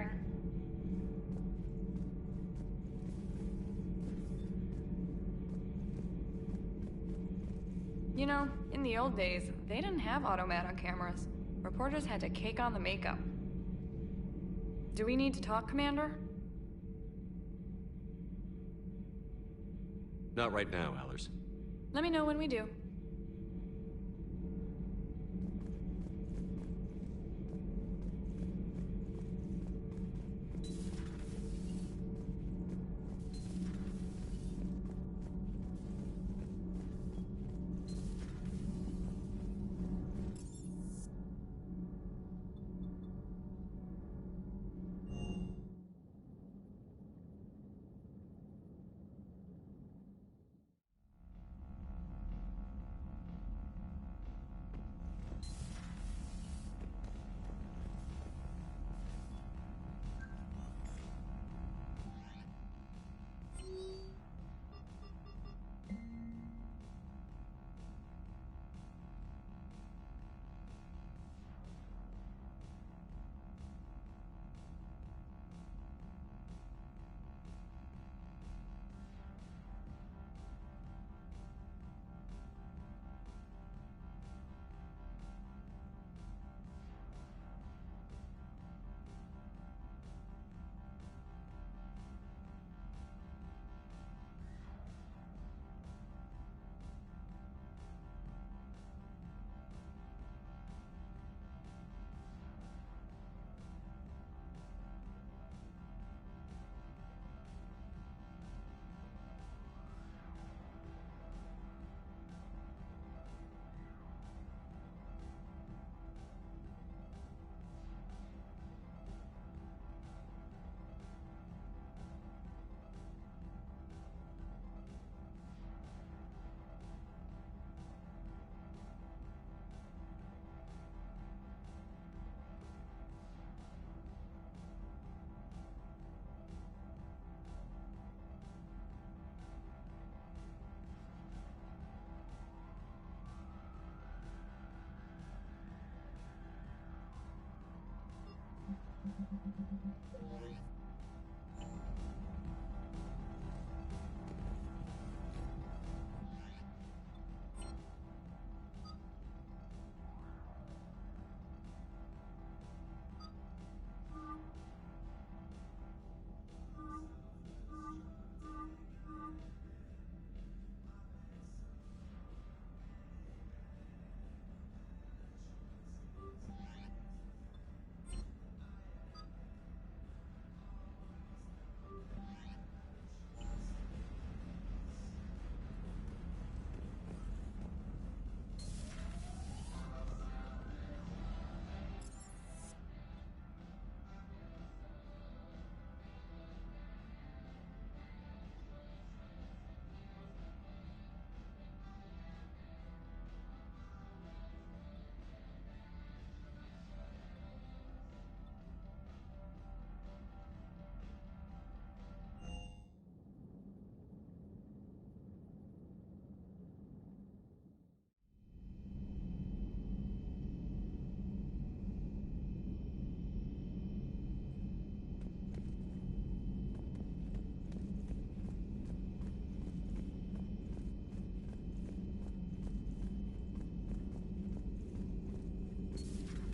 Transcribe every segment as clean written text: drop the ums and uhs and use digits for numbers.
wearing. You know, in the old days, they didn't have automatic cameras. Reporters had to cake on the makeup. Do we need to talk, Commander? Not right now, Allers. Let me know when we do.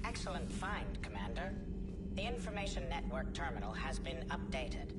Excellent find, Commander. The information network terminal has been updated.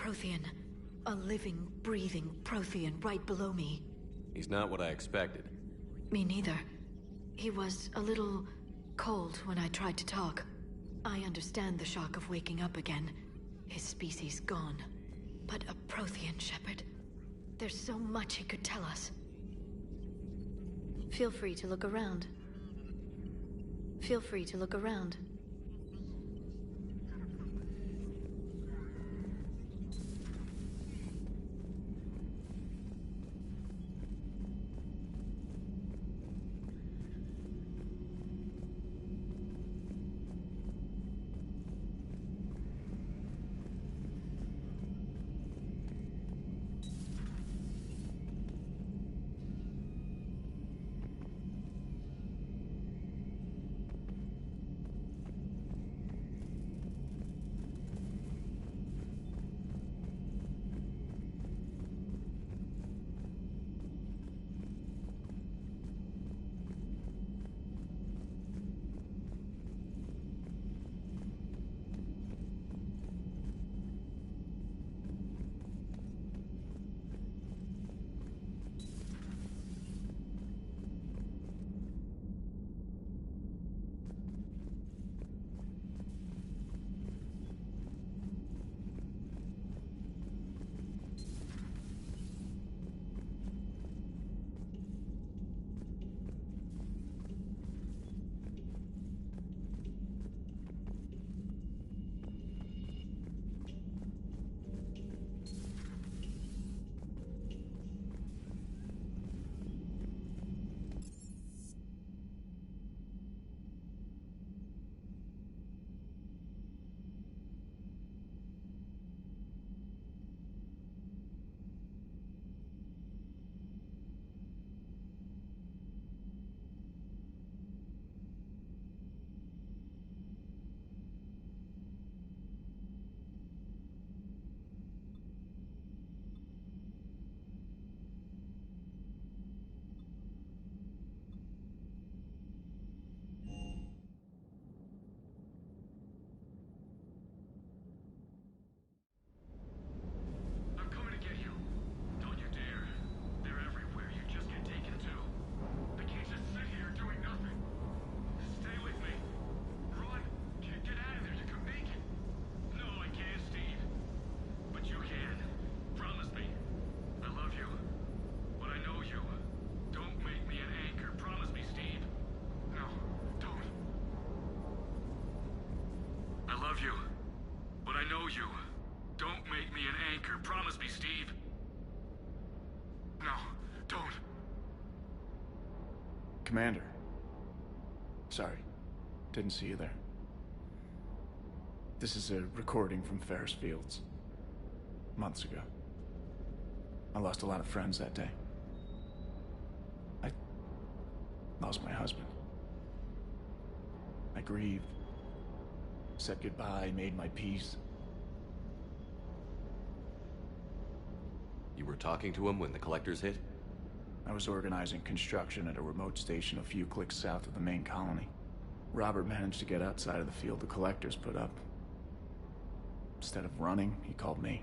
Prothean. A living, breathing Prothean right below me. He's not what I expected. Me neither. He was a little cold when I tried to talk. I understand the shock of waking up again. His species gone. But a Prothean, Shepard. There's so much he could tell us. Feel free to look around. Feel free to look around. Promise me, Steve. No, don't. Commander. Sorry. Didn't see you there. This is a recording from Ferris Fields. Months ago. I lost a lot of friends that day. I lost my husband. I grieved. Said goodbye, made my peace. You were talking to him when the collectors hit? I was organizing construction at a remote station a few clicks south of the main colony. Robert managed to get outside of the field the collectors put up. Instead of running, he called me.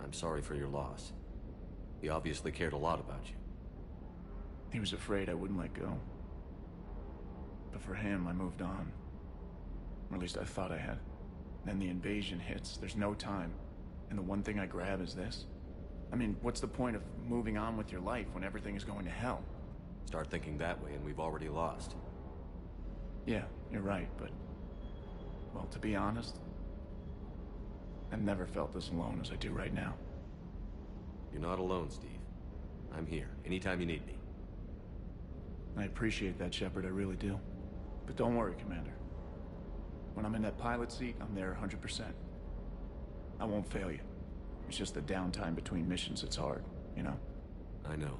I'm sorry for your loss. He obviously cared a lot about you. He was afraid I wouldn't let go. But for him, I moved on. Or at least I thought I had. Then the invasion hits, there's no time. And the one thing I grab is this. I mean, what's the point of moving on with your life when everything is going to hell? Start thinking that way and we've already lost. Yeah, you're right, but... well, to be honest, I've never felt as alone as I do right now. You're not alone, Steve. I'm here, anytime you need me. I appreciate that, Shepard, I really do. But don't worry, Commander. When I'm in that pilot seat, I'm there 100%. I won't fail you. It's just the downtime between missions that's hard, you know? I know.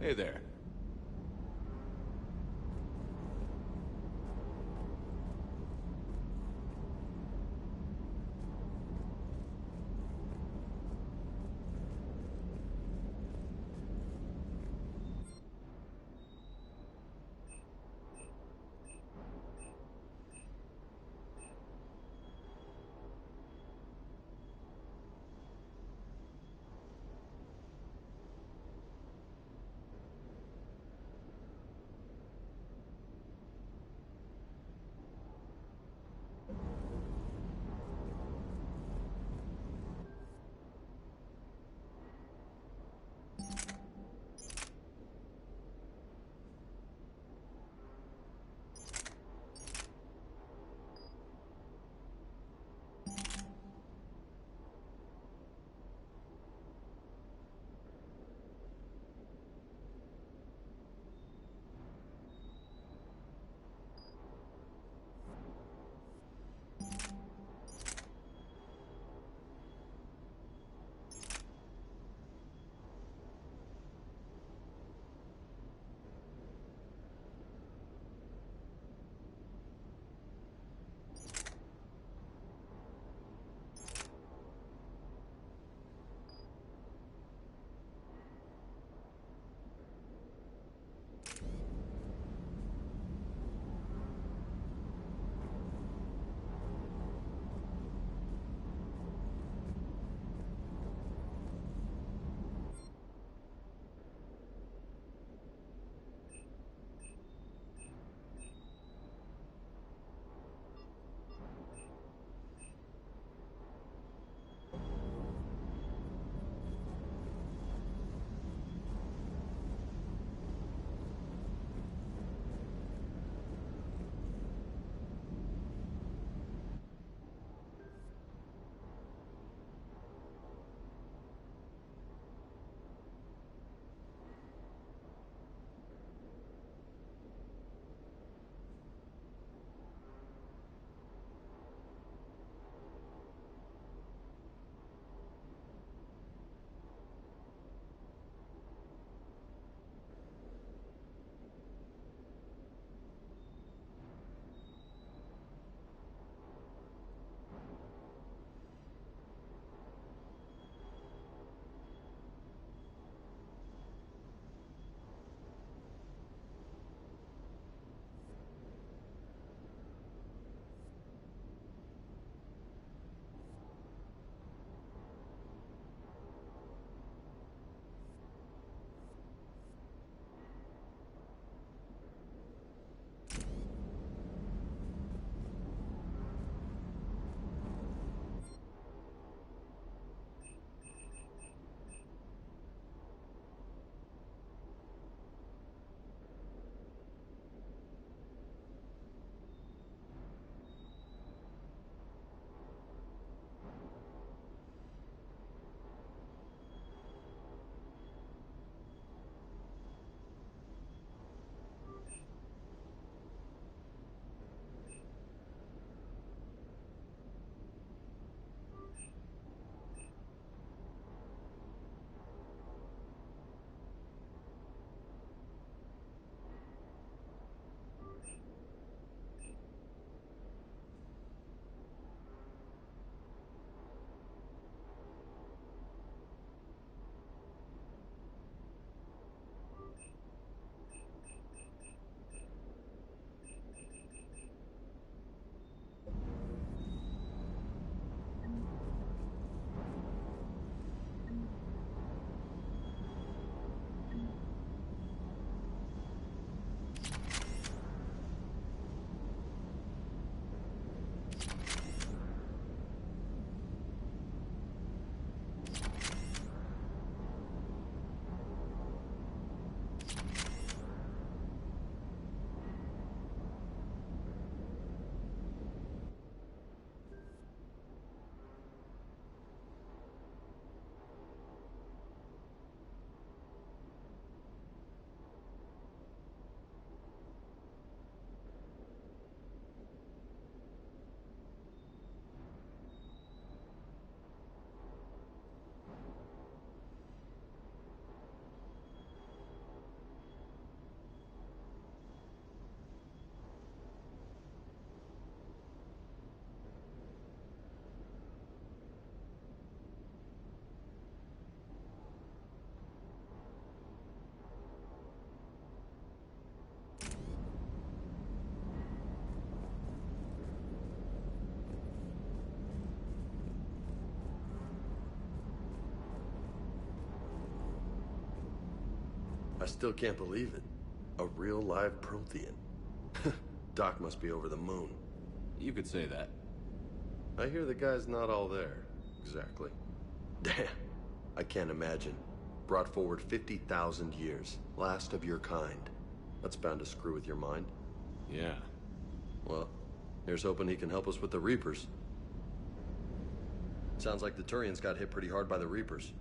Hey there. still can't believe it. A real live Prothean. Doc must be over the moon. You could say that. I hear the guy's not all there, exactly. Damn, I can't imagine. Brought forward 50,000 years, last of your kind. That's bound to screw with your mind. Yeah. Well, here's hoping he can help us with the Reapers. Sounds like the Turians got hit pretty hard by the Reapers.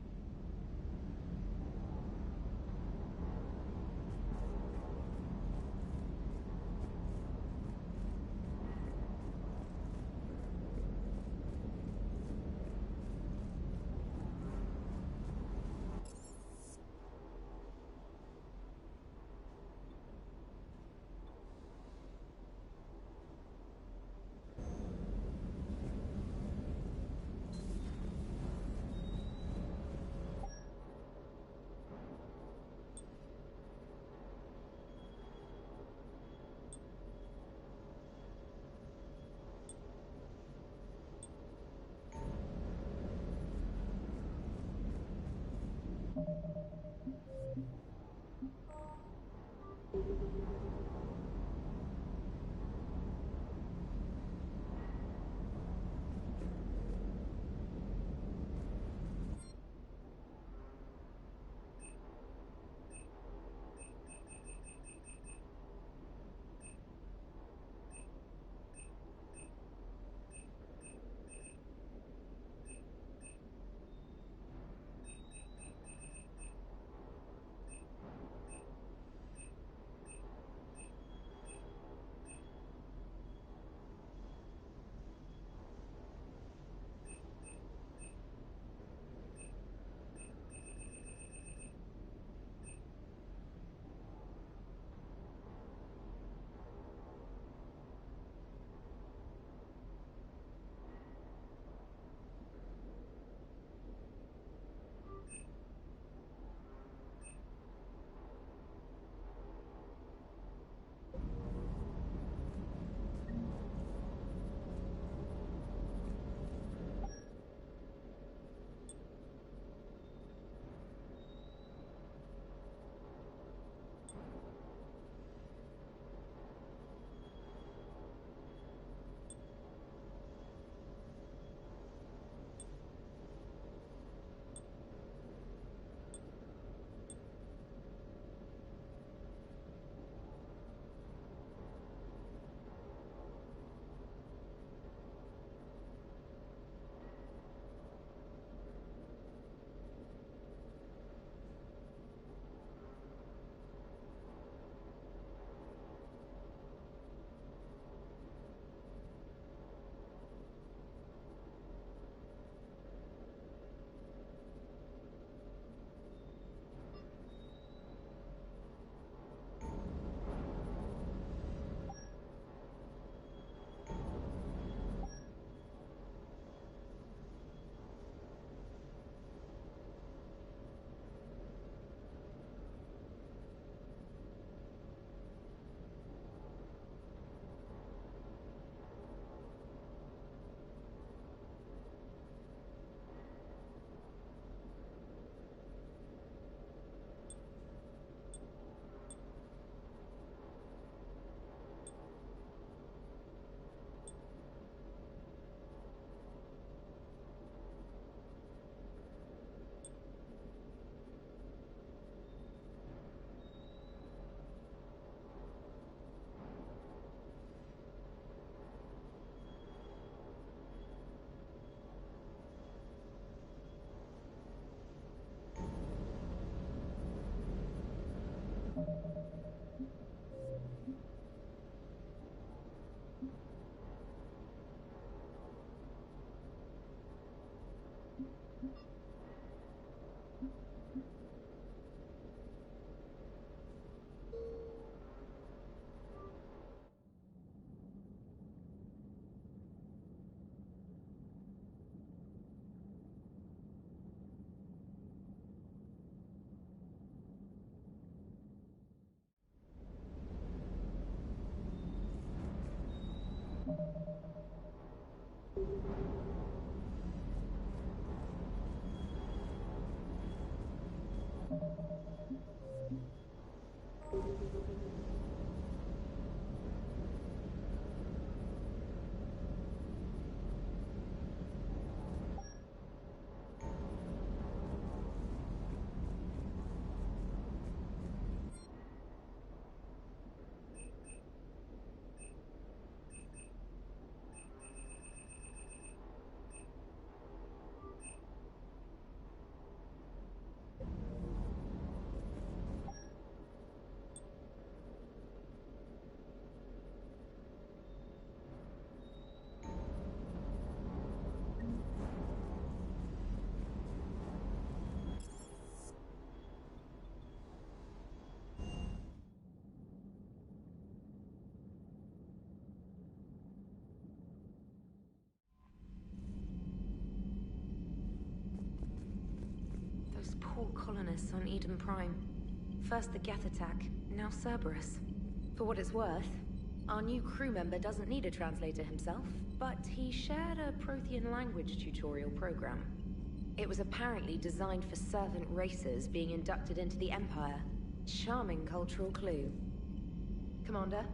menace on Eden Prime. First the Geth attack, now Cerberus. For what it's worth, our new crew member doesn't need a translator himself, but he shared a Prothean language tutorial program. It was apparently designed for servant races being inducted into the Empire. Charming cultural clue. Commander?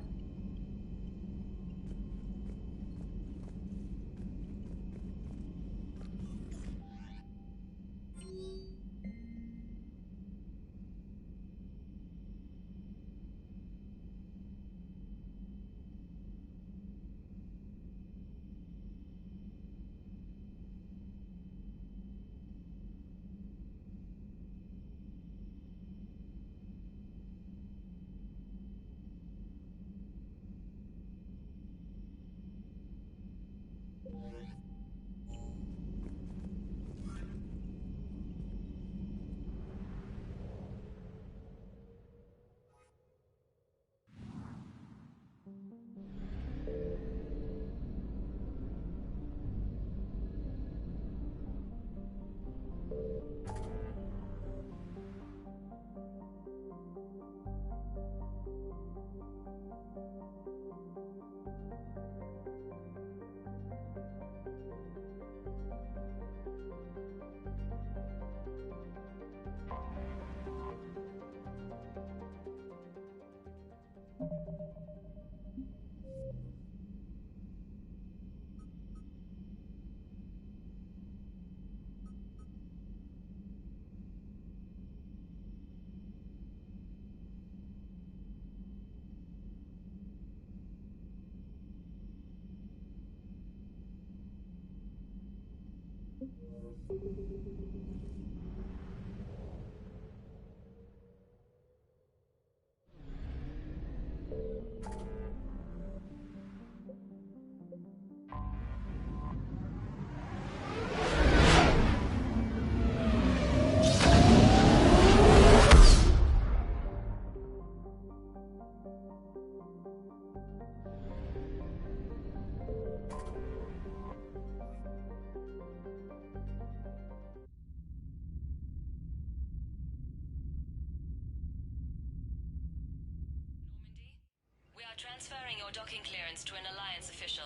Transferring your docking clearance to an Alliance official.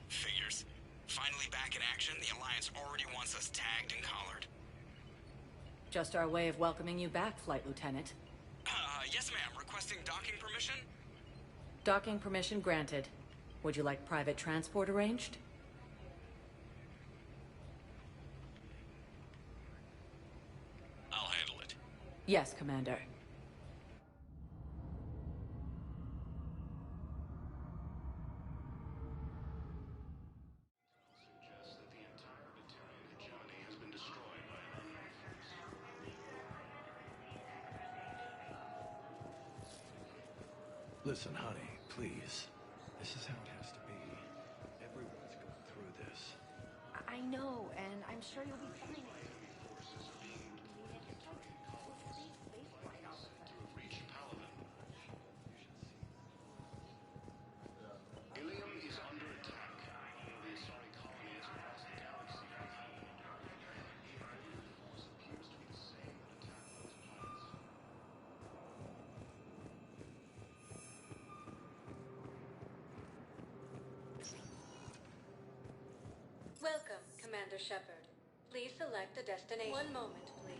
Figures. Finally back in action, the Alliance already wants us tagged and collared. Just our way of welcoming you back, Flight Lieutenant. Yes ma'am. Requesting docking permission? Docking permission granted. Would you like private transport arranged? I'll handle it. Yes, Commander. Listen, honey, please. This is how it has to be. Everyone's going through this. I know, and I'm sure you'll be fine. Ilium is under attack. The Asari colony is across the galaxy. Force appears to be the same attack those planets. Welcome, Commander Shepard. Please select a destination. One moment, please.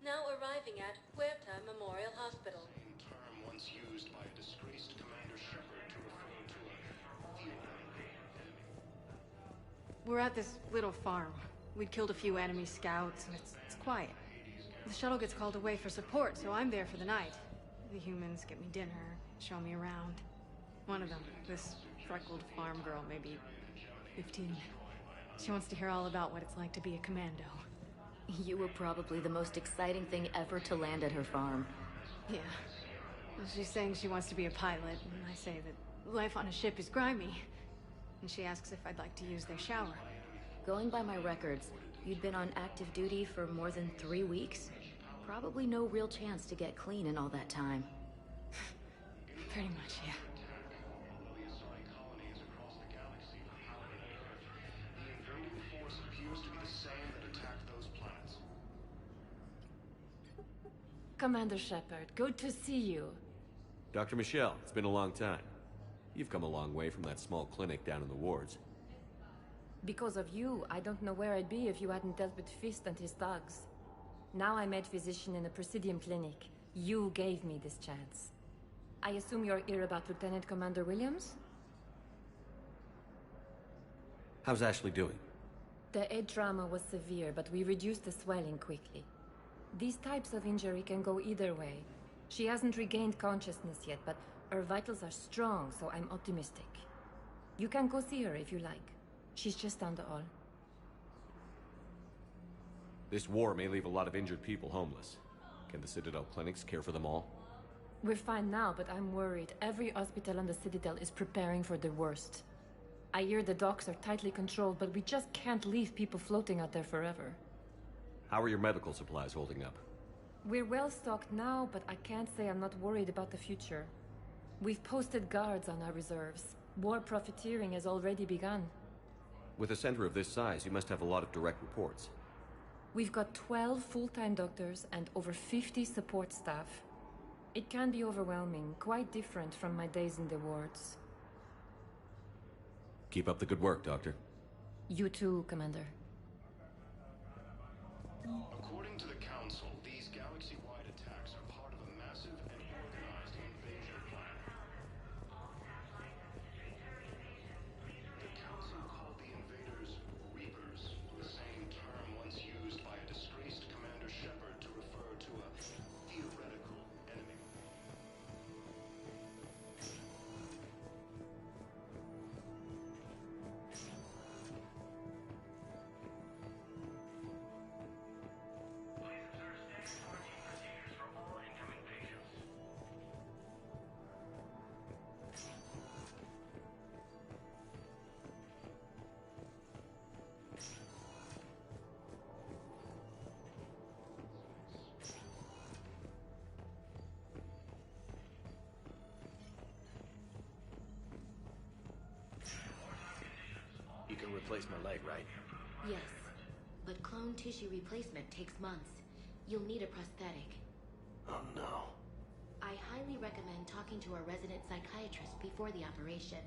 Now arriving at Huerta Memorial Hospital. Same term once used by a disgraced Commander Shepard to refer to a field enemy. We're at this little farm. We'd killed a few enemy scouts, and it's quiet. The shuttle gets called away for support, so I'm there for the night. The humans get me dinner, show me around. One of them, this freckled farm girl, maybe 15. She wants to hear all about what it's like to be a commando. You were probably the most exciting thing ever to land at her farm. Yeah. Well, she's saying she wants to be a pilot, and I say that life on a ship is grimy. And she asks if I'd like to use their shower. Going by my records, you'd been on active duty for more than 3 weeks. Probably no real chance to get clean in all that time. Pretty much, yeah. Although the Asari colony is across the galaxy from Howard and Earth, the invading force appears to be the same that attacked those planets. Commander Shepard, good to see you. Dr. Michelle, it's been a long time. You've come a long way from that small clinic down in the wards. Because of you, I don't know where I'd be if you hadn't dealt with Fist and his thugs. Now I'm head physician in a Presidium clinic. You gave me this chance. I assume you're here about Lieutenant Commander Williams? How's Ashley doing? The head trauma was severe, but we reduced the swelling quickly. These types of injury can go either way. She hasn't regained consciousness yet, but her vitals are strong, so I'm optimistic. You can go see her if you like. She's just down the hall. This war may leave a lot of injured people homeless. Can the Citadel clinics care for them all? We're fine now, but I'm worried. Every hospital on the Citadel is preparing for the worst. I hear the docks are tightly controlled, but we just can't leave people floating out there forever. How are your medical supplies holding up? We're well stocked now, but I can't say I'm not worried about the future. We've posted guards on our reserves. War profiteering has already begun. With a center of this size, you must have a lot of direct reports. We've got 12 full-time doctors and over 50 support staff. It can be overwhelming, quite different from my days in the wards. Keep up the good work, Doctor. You too, Commander. According to the Council, these galaxy-wide attacks are part of a massive and organized invasion plan. The Council called the invaders Reapers, the same term once used by a disgraced Commander Shepard to refer to a theoretical enemy. You can replace my leg, right? Yes, but clone tissue replacement takes months. You'll need a prosthetic. Oh no. I highly recommend talking to a resident psychiatrist before the operation.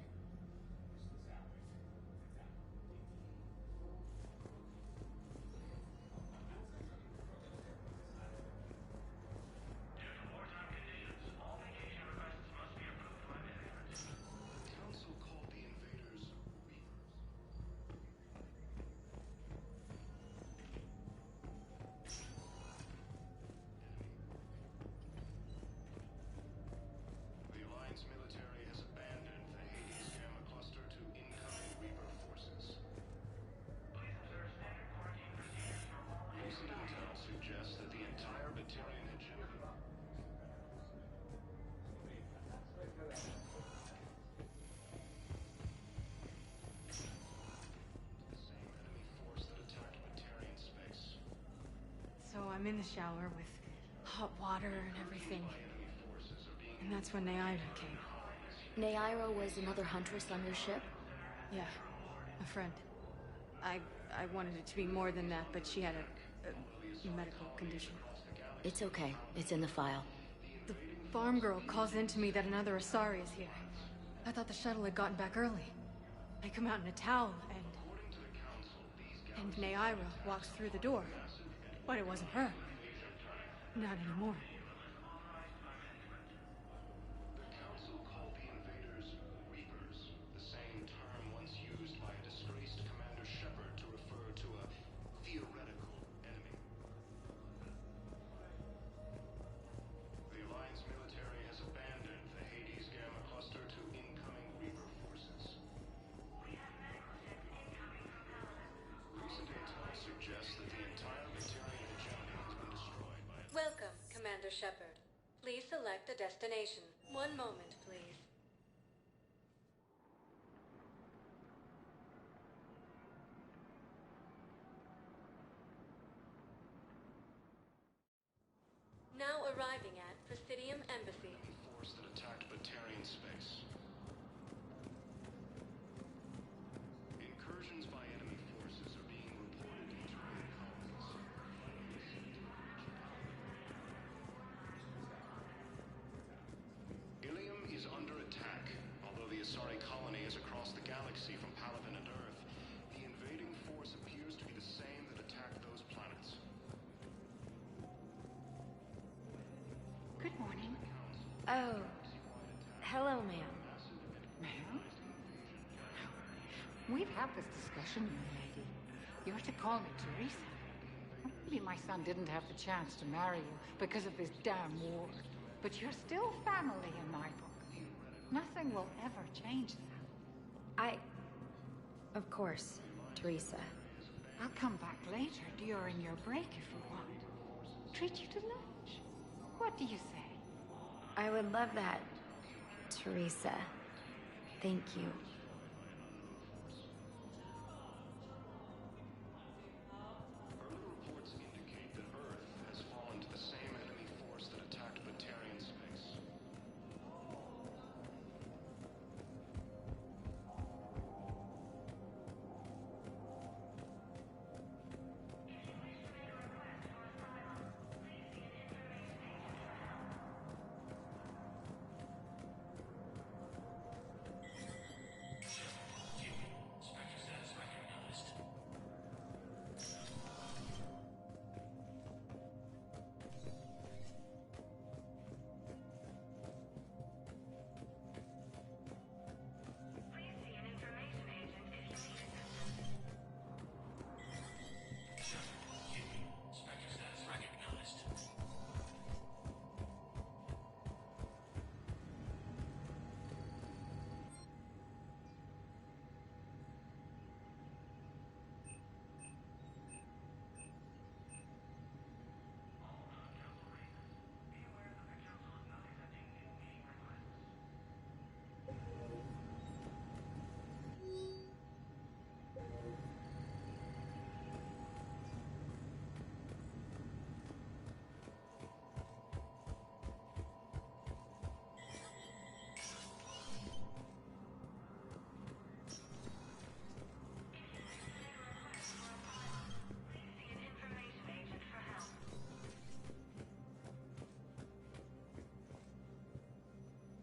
So I'm in the shower with hot water and everything. And that's when Naira came. Naira was another huntress on your ship? Yeah, a friend. I wanted it to be more than that, but she had a medical condition. It's okay. It's in the file. The farm girl calls in to me that another Asari is here. I thought the shuttle had gotten back early. I come out in a towel and Naira walks through the door. But it wasn't her. Not anymore. The Council called the invaders Reapers, the same term once used by a disgraced Commander Shepard to refer to a theoretical enemy. The Alliance military has abandoned the Hades Gamma cluster to incoming Reaper forces. Recent intel suggests that the entire Batarian hegemony has been destroyed by... Welcome, Commander Shepard. Please select a destination. One moment, please. Now arriving at Presidium Embassy. force that attacked Batarian Oh. Hello, ma'am. Ma'am? We've had this discussion, young lady. You're to call me Teresa. Maybe my son didn't have the chance to marry you because of this damn war. But you're still family in my book. Nothing will ever change that. Of course, Teresa. I'll come back later during your break if you want. Treat you to lunch. What do you say? I would love that, Teresa. Thank you. Early reports indicate that Earth has fallen to the same enemy force that attacked Batarian space.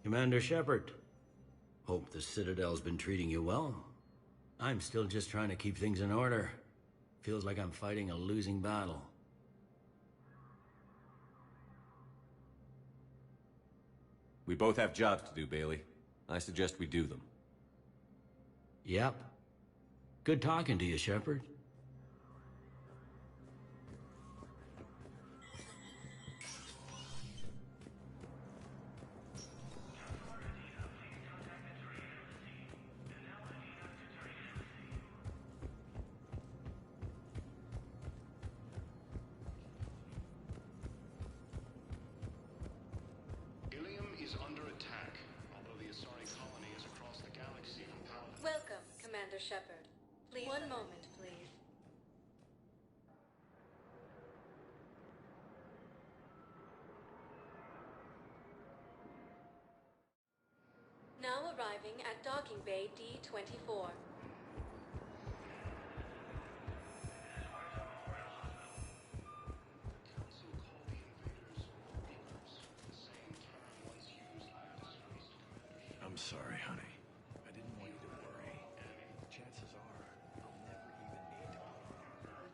Commander Shepard. Hope the Citadel's been treating you well. I'm still just trying to keep things in order. Feels like I'm fighting a losing battle. We both have jobs to do, Bailey. I suggest we do them. Yep. Good talking to you, Shepard. Ilium is under attack, although the Asari colony is across the galaxy from Paladin. Welcome, Commander Shepard. Please. One moment, please. Now arriving at docking bay D-24. I'm sorry, honey. I didn't want you to worry. Chances are, I'll never even need to put on armor.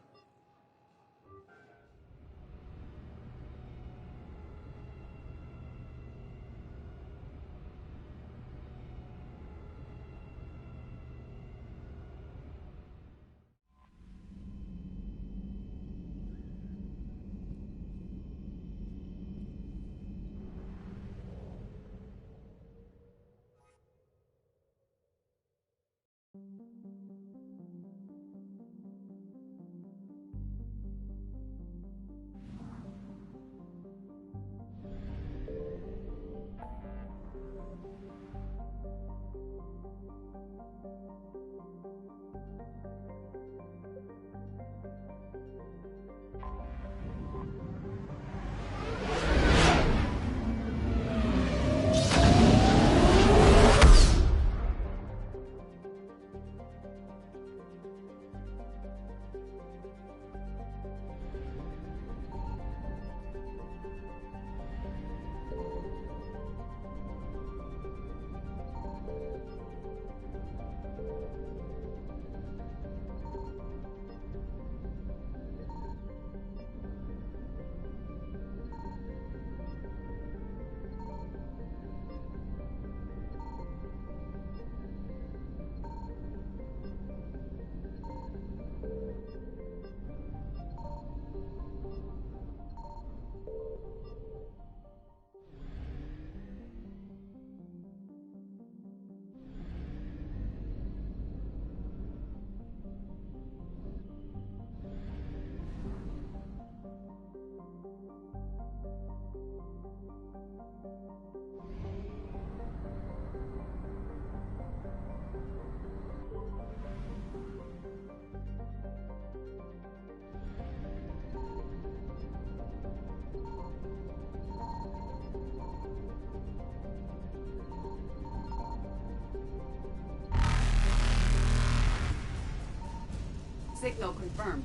Signal confirmed.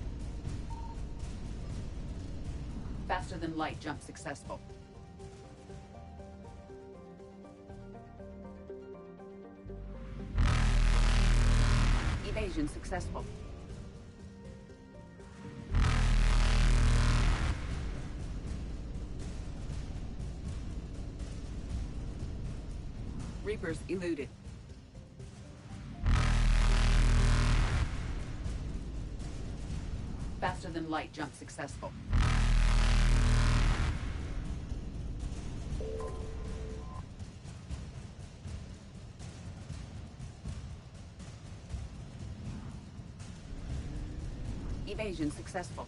Faster than light jump successful. Evasion successful. Reapers eluded. Faster than light jump successful. Evasion successful.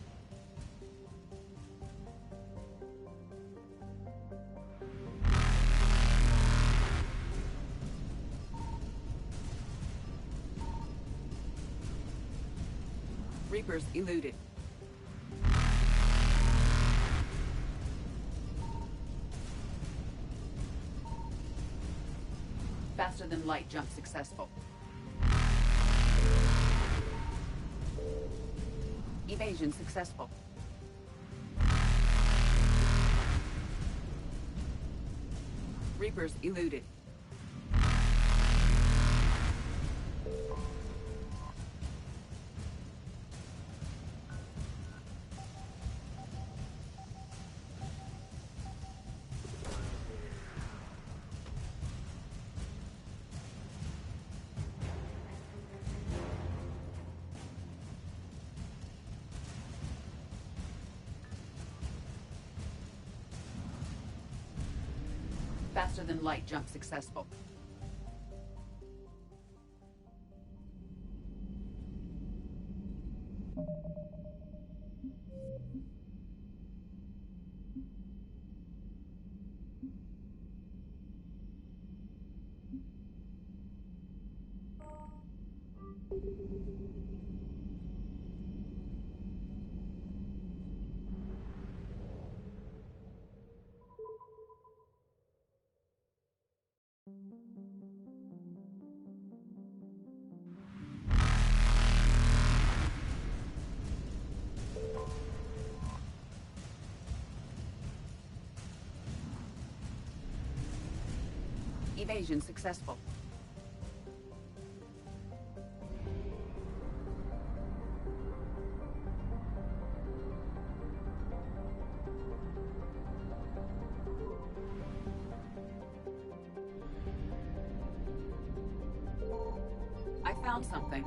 Reapers eluded. Faster than light jump successful. Evasion successful. Reapers eluded. Faster than light jump successful. Evasion successful. I found something.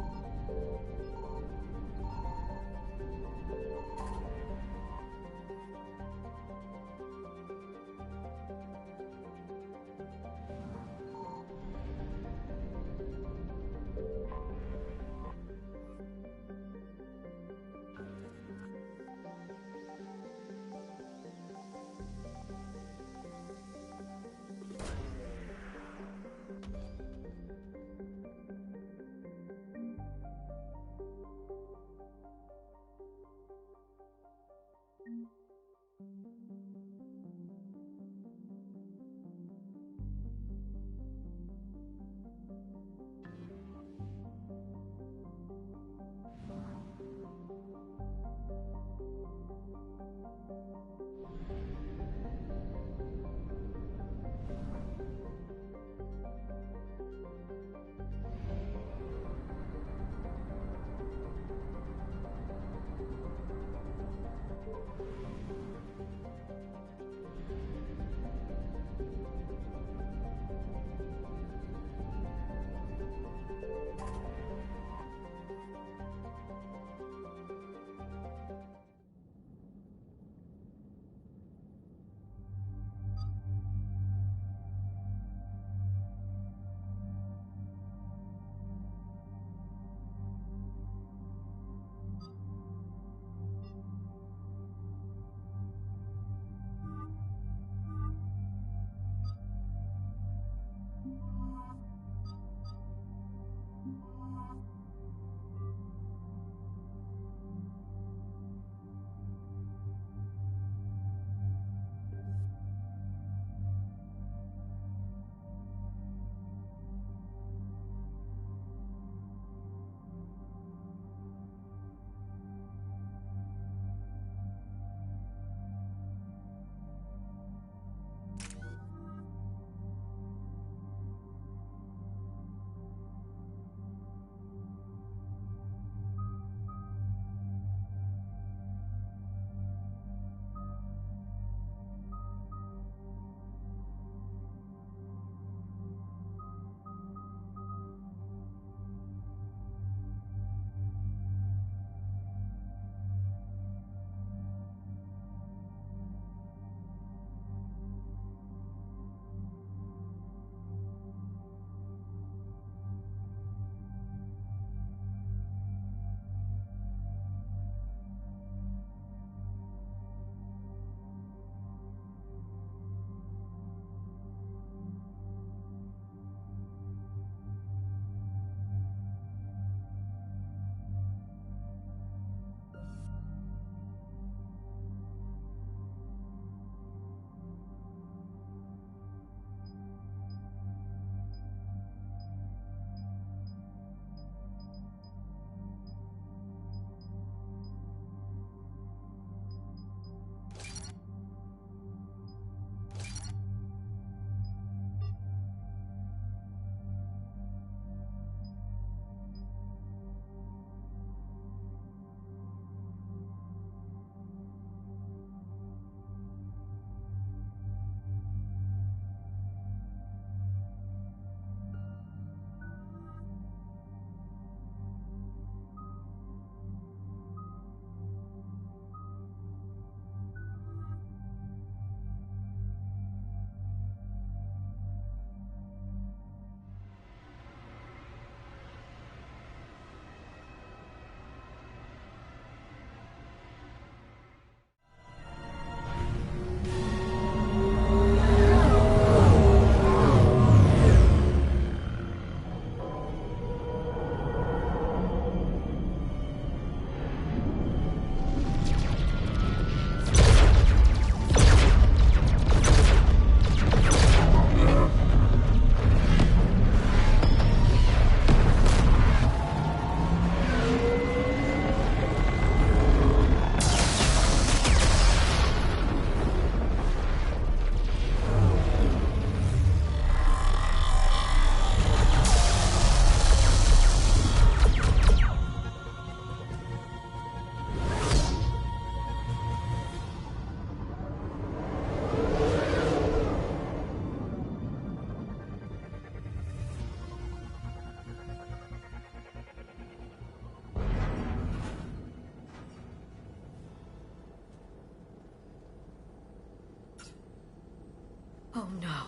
Oh no.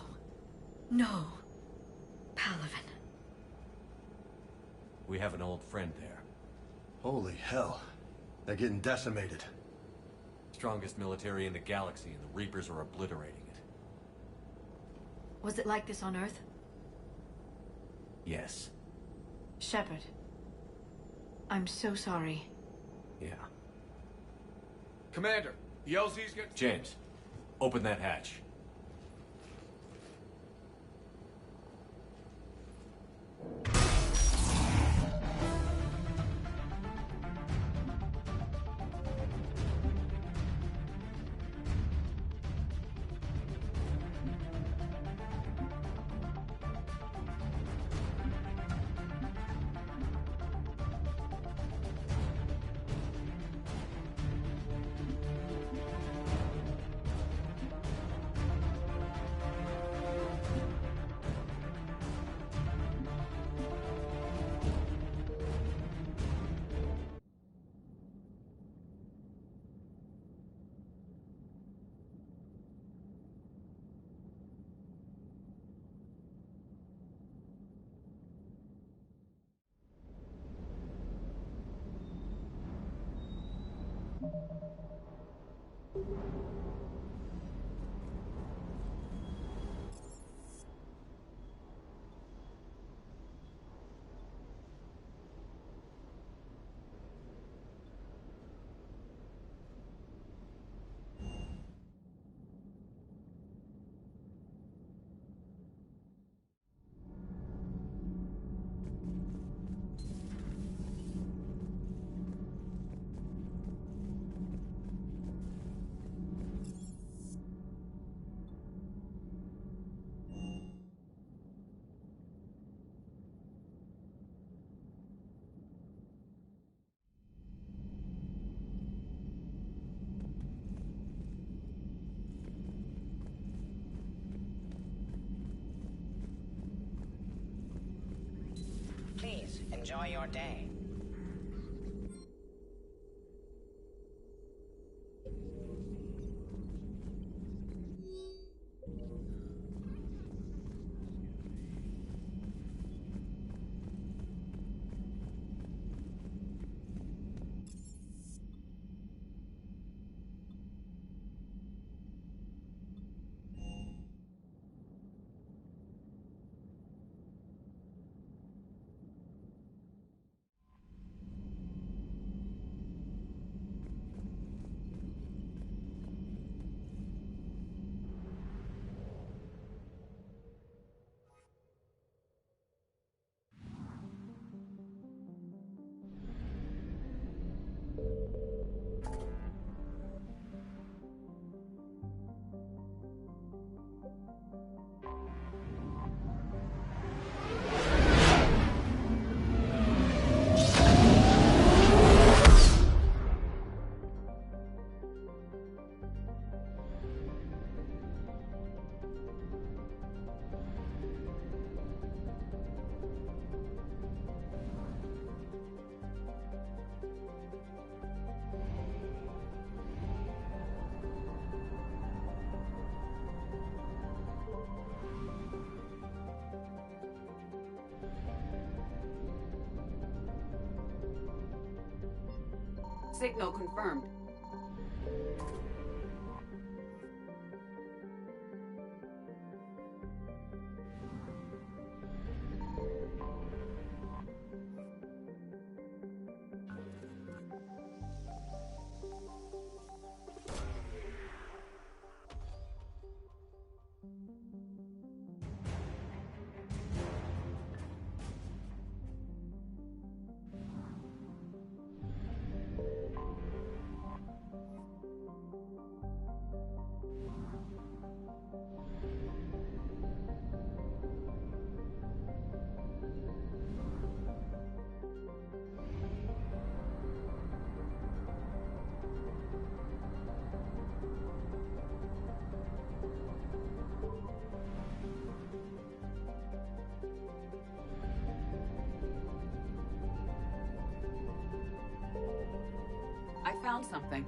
No. Palaven. We have an old friend there. Holy hell. They're getting decimated. Strongest military in the galaxy, and the Reapers are obliterating it. Was it like this on Earth? Yes. Shepard. I'm so sorry. Yeah. Commander, the LZ's get... James, open that hatch. Please, enjoy your day. Signal confirmed. I found something.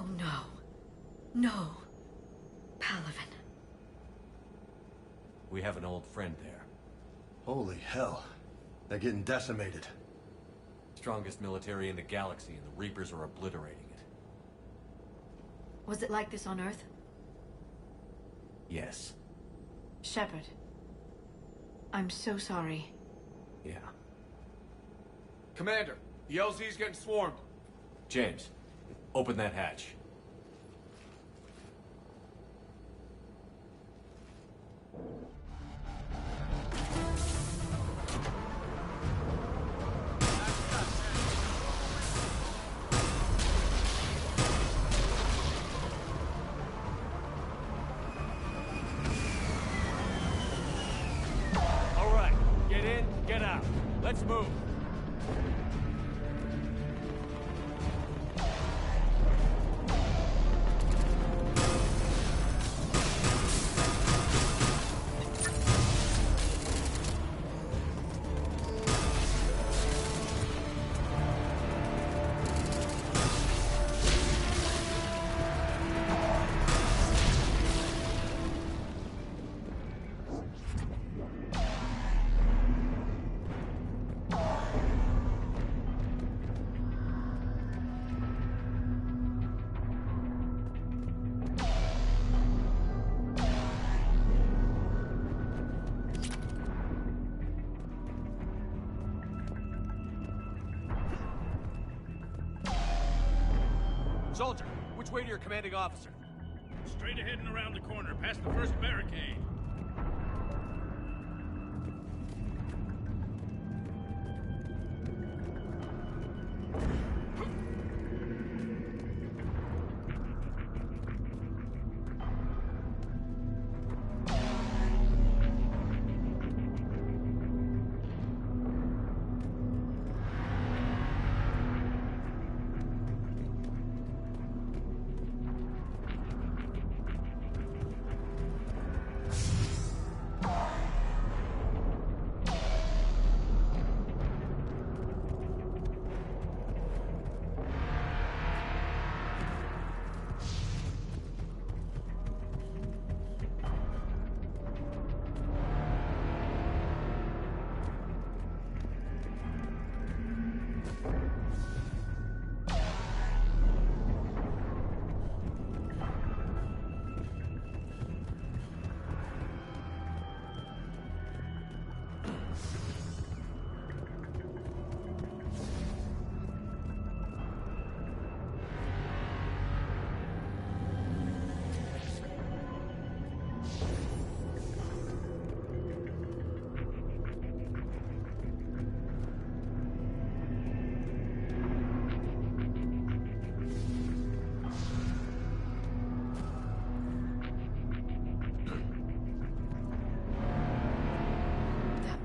Oh no. No. Palaven. We have an old friend there. Holy hell. They're getting decimated. Strongest military in the galaxy, and the Reapers are obliterating it. Was it like this on Earth? Yes. Shepard. I'm so sorry. Yeah. Commander, the LZ's getting swarmed. James, open that hatch. All right, get in, get out. Let's move. Soldier, which way to your commanding officer? Straight ahead and around the corner, past the first barricade.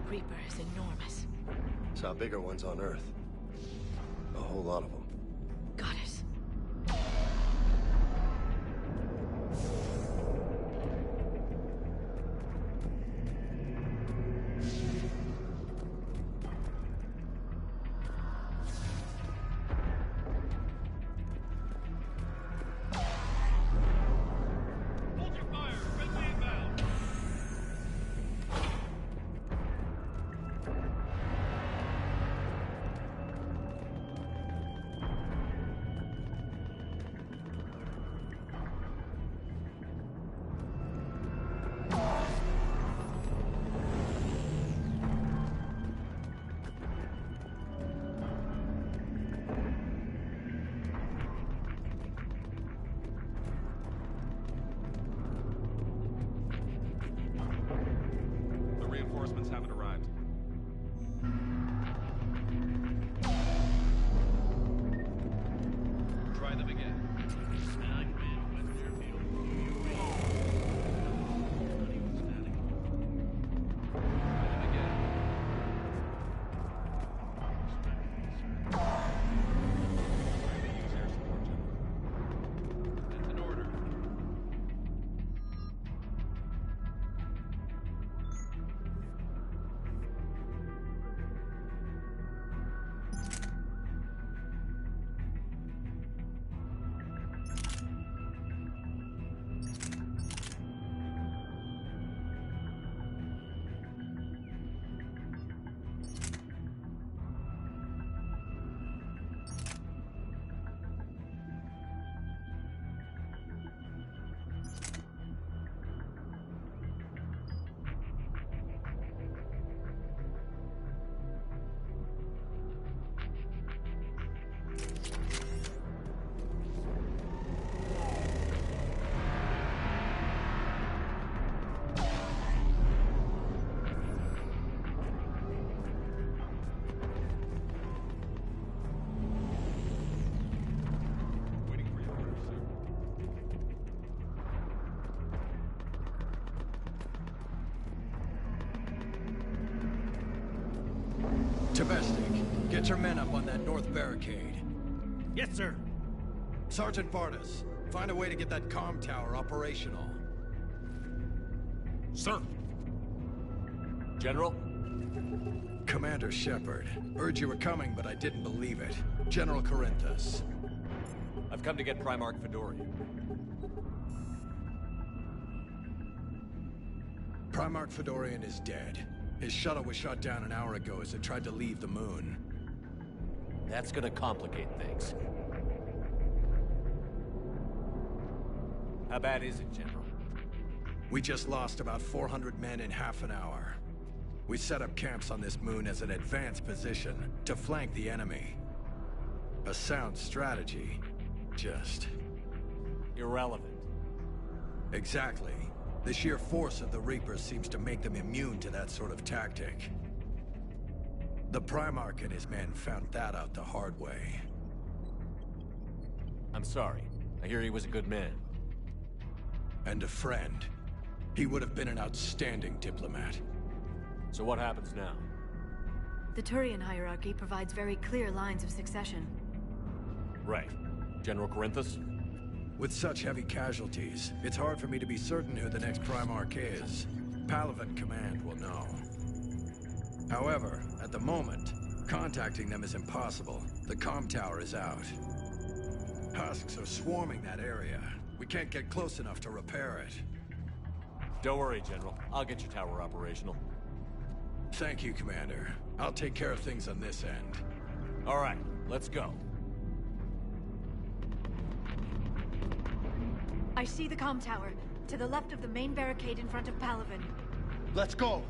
Reaper is enormous. Saw bigger ones on Earth. A whole lot of them. Goddess. Reinforcements haven't arrived. Try them again. Tabesnik, get your men up on that north barricade. Yes, sir. Sergeant Bartas, find a way to get that comm tower operational. Sir. General? Commander Shepard. Heard you were coming, but I didn't believe it. General Corinthus. I've come to get Primarch Fedorian. Primarch Fedorian is dead. His shuttle was shot down an hour ago as it tried to leave the moon. That's gonna complicate things. How bad is it, General? We just lost about 400 men in half an hour. We set up camps on this moon as an advanced position to flank the enemy. A sound strategy, just... irrelevant. Exactly. The sheer force of the Reapers seems to make them immune to that sort of tactic. The Primarch and his men found that out the hard way. I'm sorry. I hear he was a good man. And a friend. He would have been an outstanding diplomat. So what happens now? The Turian hierarchy provides very clear lines of succession. Right. General Corinthus? With such heavy casualties, it's hard for me to be certain who the next Primarch is. Palaven Command will know. However, at the moment, contacting them is impossible. The comm tower is out. Husks are swarming that area. We can't get close enough to repair it. Don't worry, General. I'll get your tower operational. Thank you, Commander. I'll take care of things on this end. All right, let's go. I see the comm tower, to the left of the main barricade in front of Palaven. Let's go!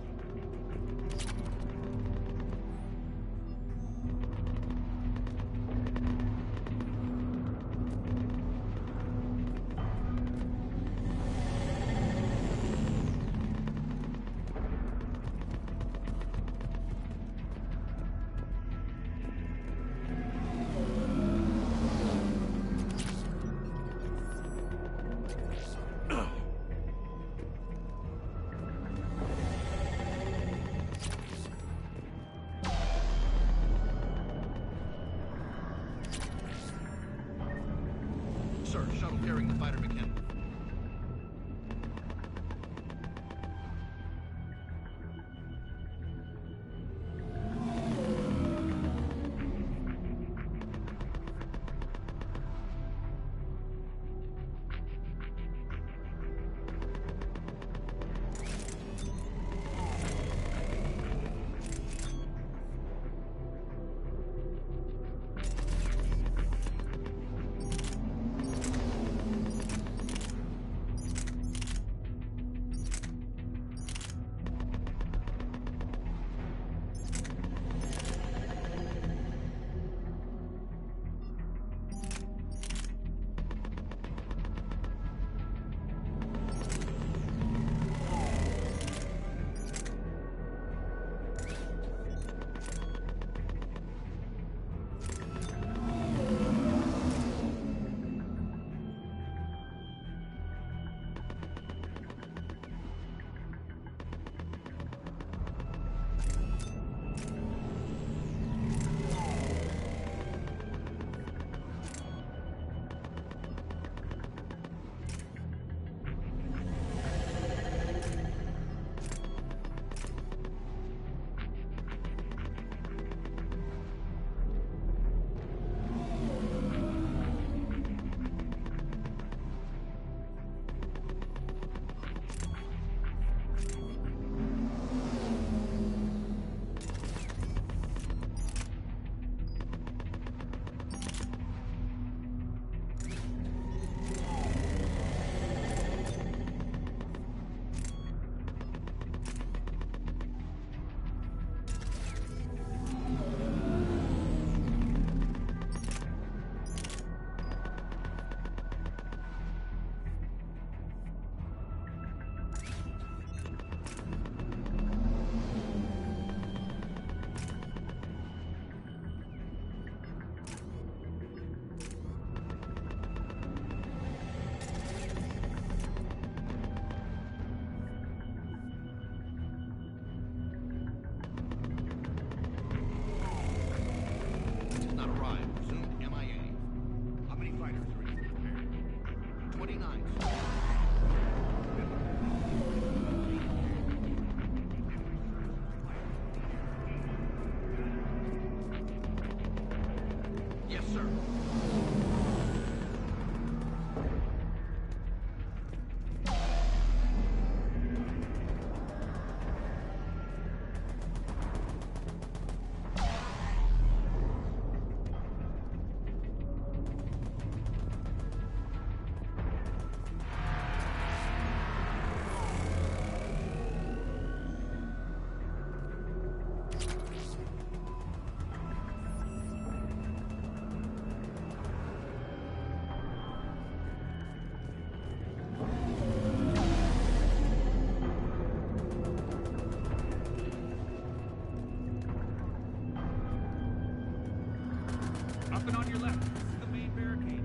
Up and on your left. This is the main barricade.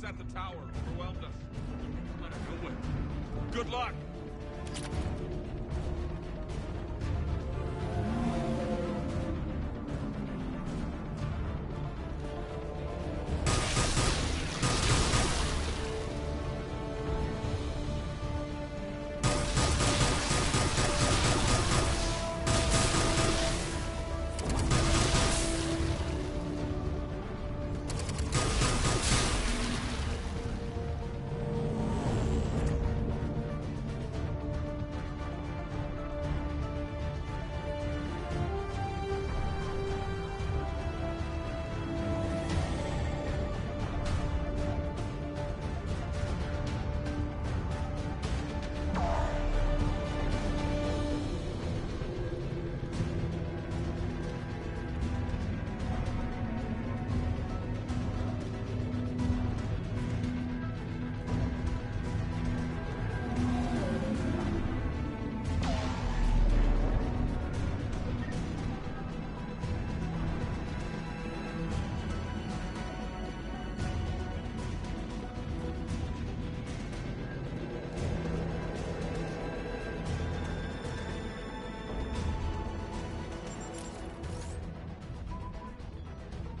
At the tower, overwhelmed us. Let it go with. Good luck!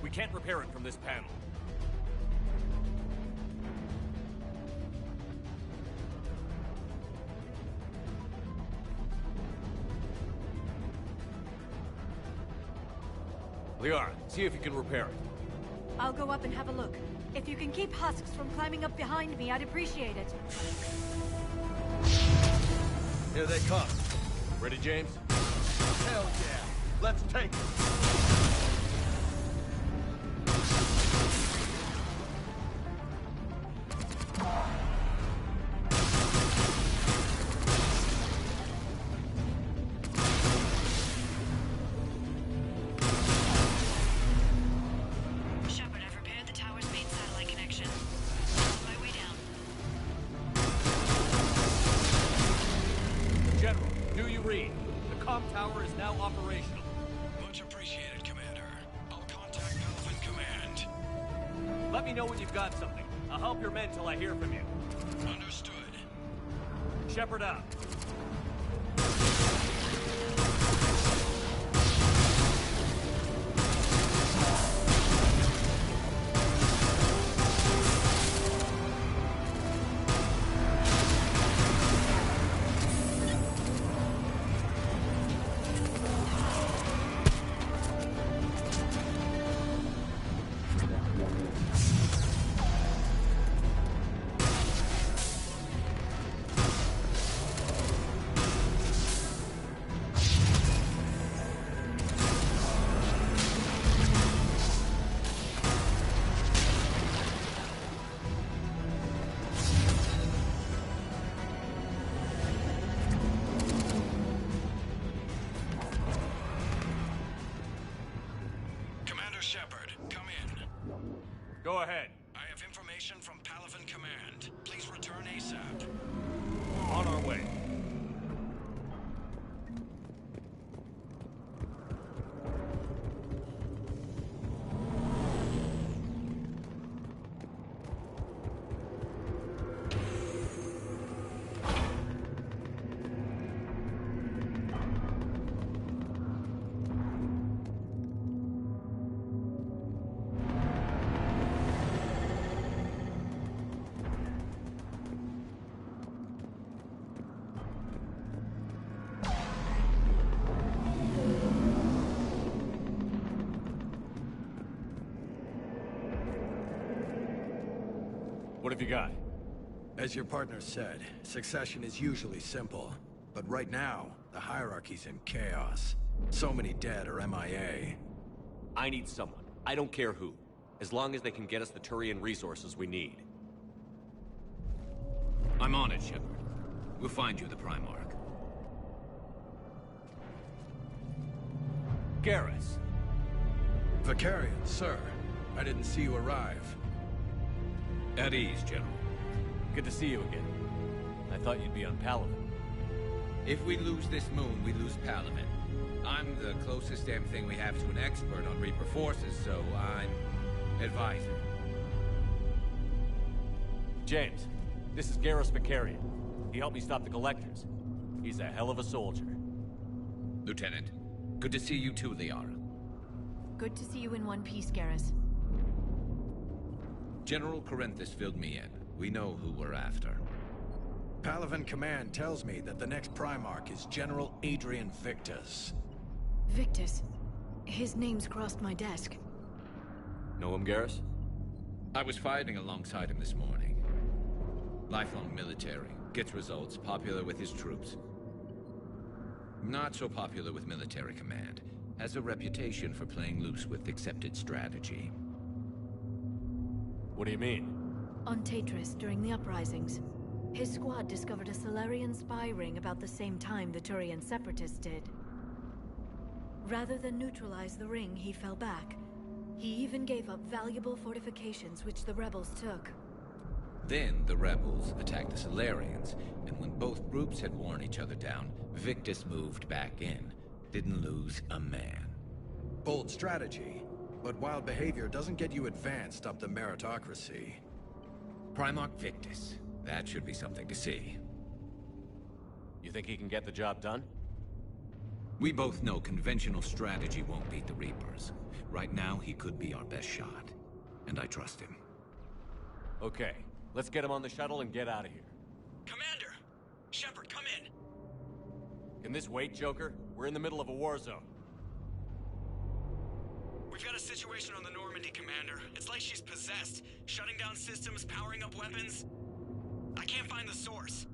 We can't repair it from this panel. Liara, see if you can repair it. I'll go up and have a look. If you can keep husks from climbing up behind me, I'd appreciate it. Here they come. Ready, James? Hell yeah! Let's take it! Shepard, I've repaired the tower's main satellite connection. On my way down. General, do you read? The comm tower is now operational. Much appreciated, Commander. I'll contact Palaven Command. Let me know when you've got something. I'll help your men till I hear from you. Understood. Shepard out. Go ahead. I have information from Palaven Command. Please return ASAP. On our way. What have you got? As your partner said, succession is usually simple. But right now, the hierarchy's in chaos. So many dead or MIA. I need someone. I don't care who. As long as they can get us the Turian resources we need. I'm on it, Shepard. We'll find you the Primarch. Garrus. Vicarian, sir. I didn't see you arrive. At ease, General. Good to see you again. I thought you'd be on Palaven. If we lose this moon, we lose Palaven. I'm the closest damn thing we have to an expert on Reaper forces, so I'm advisor. James, this is Garrus Vicarian. He helped me stop the Collectors. He's a hell of a soldier. Lieutenant, good to see you too, Liara. Good to see you in one piece, Garrus. General Corinthus filled me in. We know who we're after. Palaven Command tells me that the next Primarch is General Adrian Victus. Victus? His name's crossed my desk. Know him, Garrus? I was fighting alongside him this morning. Lifelong military, gets results, popular with his troops. Not so popular with military command. Has a reputation for playing loose with accepted strategy. What do you mean? On Tatris, during the uprisings, his squad discovered a Solarian spy ring about the same time the Turian Separatists did. Rather than neutralize the ring, he fell back. He even gave up valuable fortifications which the rebels took. Then the rebels attacked the Solarians, and when both groups had worn each other down, Victus moved back in. Didn't lose a man. Bold strategy, but wild behavior doesn't get you advanced up the meritocracy. Primarch Victus. That should be something to see. You think he can get the job done? We both know conventional strategy won't beat the Reapers. Right now, he could be our best shot. And I trust him. Okay, let's get him on the shuttle and get out of here. Commander! Shepard, come in! Can this wait, Joker? We're in the middle of a war zone. We've got a situation on the Normandy, Commander. It's like she's possessed. Shutting down systems, powering up weapons. I can't find the source.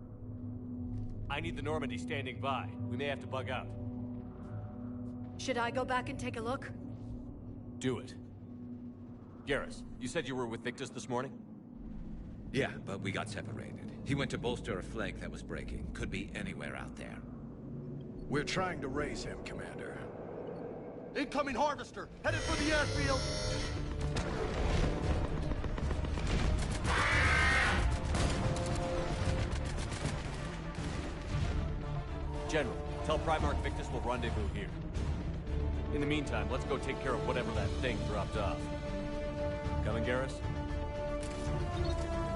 I need the Normandy standing by. We may have to bug out. Should I go back and take a look? Do it. Garrus, you said you were with Victus this morning? Yeah, but we got separated. He went to bolster a flank that was breaking. Could be anywhere out there. We're trying to raise him, Commander. Incoming Harvester! Headed for the airfield! General, tell Primarch Victus we'll rendezvous here. In the meantime, let's go take care of whatever that thing dropped off. Coming, Garrus?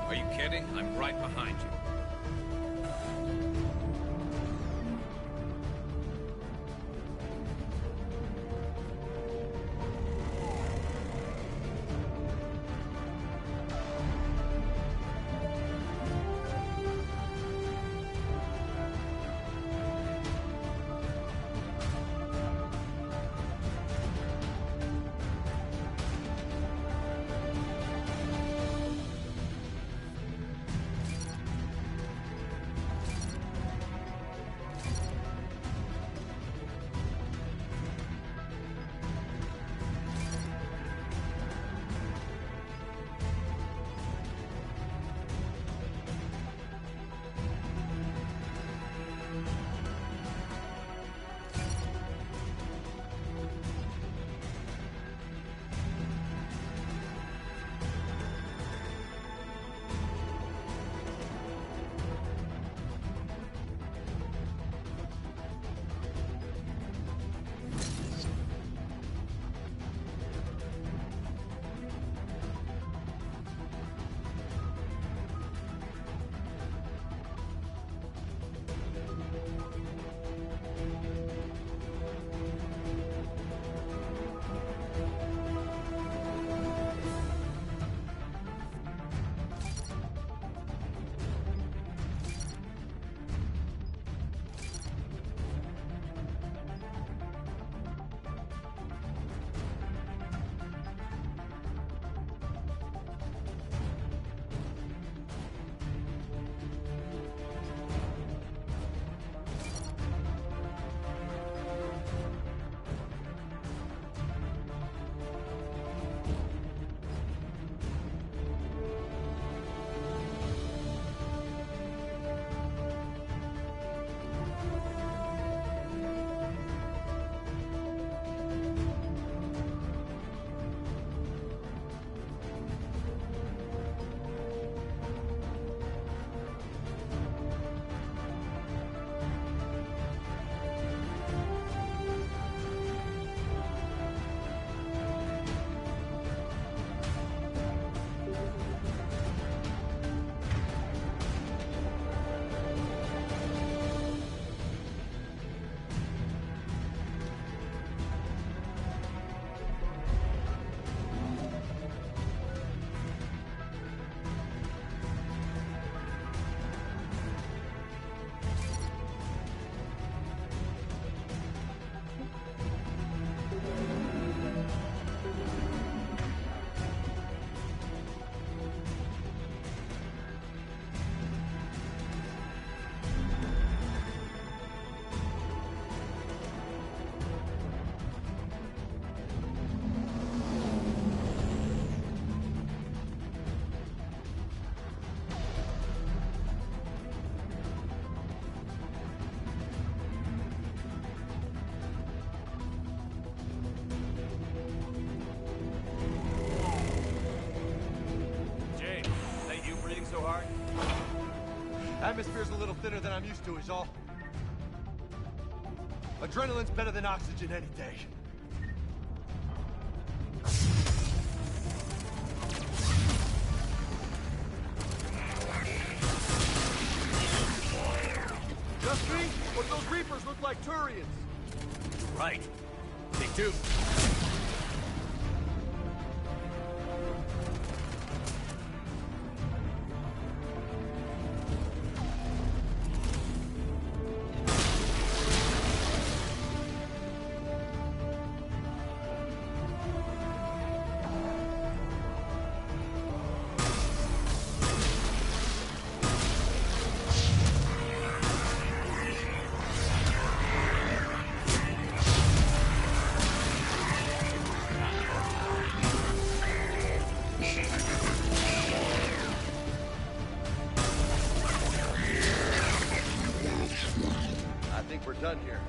Are you kidding? I'm right behind you. Atmosphere's a little thinner than I'm used to, is all. Adrenaline's better than oxygen any day. Just me? Or do those Reapers look like Turians? Right. They do. I think we're done here.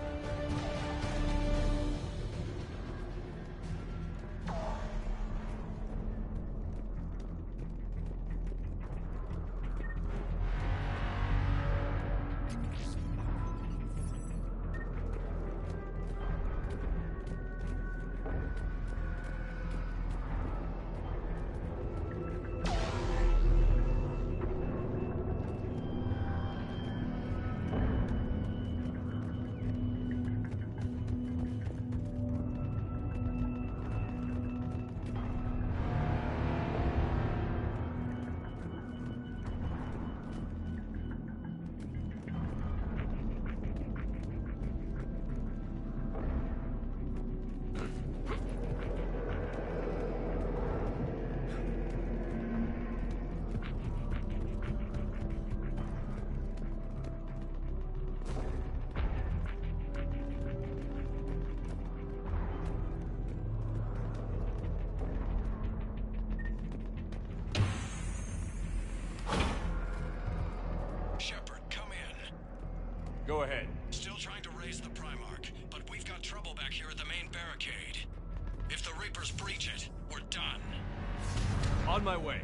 Go ahead. Still trying to raise the Primarch, but we've got trouble back here at the main barricade. If the Reapers breach it, we're done. On my way.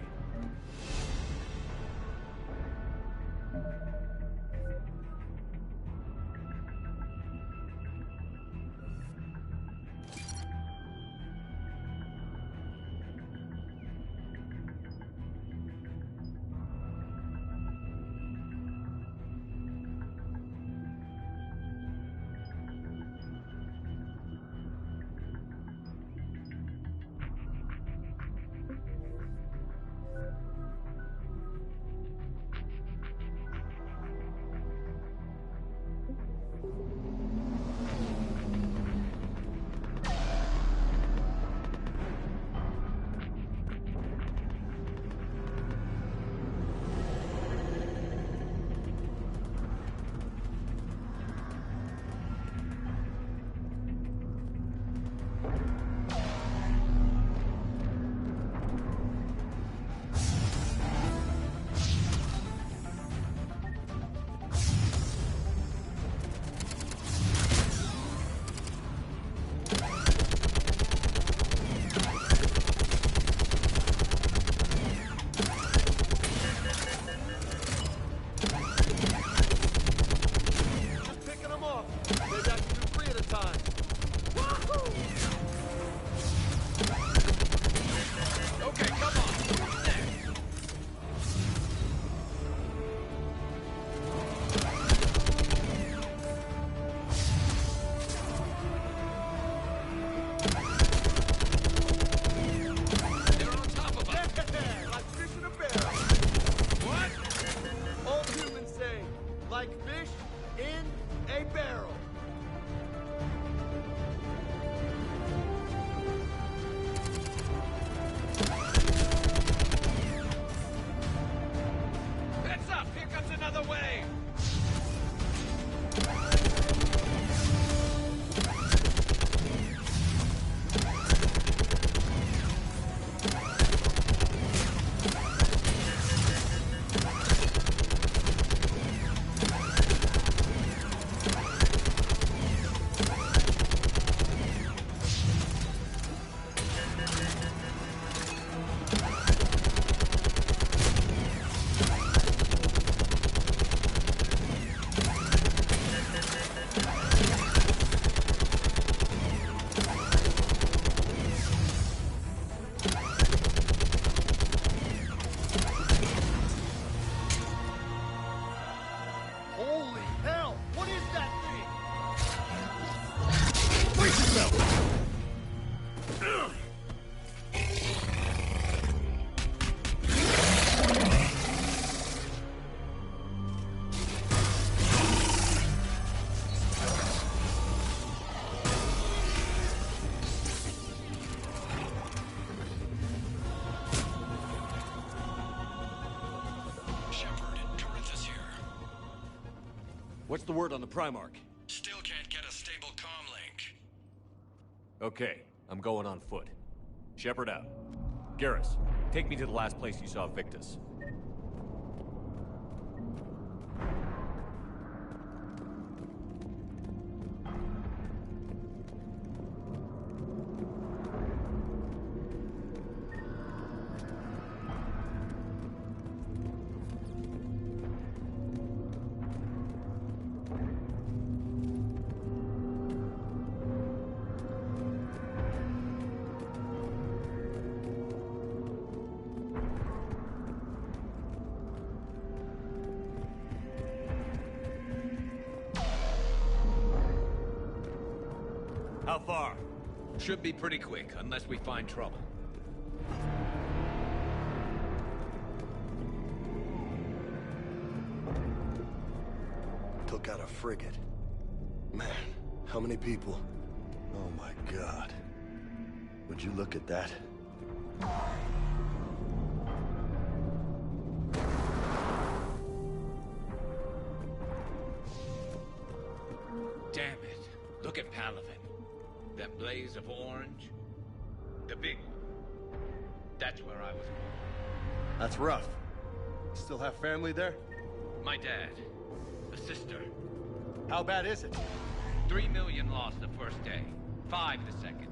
What's the word on the Primarch? Still can't get a stable comm link. Okay, I'm going on foot. Shepard out. Garrus, take me to the last place you saw Victus. How far? Should be pretty quick, unless we find trouble. Took out a frigate. Man, how many people? Oh my god. Would you look at that? Damn it. Look at Palaven. That blaze of orange. The big one. That's where I was born. That's rough. Still have family there? My dad. A sister. How bad is it? 3 million lost the first day. 5 the second.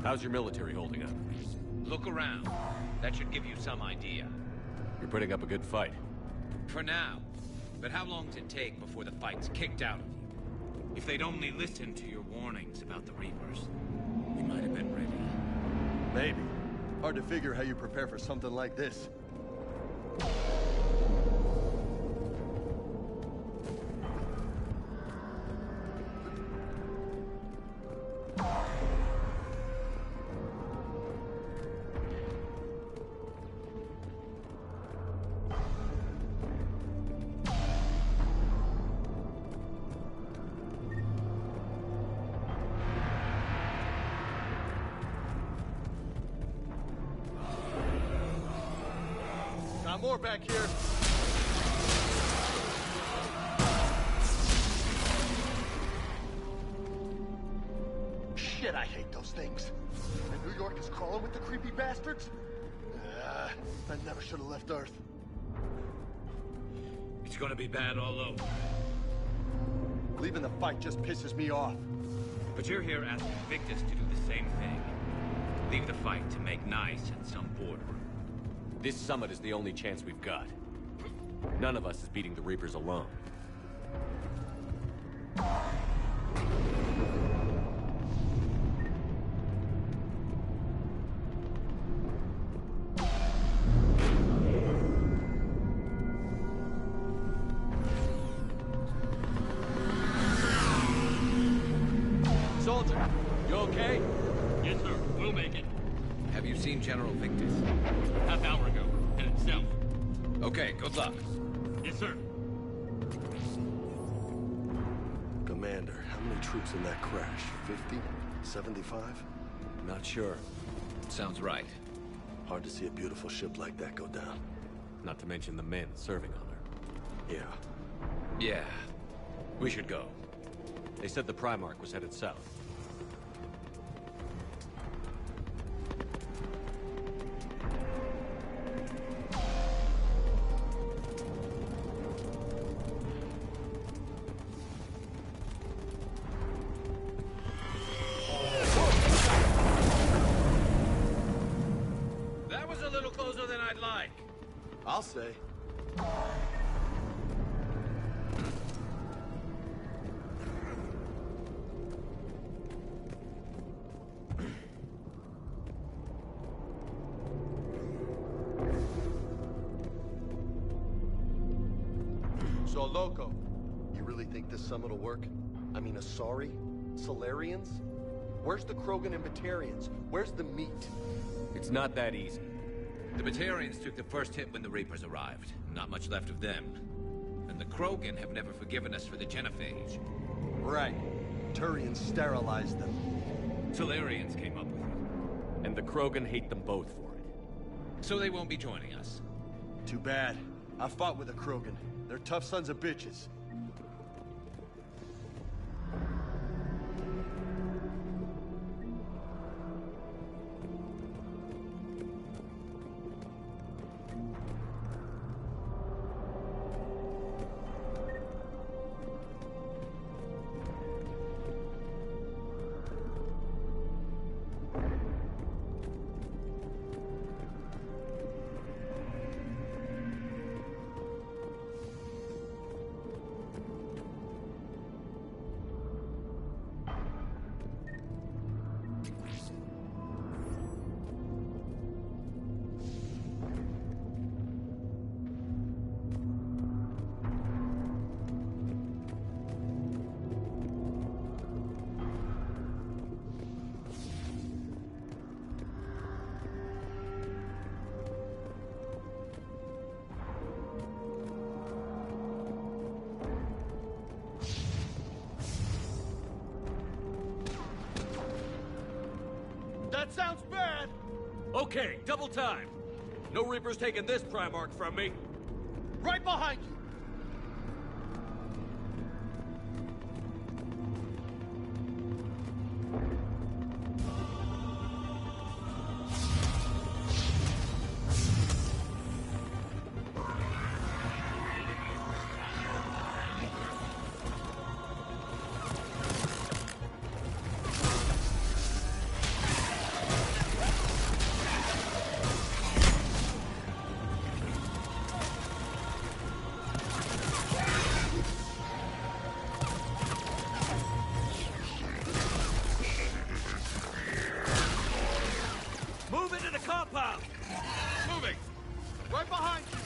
How's your military holding up? Look around. That should give you some idea. You're putting up a good fight. For now. But how long does it take before the fight's kicked out of you? If they'd only listened to your warnings about the Reapers, we might have been ready. Maybe. Hard to figure how you prepare for something like this. More back here. Shit, I hate those things. And New York is crawling with the creepy bastards? I never should have left Earth. It's gonna be bad all over. Leaving the fight just pisses me off. But you're here asking Victus to do the same thing. Leave the fight to make nice at some boardroom. This summit is the only chance we've got. None of us is beating the Reapers alone. Soldier, you okay? Yes, sir. We'll make it. Have you seen General Victus? Half hour ago. Headed south. Okay, good luck. Yes, sir. Commander, how many troops in that crash? 50? 75? Not sure. Sounds right. Hard to see a beautiful ship like that go down. Not to mention the men serving on her. Yeah. Yeah. We should go. They said the Primarch was headed south. That was a little closer than I'd like. I'll say. So, Loco, you really think this summit will work? I mean, Asari? Solarians? Where's the Krogan and Batarians? Where's the meat? It's not that easy. The Batarians took the first hit when the Reapers arrived. Not much left of them. And the Krogan have never forgiven us for the Genophage. Right. Turians sterilized them. Solarians came up with it. And the Krogan hate them both for it. So they won't be joining us. Too bad. I fought with the Krogan. They're tough sons of bitches. sounds bad! Okay, double time. No Reaper's taking this Primarch from me. Right behind you! Move into the compound! Moving! Right behind you!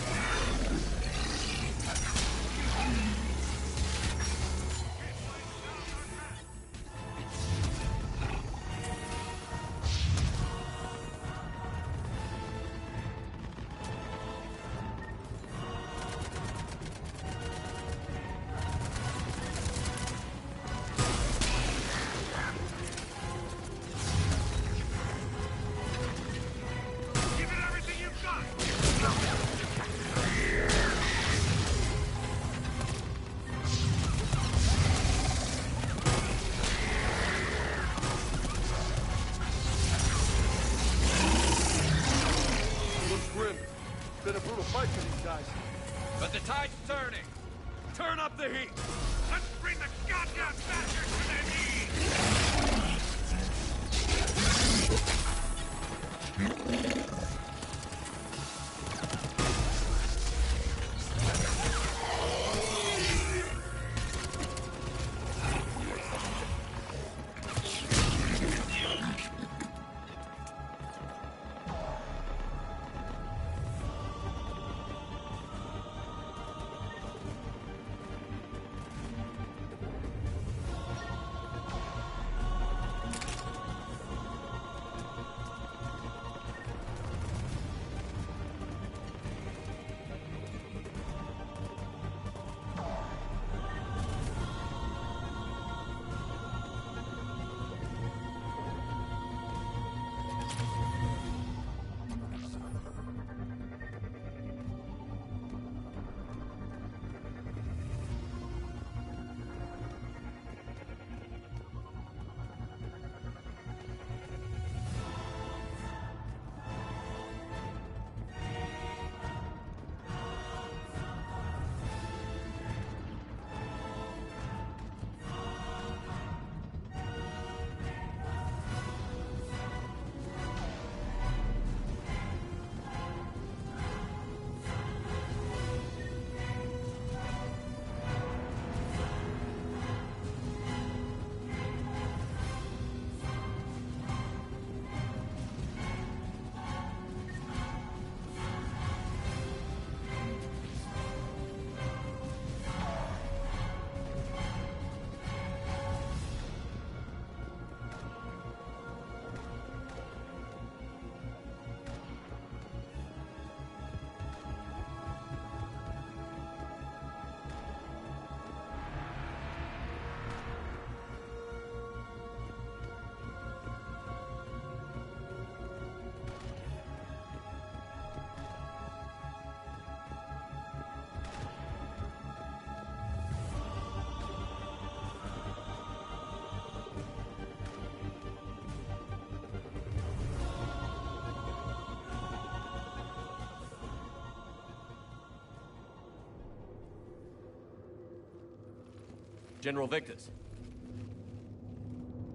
Give it everything you've got! Looks grim. Been a brutal fight for these guys. But the tide's turning. Turn up the heat. Let's bring the goddamn bastards to their knees! General Victus.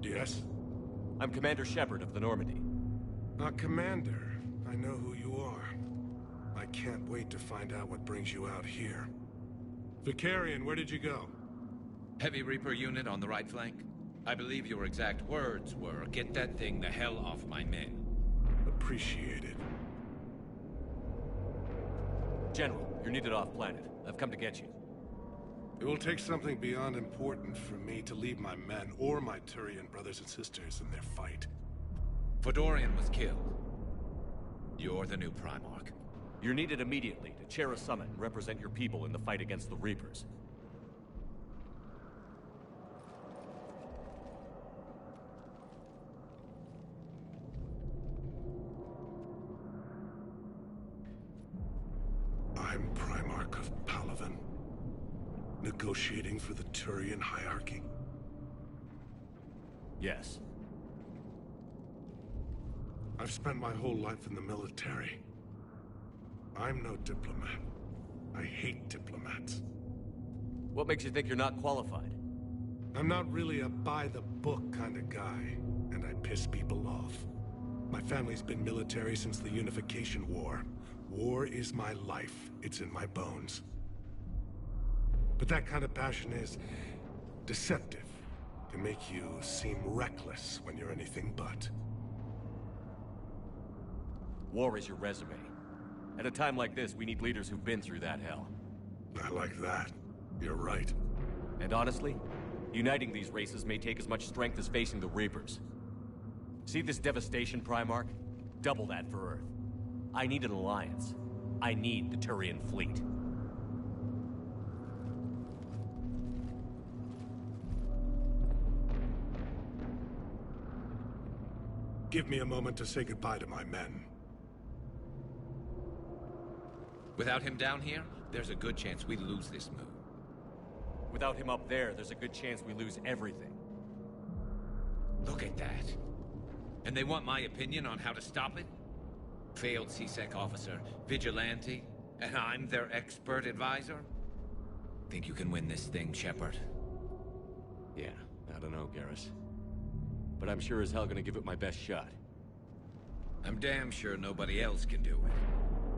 Yes? I'm Commander Shepard of the Normandy. Commander. I know who you are. I can't wait to find out what brings you out here. Vicarian, where did you go? Heavy Reaper unit on the right flank. I believe your exact words were, "Get that thing the hell off my men." Appreciated. General, you're needed off-planet. I've come to get you. It will take something beyond important for me to leave my men or my Turian brothers and sisters in their fight. Fodorian was killed. You're the new Primarch. You're needed immediately to chair a summit and represent your people in the fight against the Reapers. Negotiating for the Turian hierarchy? Yes. I've spent my whole life in the military. I'm no diplomat. I hate diplomats. What makes you think you're not qualified? I'm not really a by-the-book kind of guy, and I piss people off. My family's been military since the Unification War. War is my life. It's in my bones. But that kind of passion is deceptive. Can make you seem reckless when you're anything but. War is your resume. At a time like this, we need leaders who've been through that hell. I like that. You're right. And honestly, uniting these races may take as much strength as facing the Reapers. See this devastation, Primarch? Double that for Earth. I need an alliance. I need the Turian fleet. Give me a moment to say goodbye to my men. Without him down here, there's a good chance we lose this move. Without him up there, there's a good chance we lose everything. Look at that. And they want my opinion on how to stop it? Failed C-Sec officer, vigilante, and I'm their expert advisor? Think you can win this thing, Shepard? Yeah, I don't know, Garrus. But I'm sure as hell gonna give it my best shot. I'm damn sure nobody else can do it.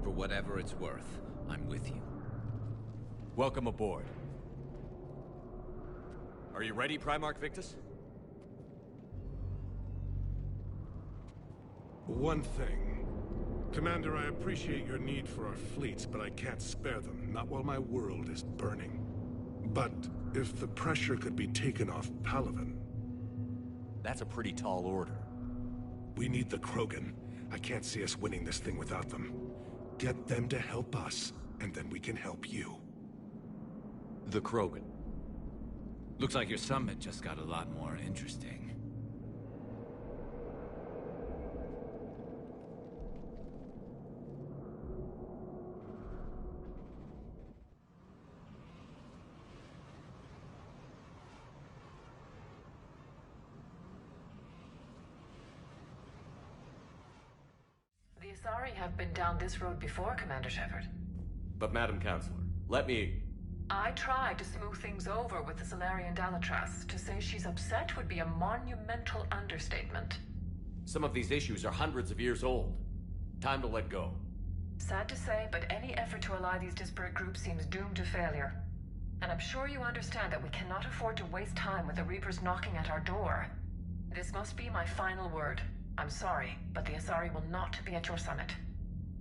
For whatever it's worth, I'm with you. Welcome aboard. Are you ready, Primarch Victus? One thing. Commander, I appreciate your need for our fleets, but I can't spare them, not while my world is burning. But if the pressure could be taken off Palaven... That's a pretty tall order. We need the Krogan. I can't see us winning this thing without them. Get them to help us, and then we can help you. The Krogan. Looks like your summit just got a lot more interesting. The Asari have been down this road before, Commander Shepard. But Madam Counselor, let me... I tried to smooth things over with the Solarian Dalatras. To say she's upset would be a monumental understatement. Some of these issues are hundreds of years old. Time to let go. Sad to say, but any effort to ally these disparate groups seems doomed to failure. And I'm sure you understand that we cannot afford to waste time with the Reapers knocking at our door. This must be my final word. I'm sorry, but the Asari will not be at your summit.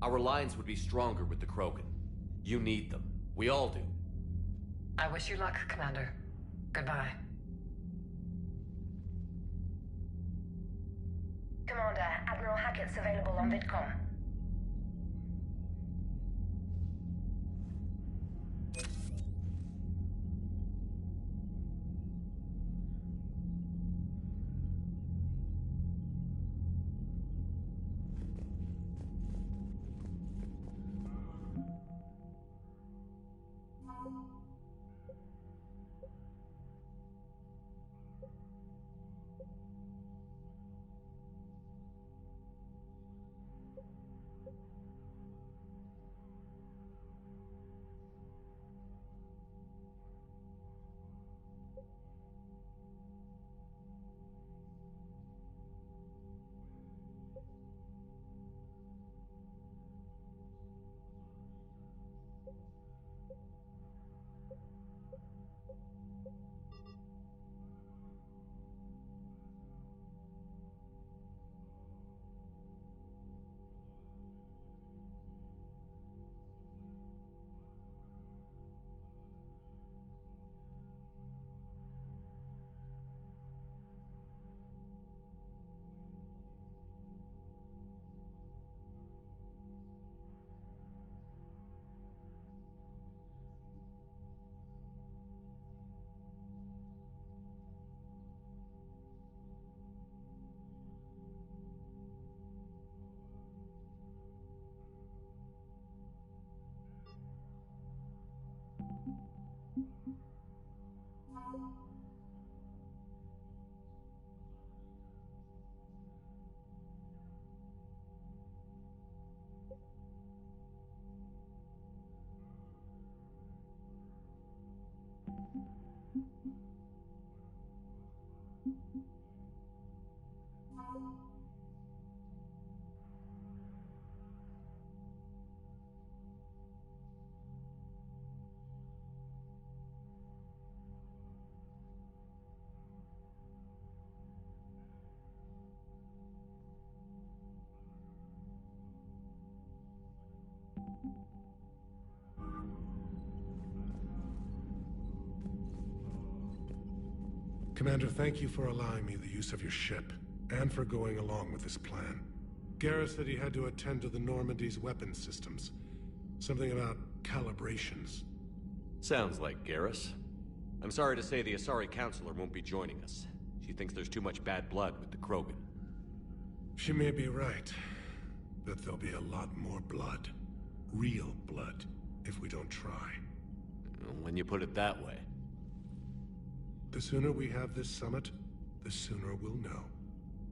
Our alliance would be stronger with the Krogan. You need them. We all do. I wish you luck, Commander. Goodbye. Commander, Admiral Hackett's available on VidCom. Commander, thank you for allowing me the use of your ship, and for going along with this plan. Garrus said he had to attend to the Normandy's weapons systems. Something about calibrations. Sounds like Garrus. I'm sorry to say the Asari Counselor won't be joining us. She thinks there's too much bad blood with the Krogan. She may be right, but there'll be a lot more blood. Real blood, if we don't try. When you put it that way. The sooner we have this summit, the sooner we'll know.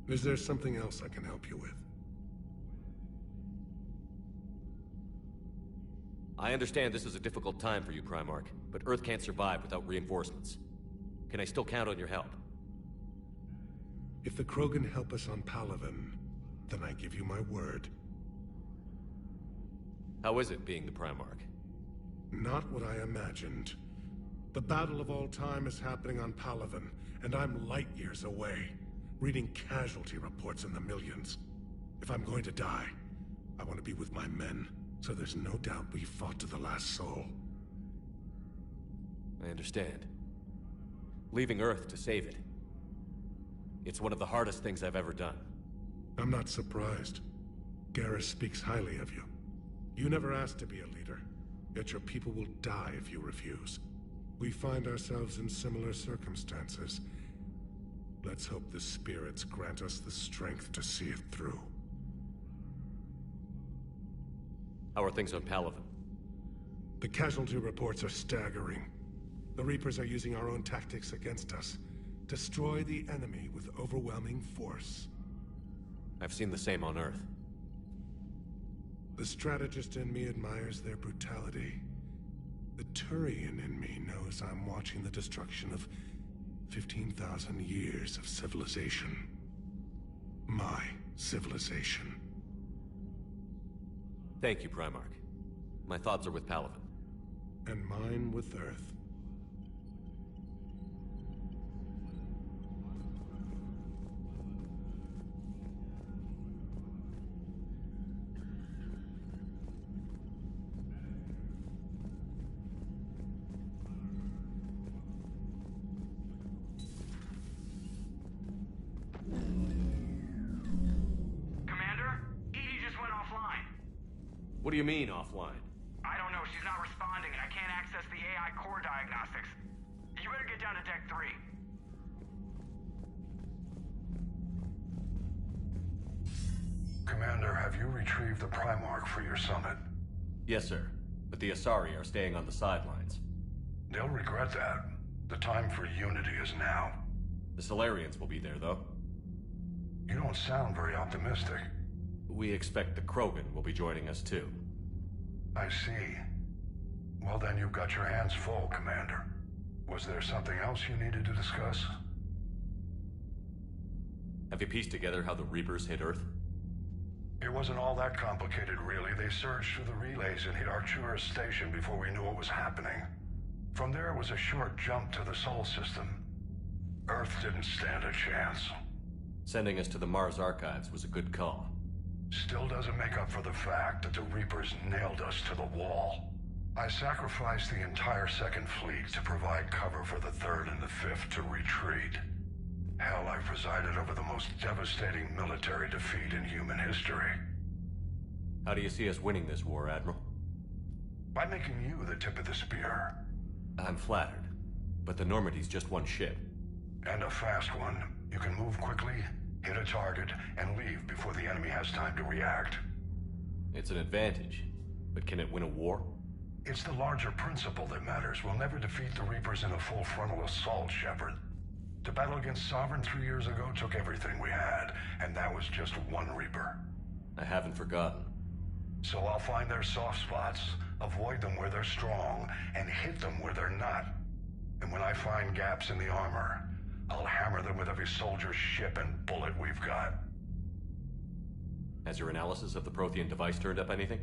Is there something else I can help you with? I understand this is a difficult time for you, Primarch, but Earth can't survive without reinforcements. Can I still count on your help? If the Krogan help us on Palaven, then I give you my word. How is it being the Primarch? Not what I imagined. The battle of all time is happening on Palaven, and I'm light years away, reading casualty reports in the millions. If I'm going to die, I want to be with my men, so there's no doubt we fought to the last soul. I understand. Leaving Earth to save it. It's one of the hardest things I've ever done. I'm not surprised. Garrus speaks highly of you. You never asked to be a leader, yet your people will die if you refuse. We find ourselves in similar circumstances. Let's hope the spirits grant us the strength to see it through. How are things on Palaven? The casualty reports are staggering. The Reapers are using our own tactics against us. Destroy the enemy with overwhelming force. I've seen the same on Earth. The strategist in me admires their brutality. The Turian in me knows I'm watching the destruction of 15,000 years of civilization. My civilization. Thank you, Primarch. My thoughts are with Palaven. And mine with Earth. What do you mean, offline? I don't know. She's not responding, and I can't access the AI core diagnostics. You better get down to Deck 3. Commander, have you retrieved the Primarch for your summit? Yes, sir. But the Asari are staying on the sidelines. They'll regret that. The time for unity is now. The Solarians will be there, though. You don't sound very optimistic. We expect the Krogan will be joining us, too. I see. Well, then you've got your hands full, Commander. Was there something else you needed to discuss? Have you pieced together how the Reapers hit Earth? It wasn't all that complicated, really. They surged through the relays and hit Artura's station before we knew what was happening. From there, it was a short jump to the Sol system. Earth didn't stand a chance. Sending us to the Mars Archives was a good call. Still doesn't make up for the fact that the Reapers nailed us to the wall. I sacrificed the entire Second Fleet to provide cover for the Third and the Fifth to retreat. Hell, I presided over the most devastating military defeat in human history. How do you see us winning this war, Admiral? By making you the tip of the spear. I'm flattered, but the Normandy's just one ship. And a fast one. You can move quickly, hit a target, and leave before the enemy has time to react. It's an advantage, but can it win a war? It's the larger principle that matters. We'll never defeat the Reapers in a full frontal assault, Shepard. The battle against Sovereign 3 years ago took everything we had, and that was just one Reaper. I haven't forgotten. So I'll find their soft spots, avoid them where they're strong, and hit them where they're not. And when I find gaps in the armor, I'll hammer them with every soldier, ship, and bullet we've got. Has your analysis of the Prothean device turned up anything?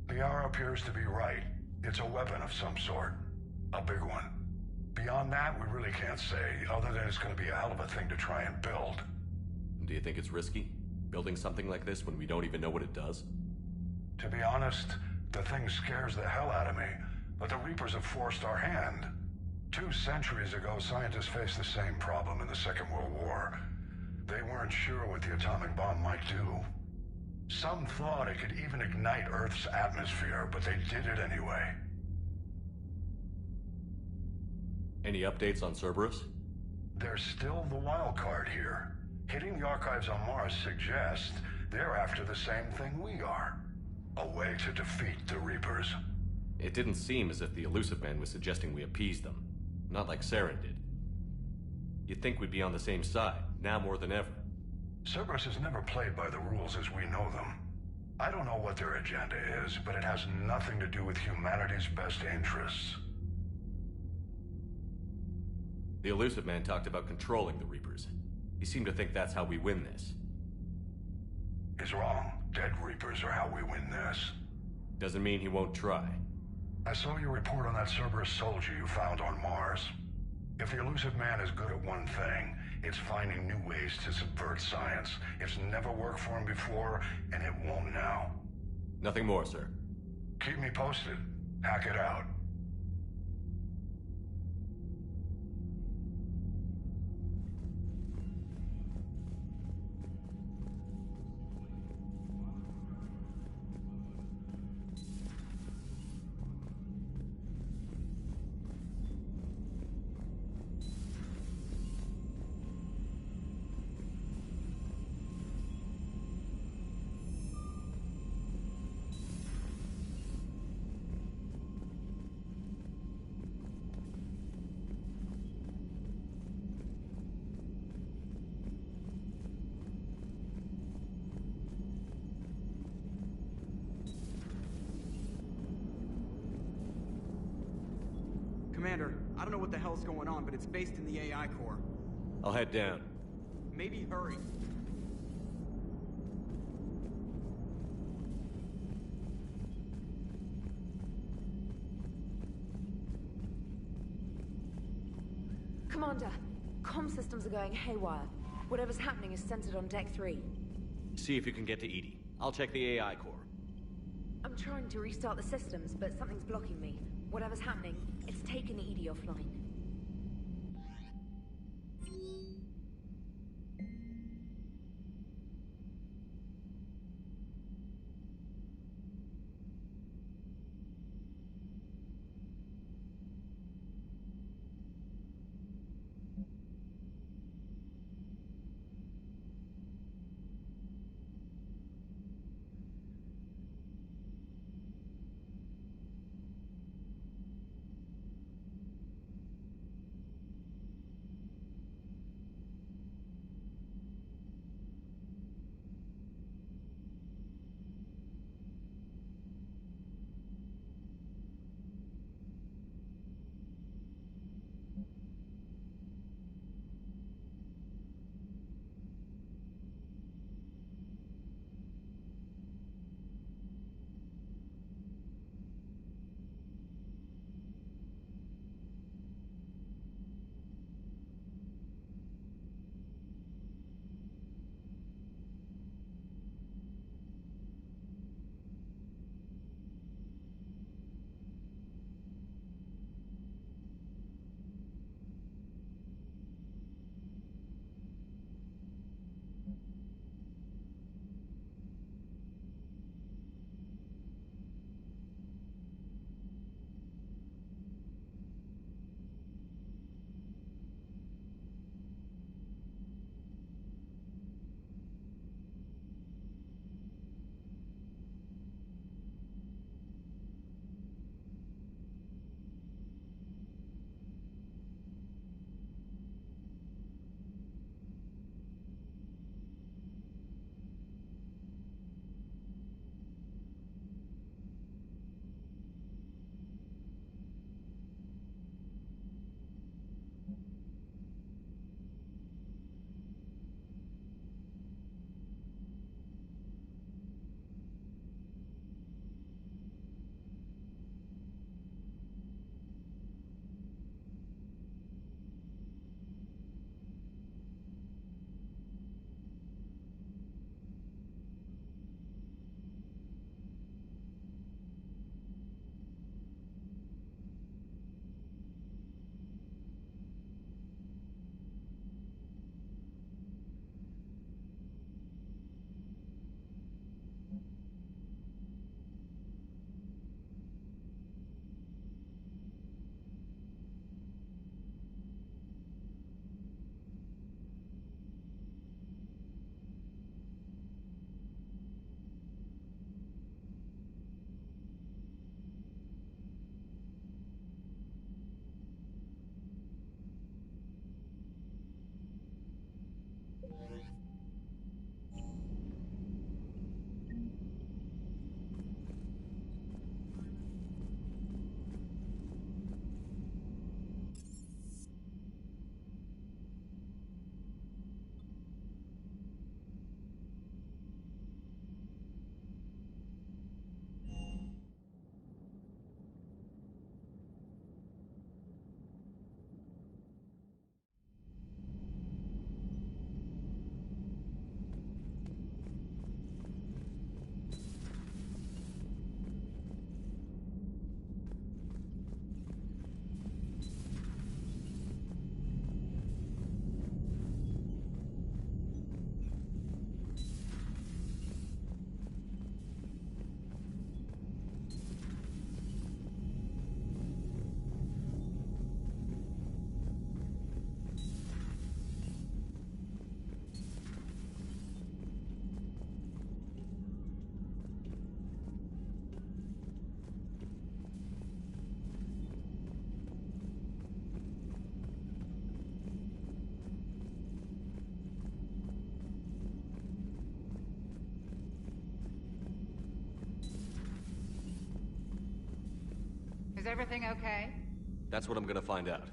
The R appears to be right. It's a weapon of some sort. A big one. Beyond that, we really can't say, other than it's going to be a hell of a thing to try and build. Do you think it's risky? Building something like this when we don't even know what it does? To be honest, the thing scares the hell out of me, but the Reapers have forced our hand. 2 centuries ago, scientists faced the same problem in the Second World War. They weren't sure what the atomic bomb might do. Some thought it could even ignite Earth's atmosphere, but they did it anyway. Any updates on Cerberus? They're still the wild card here. Hitting the archives on Mars suggests they're after the same thing we are. A way to defeat the Reapers. It didn't seem as if the Elusive Man was suggesting we appease them. Not like Saren did. You'd think we'd be on the same side, now more than ever. Cerberus has never played by the rules as we know them. I don't know what their agenda is, but it has nothing to do with humanity's best interests. The Elusive Man talked about controlling the Reapers. He seemed to think that's how we win this. He's wrong. Dead Reapers are how we win this. Doesn't mean he won't try. I saw your report on that Cerberus soldier you found on Mars. If the Elusive Man is good at one thing, it's finding new ways to subvert science. It's never worked for him before, and it won't now. Nothing more, sir. Keep me posted. Hack it out. Commander, I don't know what the hell's going on, but it's based in the AI core. I'll head down. Maybe hurry. Commander, comm systems are going haywire. Whatever's happening is centered on Deck 3. See if you can get to Edie. I'll check the AI core. I'm trying to restart the systems, but something's blocking me. Whatever's happening, it's taken Edie offline. everything okay? That's what I'm gonna find out.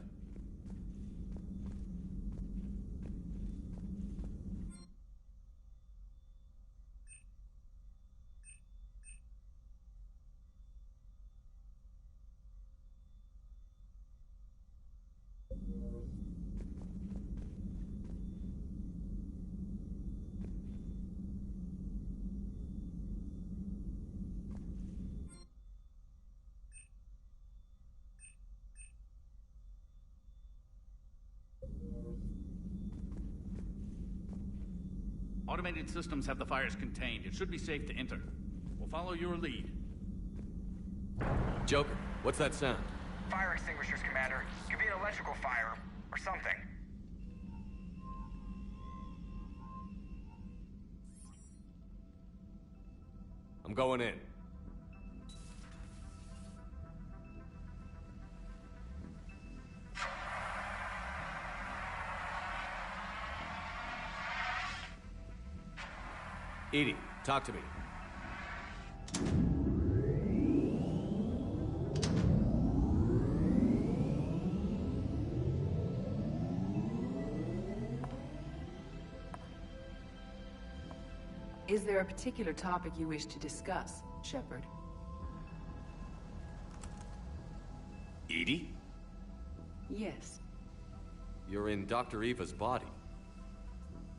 Automated systems have the fires contained. It should be safe to enter. We'll follow your lead. Joker, what's that sound? Fire extinguishers, Commander. Could be an electrical fire, or something. I'm going in. Edie, talk to me. Is there a particular topic you wish to discuss, Shepard? Edie? Yes. You're in Dr. Eva's body.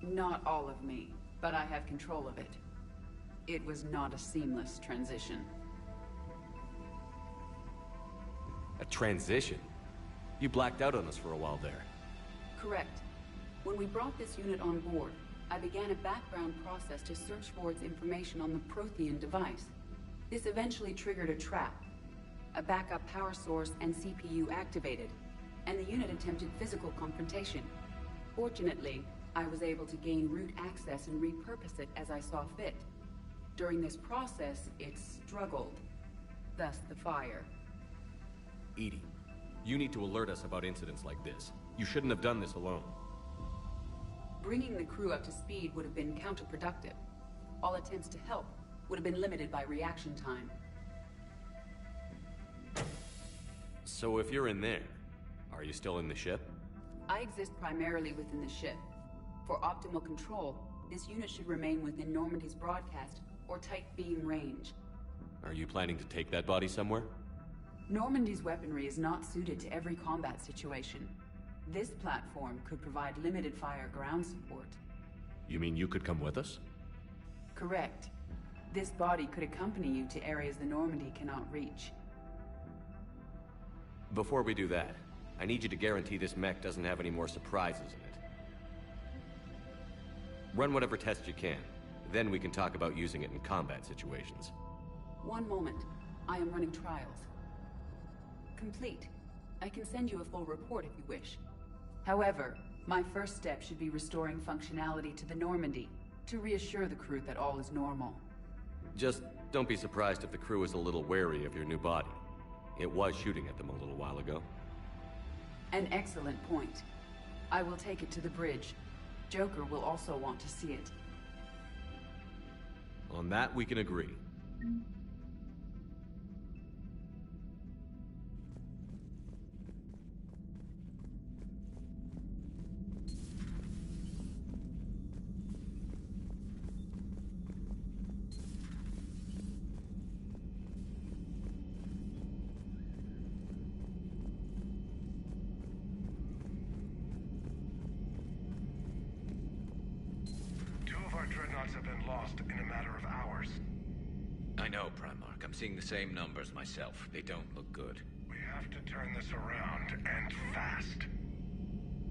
Not all of me, but I have control of it. It was not a seamless transition. A transition? You blacked out on us for a while there. Correct. When we brought this unit on board, I began a background process to search for its information on the Prothean device. This eventually triggered a trap. A backup power source and CPU activated, and the unit attempted physical confrontation. Fortunately, I was able to gain root access and repurpose it as I saw fit. During this process, it struggled. Thus the fire. Edie, you need to alert us about incidents like this. You shouldn't have done this alone. Bringing the crew up to speed would have been counterproductive. All attempts to help would have been limited by reaction time. So if you're in there, are you still in the ship? I exist primarily within the ship. For optimal control, this unit should remain within Normandy's broadcast or tight beam range. Are you planning to take that body somewhere? Normandy's weaponry is not suited to every combat situation. This platform could provide limited fire ground support. You mean you could come with us? Correct. This body could accompany you to areas the Normandy cannot reach. Before we do that, I need you to guarantee this mech doesn't have any more surprises in it. Run whatever tests you can. Then we can talk about using it in combat situations. One moment. I am running trials. Complete. I can send you a full report if you wish. However, my first step should be restoring functionality to the Normandy, to reassure the crew that all is normal. Just don't be surprised if the crew is a little wary of your new body. It was shooting at them a little while ago. An excellent point. I will take it to the bridge. Joker will also want to see it. On that, we can agree. Dreadnoughts have been lost in a matter of hours. I know, Primarch. I'm seeing the same numbers myself. They don't look good. We have to turn this around, and fast.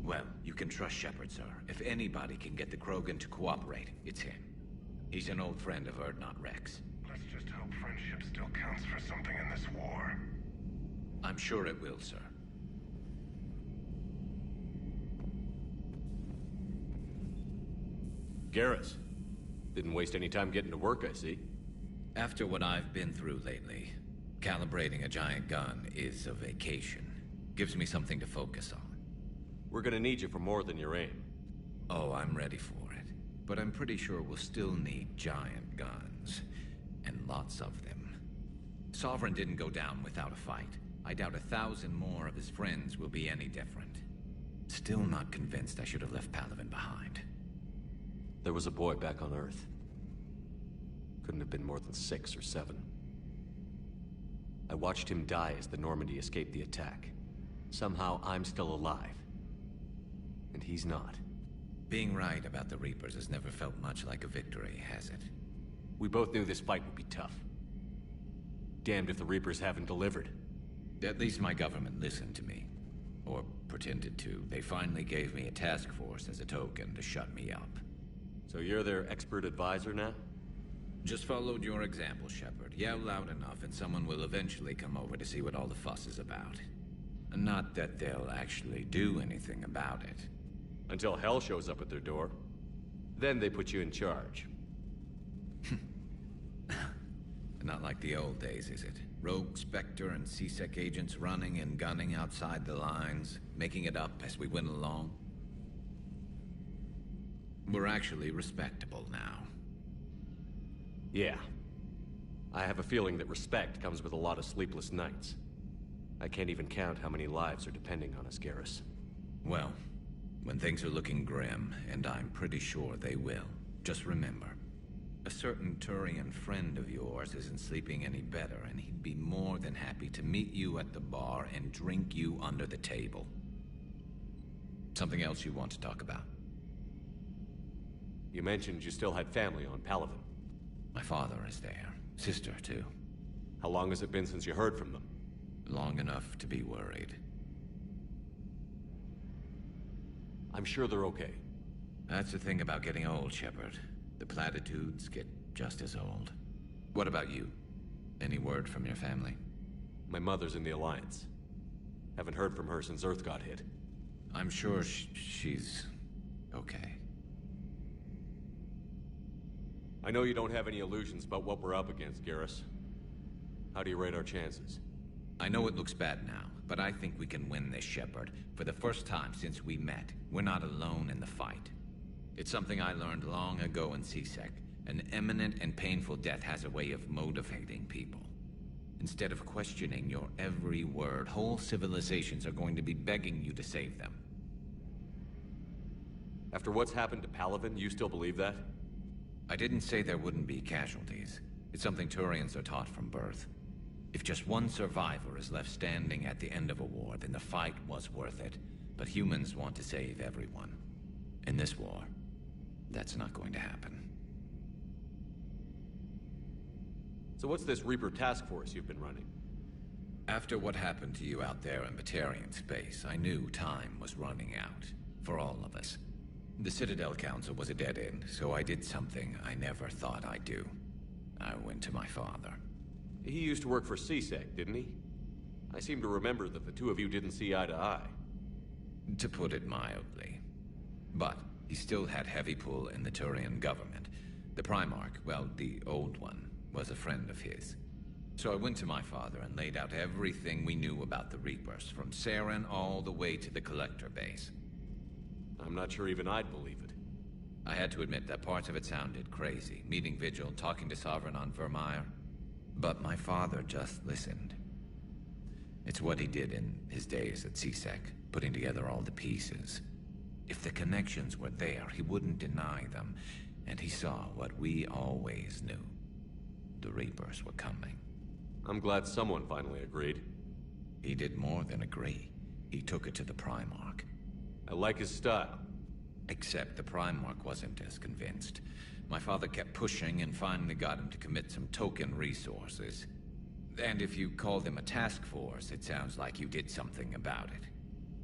Well, you can trust Shepard, sir. If anybody can get the Krogan to cooperate, it's him. He's an old friend of Urdnot Rex. Let's just hope friendship still counts for something in this war. I'm sure it will, sir. Garrus. Didn't waste any time getting to work, I see. After what I've been through lately, calibrating a giant gun is a vacation. Gives me something to focus on. We're gonna need you for more than your aim. Oh, I'm ready for it. But I'm pretty sure we'll still need giant guns. And lots of them. Sovereign didn't go down without a fight. I doubt 1,000 more of his friends will be any different. Still not convinced I should have left Palaven behind. There was a boy back on Earth. Couldn't have been more than 6 or 7. I watched him die as the Normandy escaped the attack. Somehow I'm still alive. And he's not. Being right about the Reapers has never felt much like a victory, has it? We both knew this fight would be tough. Damned if the Reapers haven't delivered. At least my government listened to me. Or pretended to. They finally gave me a task force as a token to shut me up. So you're their expert advisor now? Just followed your example, Shepard. Yell loud enough and someone will eventually come over to see what all the fuss is about. Not that they'll actually do anything about it. Until hell shows up at their door. Then they put you in charge. Not like the old days, is it? Rogue Spectre and C-Sec agents running and gunning outside the lines, making it up as we went along. We're actually respectable now. Yeah. I have a feeling that respect comes with a lot of sleepless nights. I can't even count how many lives are depending on us, Garrus. Well, when things are looking grim, and I'm pretty sure they will, just remember, a certain Turian friend of yours isn't sleeping any better, and he'd be more than happy to meet you at the bar and drink you under the table. Something else you want to talk about? You mentioned you still had family on Palaven. My father is there. Sister, too. How long has it been since you heard from them? Long enough to be worried. I'm sure they're okay. That's the thing about getting old, Shepard. The platitudes get just as old. What about you? Any word from your family? My mother's in the Alliance. Haven't heard from her since Earth got hit. I'm sure she's okay. I know you don't have any illusions about what we're up against, Garrus. How do you rate our chances? I know it looks bad now, but I think we can win this, Shepard. For the first time since we met, we're not alone in the fight. It's something I learned long ago in C-Sec. An imminent and painful death has a way of motivating people. Instead of questioning your every word, whole civilizations are going to be begging you to save them. After what's happened to Palaven, you still believe that? I didn't say there wouldn't be casualties. It's something Turians are taught from birth. If just one survivor is left standing at the end of a war, then the fight was worth it. But humans want to save everyone. In this war, that's not going to happen. So what's this Reaper task force you've been running? After what happened to you out there in Batarian space, I knew time was running out. For all of us. The Citadel Council was a dead end, so I did something I never thought I'd do. I went to my father. He used to work for C-Sec, didn't he? I seem to remember that the two of you didn't see eye to eye. To put it mildly. But he still had heavy pull in the Turian government. The Primarch, well, the old one, was a friend of his. So I went to my father and laid out everything we knew about the Reapers, from Saren all the way to the Collector base. I'm not sure even I'd believe it. I had to admit that parts of it sounded crazy. Meeting Vigil, talking to Sovereign on Vermeer. But my father just listened. It's what he did in his days at C-Sec, putting together all the pieces. If the connections were there, he wouldn't deny them. And he saw what we always knew. The Reapers were coming. I'm glad someone finally agreed. He did more than agree. He took it to the Primarch. I like his style. Except the Primarch wasn't as convinced. My father kept pushing and finally got him to commit some token resources. And if you call them a task force, it sounds like you did something about it.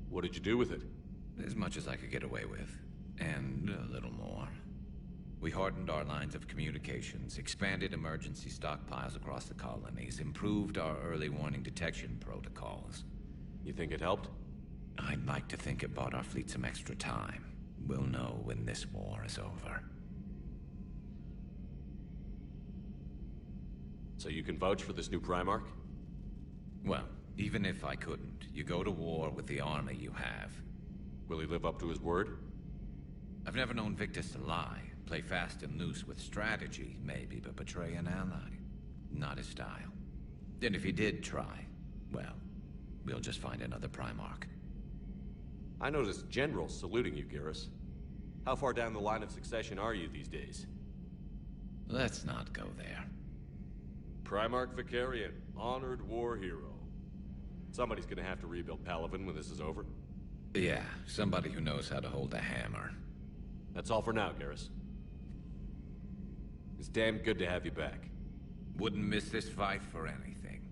What did you do with it? As much as I could get away with. And a little more. We hardened our lines of communications, expanded emergency stockpiles across the colonies, improved our early warning detection protocols. You think it helped? I'd like to think it bought our fleet some extra time. We'll know when this war is over. So you can vouch for this new Primarch? Well, even if I couldn't, you go to war with the army you have. Will he live up to his word? I've never known Victus to lie. Play fast and loose with strategy, maybe, but betray an ally. Not his style. And if he did try, well, we'll just find another Primarch. I noticed generals saluting you, Garrus. How far down the line of succession are you these days? Let's not go there. Primarch Vicarian, honored war hero. Somebody's gonna have to rebuild Palaven when this is over. Yeah, somebody who knows how to hold a hammer. That's all for now, Garrus. It's damn good to have you back. Wouldn't miss this fight for anything.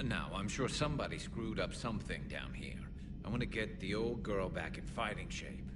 Now, I'm sure somebody screwed up something down here. I want to get the old girl back in fighting shape.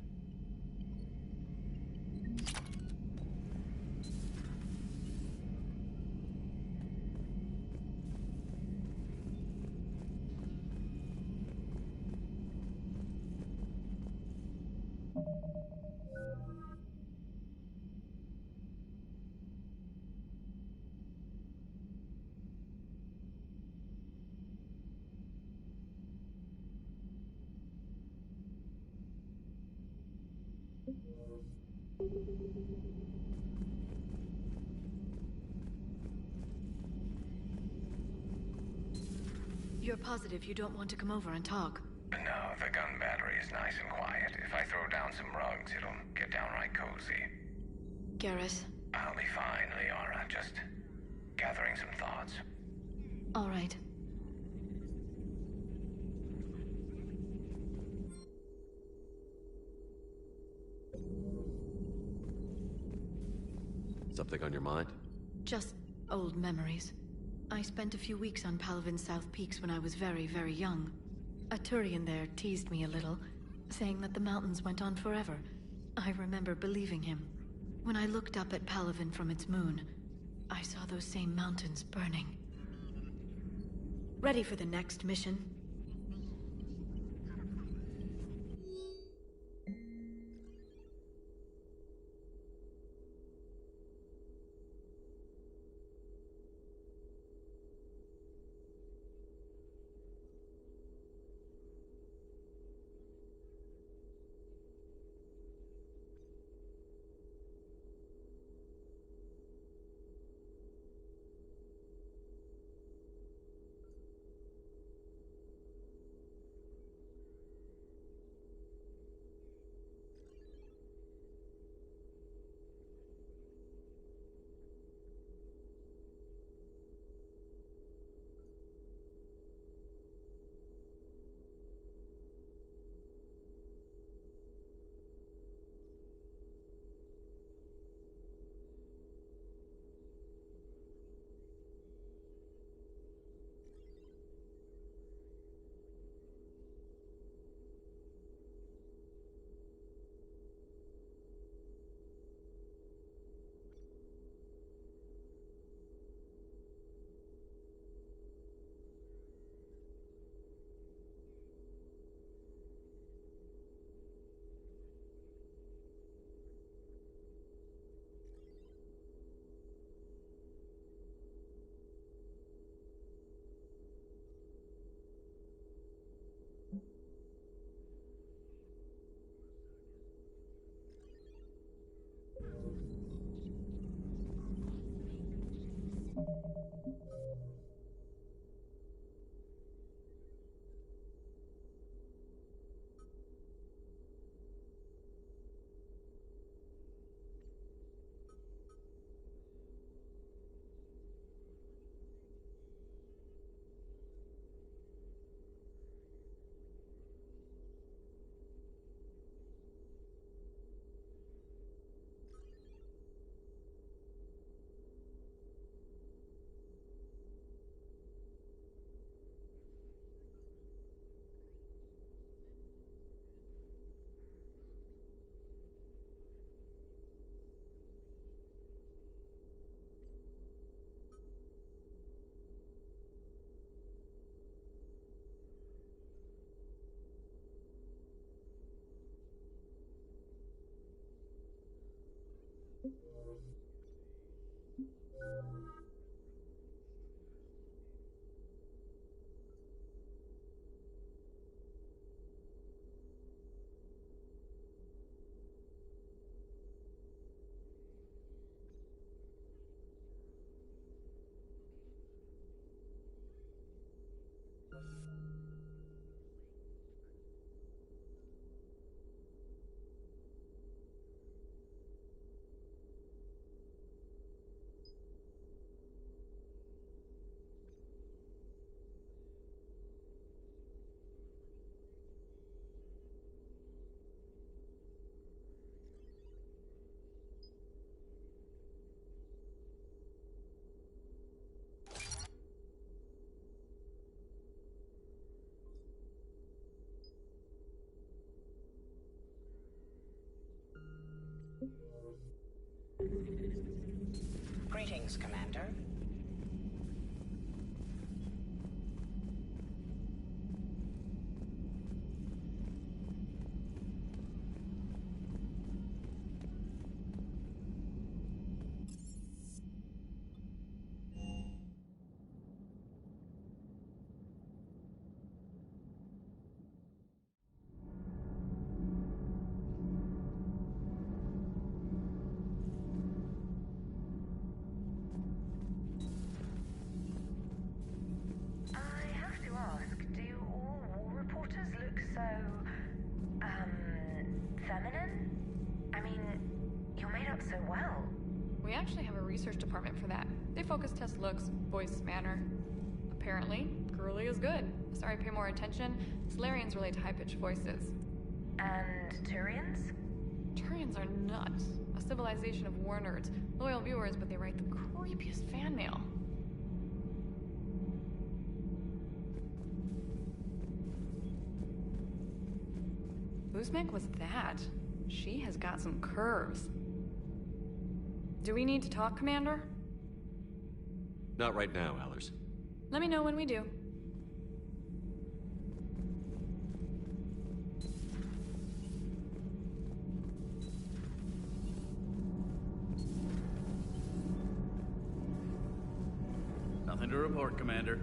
You're positive you don't want to come over and talk? No, the gun battery is nice and quiet. If I throw down some rugs, it'll get downright cozy. Garrus? I'll be fine, Liara. Just gathering some thoughts. All right. Something on your mind? Just old memories. I spent a few weeks on Palaven's South Peaks when I was very, very young. A Turian there teased me a little, saying that the mountains went on forever. I remember believing him. When I looked up at Palaven from its moon, I saw those same mountains burning. Ready for the next mission? Greetings, Commander. Feminine? I mean, you made up so well. We actually have a research department for that. They focus test looks, voice, manner. Apparently, girly is good. Sorry, pay more attention. Solarians relate to high-pitched voices. And Turians? Turians are nuts. A civilization of war nerds. Loyal viewers, but they write the creepiest fan mail. Uzmek was that? She has got some curves. Do we need to talk, Commander? Not right now, Allers. Let me know when we do. Nothing to report, Commander.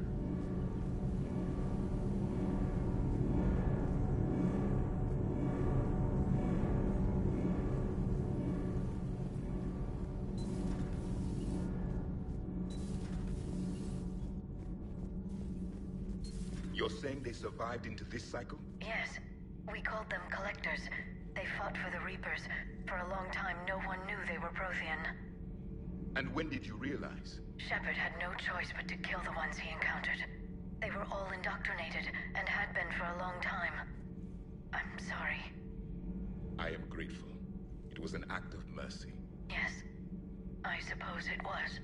You're saying they survived into this cycle? Yes. We called them Collectors. They fought for the Reapers. For a long time, no one knew they were Prothean. And when did you realize? Shepard had no choice but to kill the ones he encountered. They were all indoctrinated, and had been for a long time. I'm sorry. I am grateful. It was an act of mercy. Yes. I suppose it was.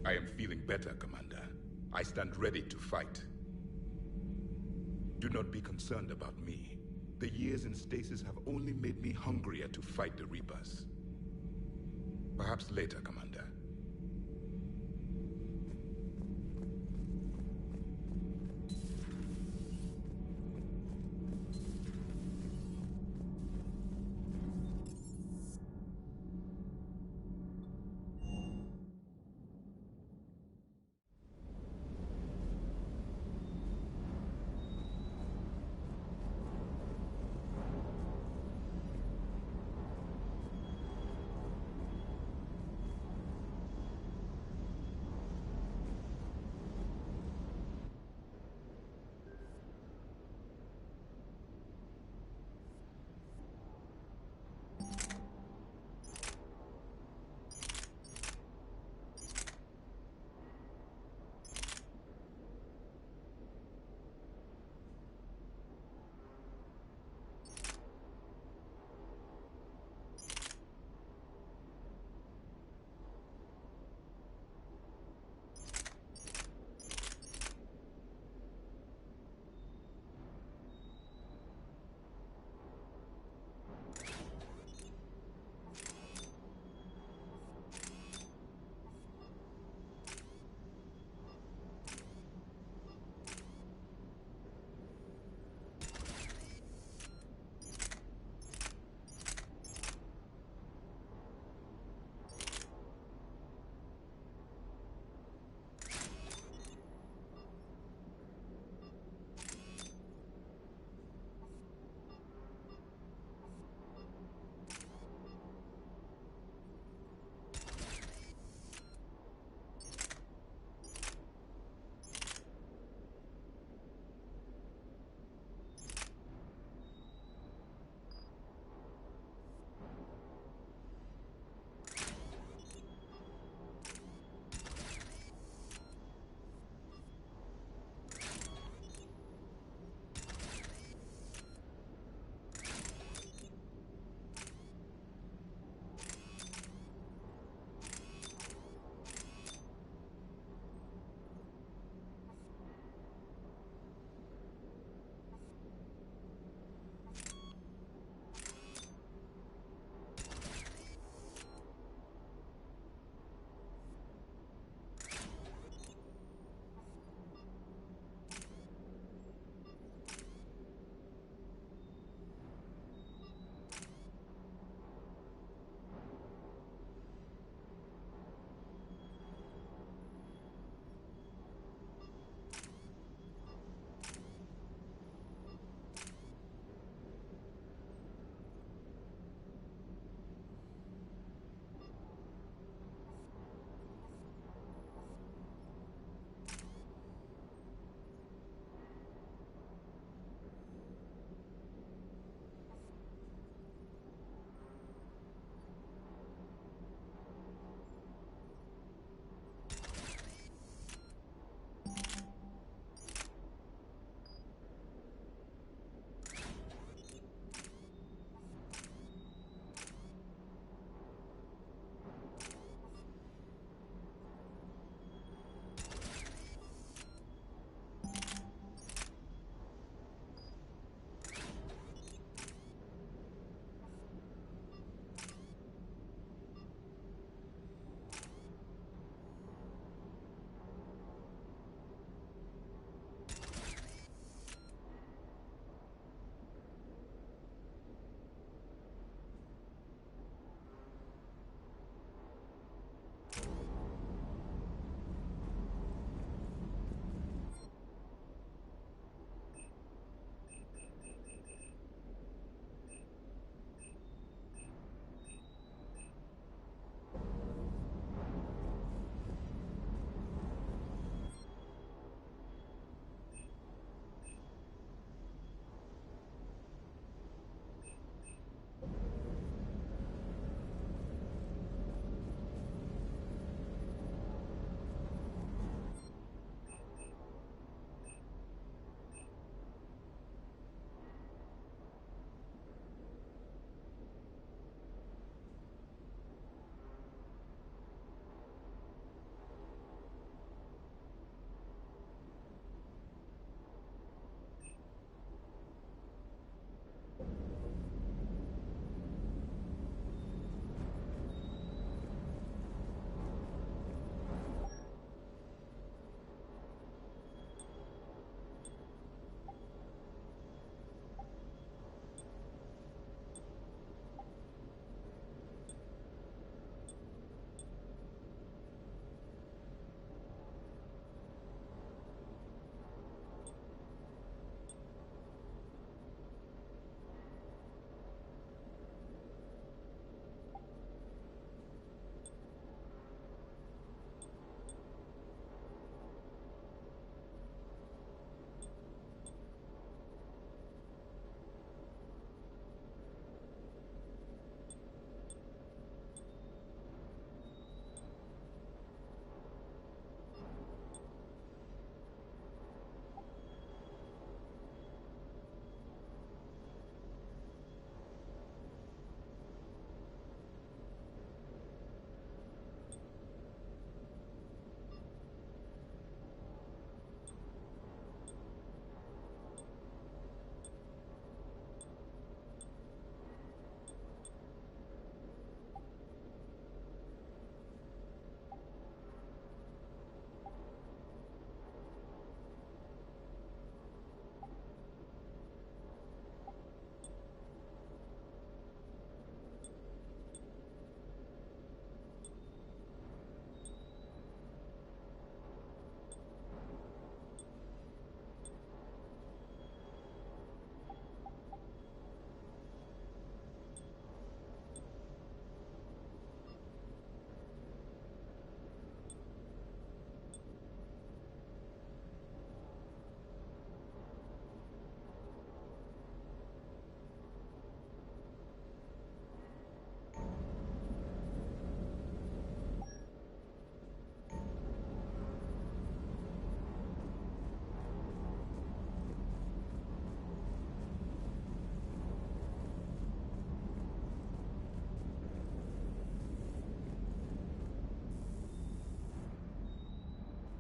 I am feeling better, Commander. I stand ready to fight. Do not be concerned about me. The years in stasis have only made me hungrier to fight the Reapers. Perhaps later, Commander.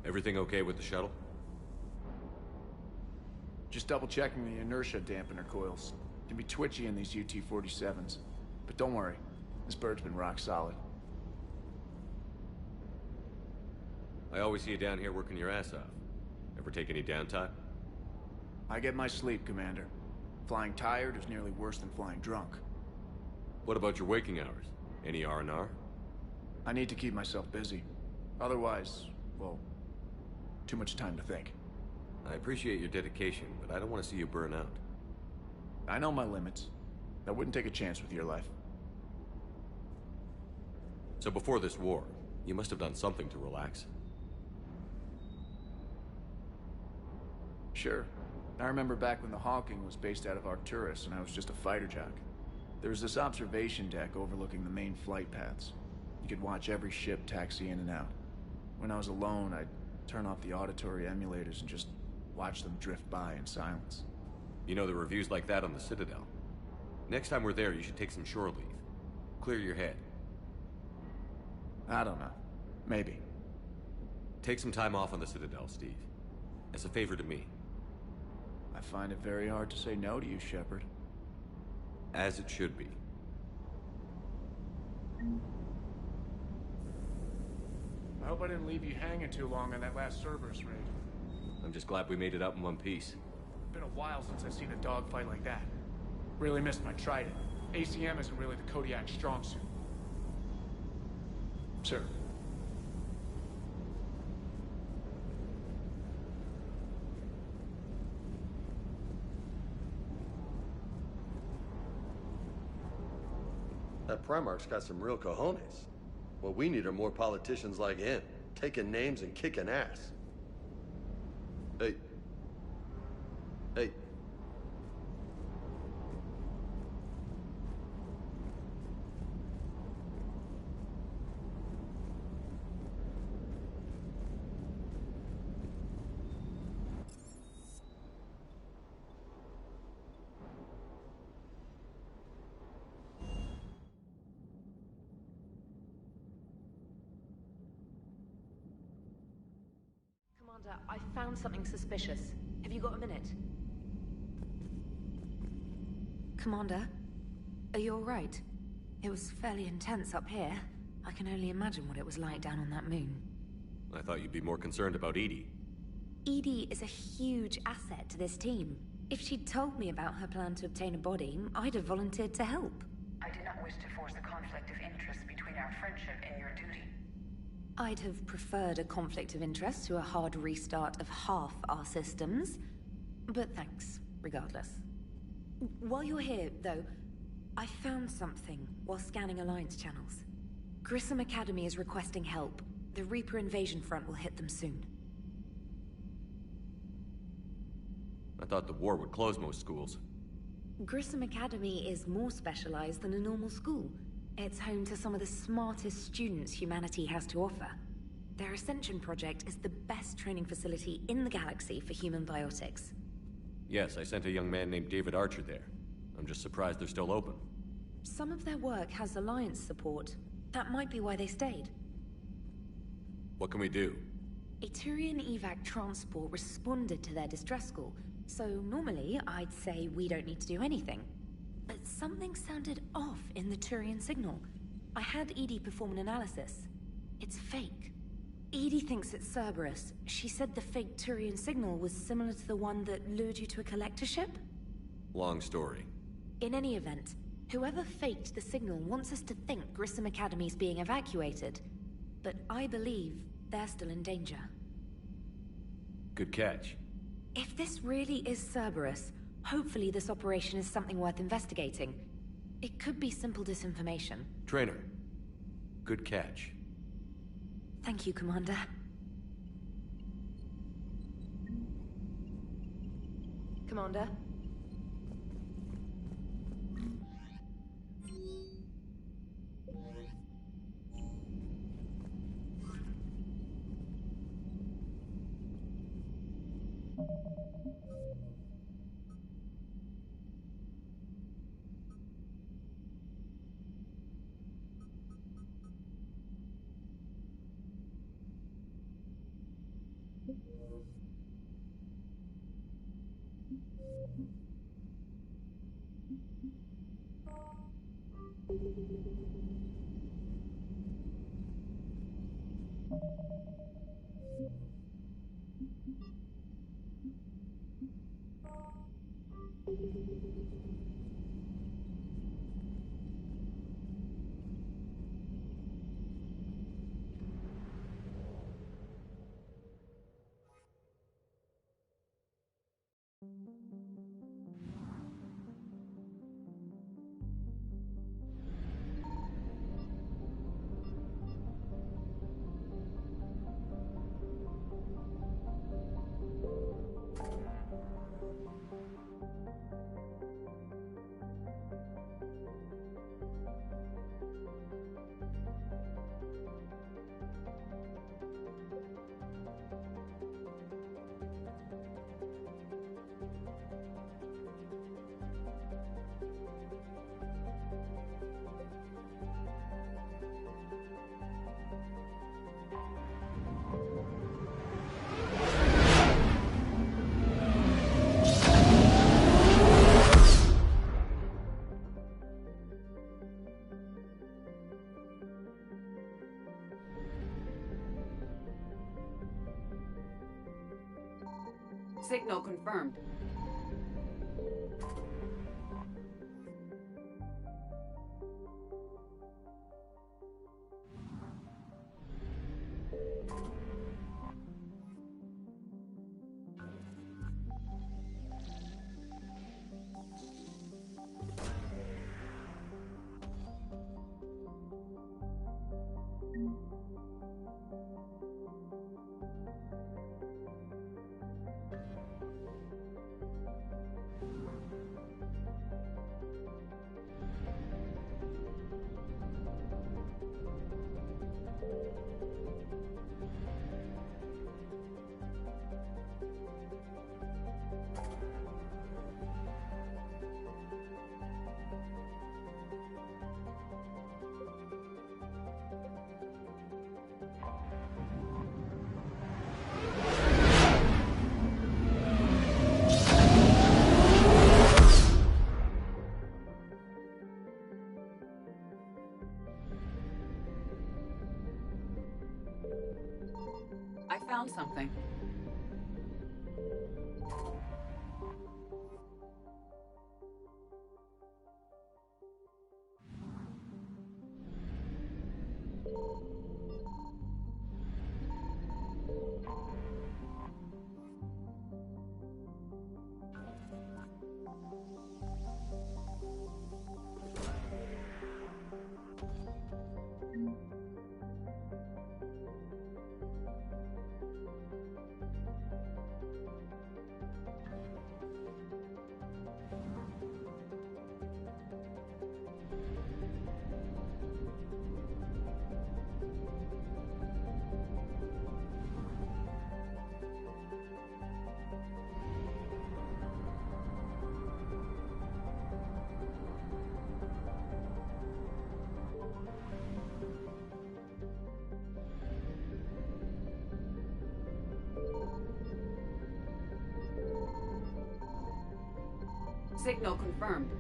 Everything okay with the shuttle? Just double-checking the inertia dampener coils. Can be twitchy in these UT-47s. But don't worry, this bird's been rock solid. I always see you down here working your ass off. Ever take any downtime? I get my sleep, Commander. Flying tired is nearly worse than flying drunk. What about your waking hours? Any R&R? I need to keep myself busy. Otherwise, well, too much time to think. I appreciate your dedication, but I don't want to see you burn out. I know my limits. I wouldn't take a chance with your life. So before this war, you must have done something to relax. Sure. I remember back when the Hawking was based out of Arcturus and I was just a fighter jock. There was this observation deck overlooking the main flight paths. You could watch every ship taxi in and out. When I was alone, I'd turn off the auditory emulators and just watch them drift by in silence. You know, the reviews like that on the Citadel. Next time we're there, you should take some shore leave. Clear your head. I don't know. Maybe. Take some time off on the Citadel, Steve. As a favor to me. I find it very hard to say no to you, Shepard. As it should be. I hope I didn't leave you hanging too long on that last Cerberus raid. I'm just glad we made it out in one piece. Been a while since I've seen a dogfight like that. Really missed my trident. ACM isn't really the Kodiak strong suit. Sir. That Primarch's got some real cojones. What we need are more politicians like him, taking names and kicking ass. Hey. Hey. Commander, I found something suspicious. Have you got a minute? Commander, are you alright? It was fairly intense up here. I can only imagine what it was like down on that moon. I thought you'd be more concerned about Edie. Edie is a huge asset to this team. If she'd told me about her plan to obtain a body, I'd have volunteered to help. I do not wish to force the conflict of interest between our friendship and your duty. I'd have preferred a conflict of interest to a hard restart of half our systems. But thanks, regardless. While you're here, though, I found something while scanning Alliance channels. Grissom Academy is requesting help. The Reaper invasion front will hit them soon. I thought the war would close most schools. Grissom Academy is more specialized than a normal school. It's home to some of the smartest students humanity has to offer. Their Ascension project is the best training facility in the galaxy for human biotics. Yes, I sent a young man named David Archer there. I'm just surprised they're still open. Some of their work has Alliance support. That might be why they stayed. What can we do? A Turian evac transport responded to their distress call, so normally I'd say we don't need to do anything. But something sounded off in the Turian signal. I had Edie perform an analysis. It's fake. Edie thinks it's Cerberus. She said the fake Turian signal was similar to the one that lured you to a collector ship? Long story. In any event, whoever faked the signal wants us to think Grissom Academy's being evacuated. But I believe they're still in danger. Good catch. If this really is Cerberus, hopefully this operation is something worth investigating. It could be simple disinformation. Trainer. Good catch. Thank you, Commander. Commander? Signal confirmed. I found something. Signal confirmed.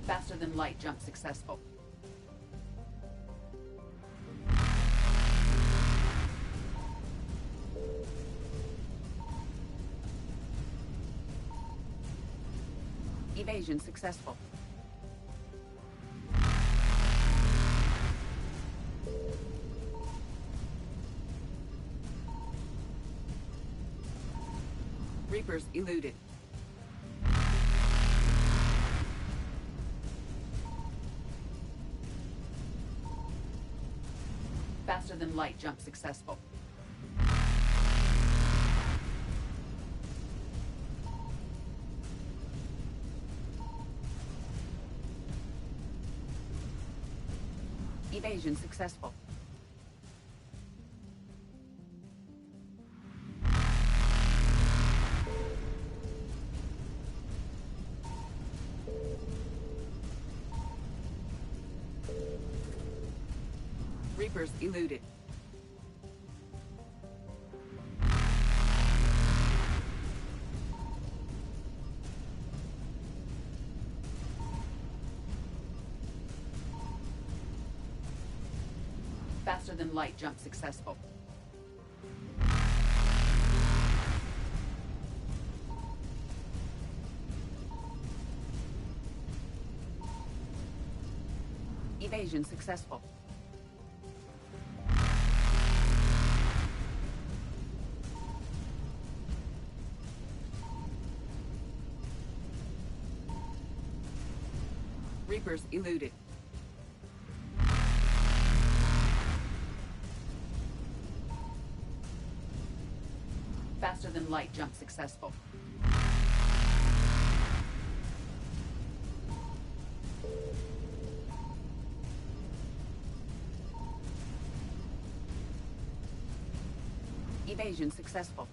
Faster than light jump successful. Evasion successful. Reapers eluded. Faster than light jump successful. Evasion successful. Reapers eluded. Faster than light jump successful. Evasion successful. Reapers eluded. Faster than light jump successful. Evasion successful.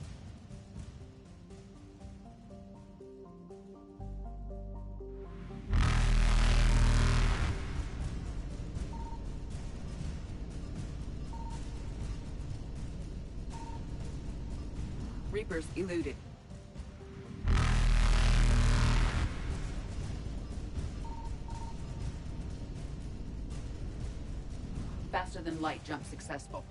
Reapers eluded. Faster than light jump successful.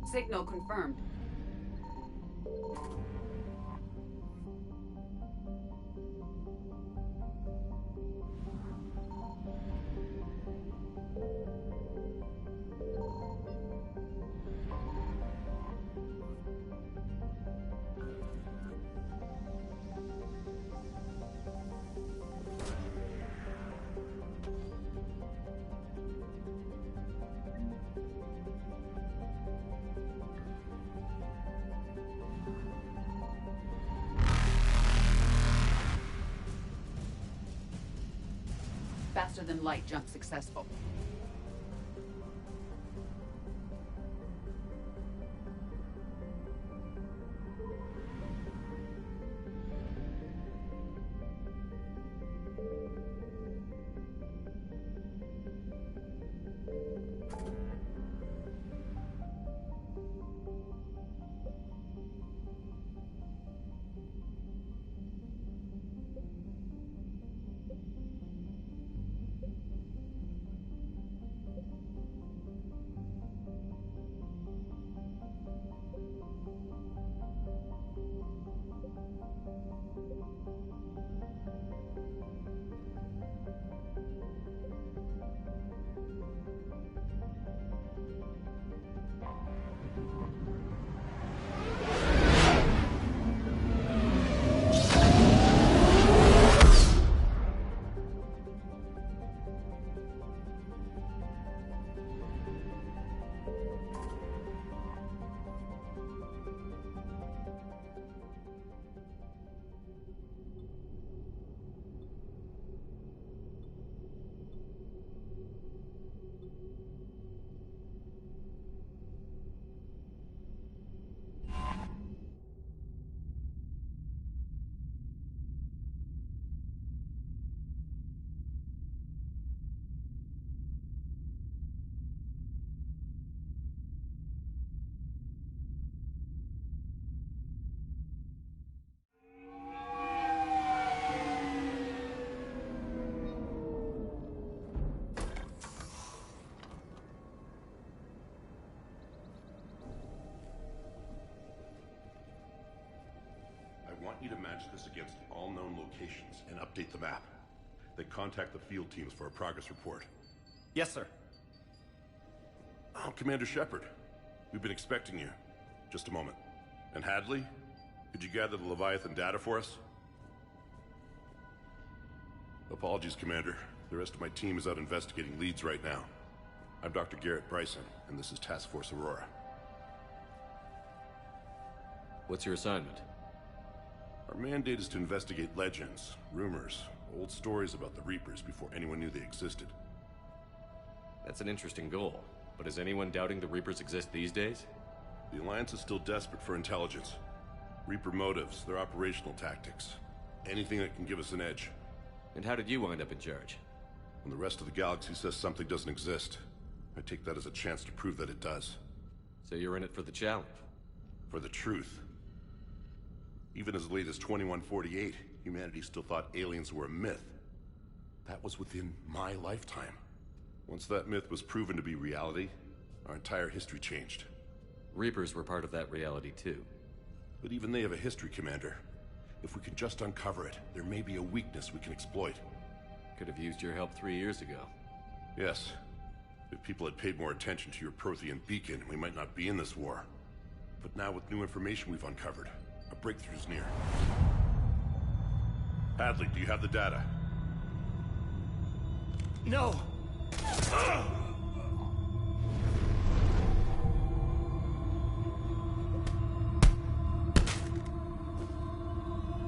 Signal confirmed. Faster than light jump successful. I want you to match this against all known locations and update the map. Then contact the field teams for a progress report. Yes, sir. Oh, Commander Shepard. We've been expecting you. Just a moment. And Hadley? Could you gather the Leviathan data for us? Apologies, Commander. The rest of my team is out investigating leads right now. I'm Dr. Garrett Bryson, and this is Task Force Aurora. What's your assignment? Our mandate is to investigate legends, rumors, old stories about the Reapers before anyone knew they existed. That's an interesting goal, but is anyone doubting the Reapers exist these days? The Alliance is still desperate for intelligence. Reaper motives, their operational tactics. Anything that can give us an edge. And how did you wind up in charge? When the rest of the galaxy says something doesn't exist, I take that as a chance to prove that it does. So you're in it for the challenge? For the truth. Even as late as 2148, humanity still thought aliens were a myth. That was within my lifetime. Once that myth was proven to be reality, our entire history changed. Reapers were part of that reality too. But even they have a history, Commander. If we can just uncover it, there may be a weakness we can exploit. Could have used your help 3 years ago. Yes. If people had paid more attention to your Prothean beacon, we might not be in this war. But now with new information we've uncovered, a breakthrough's near. Hadley, do you have the data? No!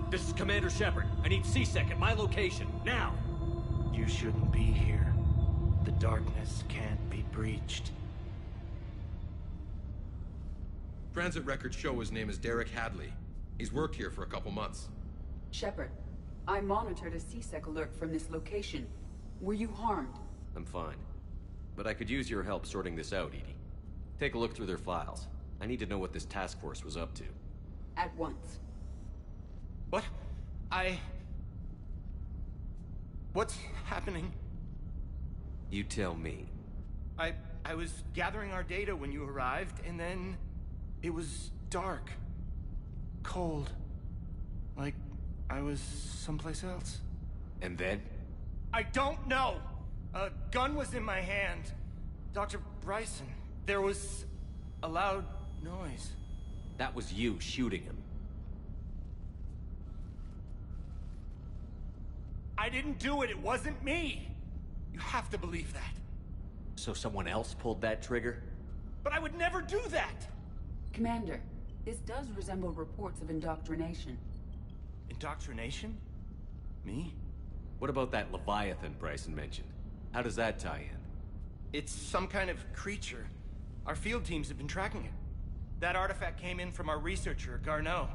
This is Commander Shepard. I need C-Sec at my location, now! You shouldn't be here. The darkness can't be breached. Transit records show his name is Derek Hadley. He's worked here for a couple months. Shepard, I monitored a C-Sec alert from this location. Were you harmed? I'm fine. But I could use your help sorting this out, Edie. Take a look through their files. I need to know what this task force was up to. At once. What? What's happening? You tell me. I was gathering our data when you arrived, and then it was dark. Cold. Like I was someplace else. And then? I don't know! A gun was in my hand. Dr. Bryson, there was a loud noise. That was you shooting him. I didn't do it, it wasn't me! You have to believe that. So someone else pulled that trigger? But I would never do that! Commander, this does resemble reports of indoctrination. Indoctrination? Me? What about that Leviathan Bryson mentioned? How does that tie in? It's some kind of creature. Our field teams have been tracking it. That artifact came in from our researcher, Garneau.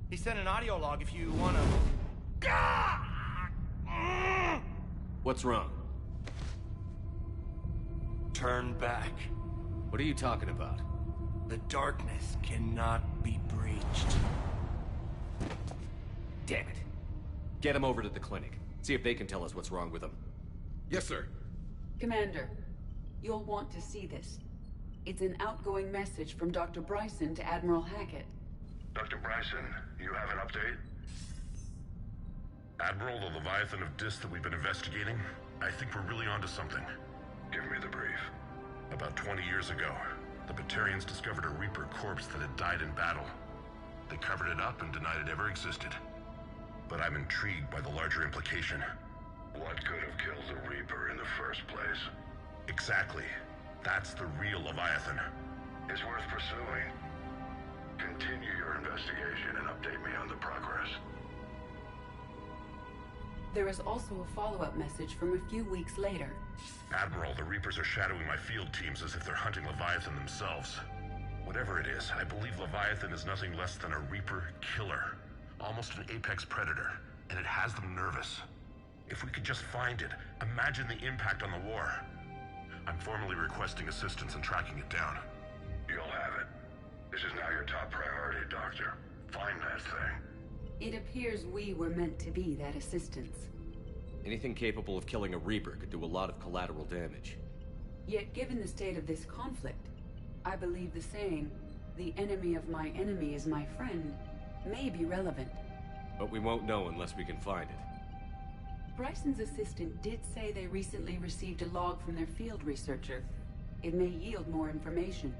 He sent an audio log if you wanna... What's wrong? Turn back. What are you talking about? The darkness cannot be breached. Damn it. Get him over to the clinic. See if they can tell us what's wrong with him. Yes, sir. Commander, you'll want to see this. It's an outgoing message from Dr. Bryson to Admiral Hackett. Dr. Bryson, you have an update? Admiral, the Leviathan of Dis that we've been investigating, I think we're really onto something. Give me the brief. About 20 years ago, the Batarians discovered a Reaper corpse that had died in battle. They covered it up and denied it ever existed. But I'm intrigued by the larger implication. What could have killed the Reaper in the first place? Exactly. That's the real Leviathan. It's worth pursuing. Continue your investigation and update me on the progress. There is also a follow-up message from a few weeks later. Admiral, the Reapers are shadowing my field teams as if they're hunting Leviathan themselves. Whatever it is, I believe Leviathan is nothing less than a Reaper killer. Almost an apex predator, and it has them nervous. If we could just find it, imagine the impact on the war. I'm formally requesting assistance in tracking it down. You'll have it. This is now your top priority, Doctor. Find that thing. It appears we were meant to be that assistance. Anything capable of killing a Reaper could do a lot of collateral damage. Yet given the state of this conflict, I believe the saying, "The enemy of my enemy is my friend," may be relevant. But we won't know unless we can find it. Bryson's assistant did say they recently received a log from their field researcher. It may yield more information.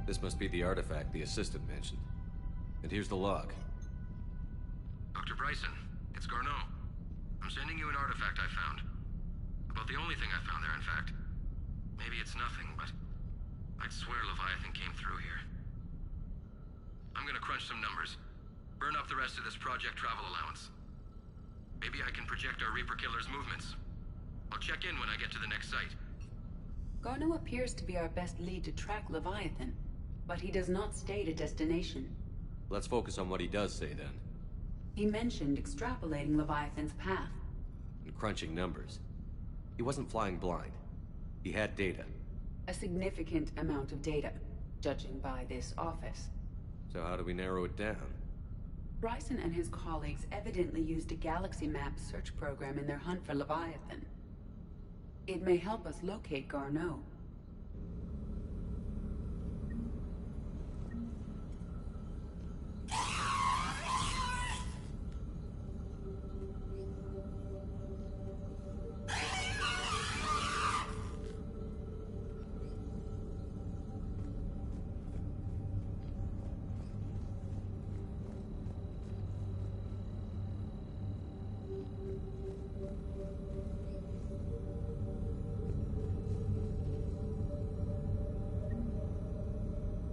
This must be the artifact the assistant mentioned. And here's the log. Dr. Bryson, it's Garneau. I'm sending you an artifact I found. About the only thing I found there, in fact. Maybe it's nothing, but I'd swear Leviathan came through here. I'm gonna crunch some numbers. Burn up the rest of this project travel allowance. Maybe I can project our Reaper Killer's movements. I'll check in when I get to the next site. Garneau appears to be our best lead to track Leviathan, but he does not state a destination. Let's focus on what he does say, then. He mentioned extrapolating Leviathan's path. And crunching numbers. He wasn't flying blind. He had data. A significant amount of data, judging by this office. So how do we narrow it down? Bryson and his colleagues evidently used a galaxy map search program in their hunt for Leviathan. It may help us locate Garneau.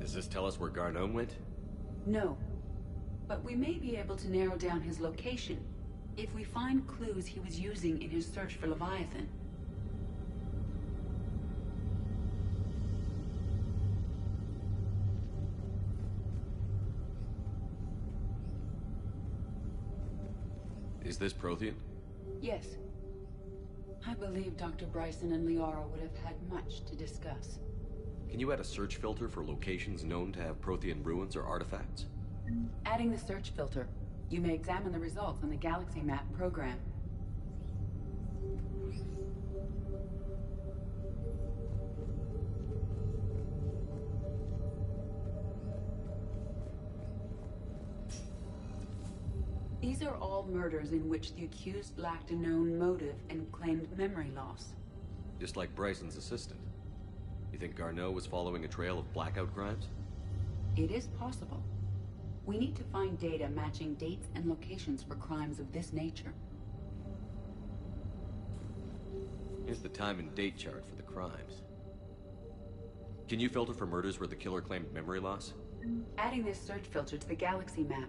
Does this tell us where Garneau went? No. But we may be able to narrow down his location if we find clues he was using in his search for Leviathan. Is this Prothean? Yes. I believe Dr. Bryson and Liara would have had much to discuss. Can you add a search filter for locations known to have Prothean ruins or artifacts? Adding the search filter, you may examine the results on the Galaxy Map program. These are all murders in which the accused lacked a known motive and claimed memory loss. Just like Bryson's assistant. You think Garneau was following a trail of blackout crimes? It is possible. We need to find data matching dates and locations for crimes of this nature. Here's the time and date chart for the crimes. Can you filter for murders where the killer claimed memory loss? Adding this search filter to the Galaxy Map.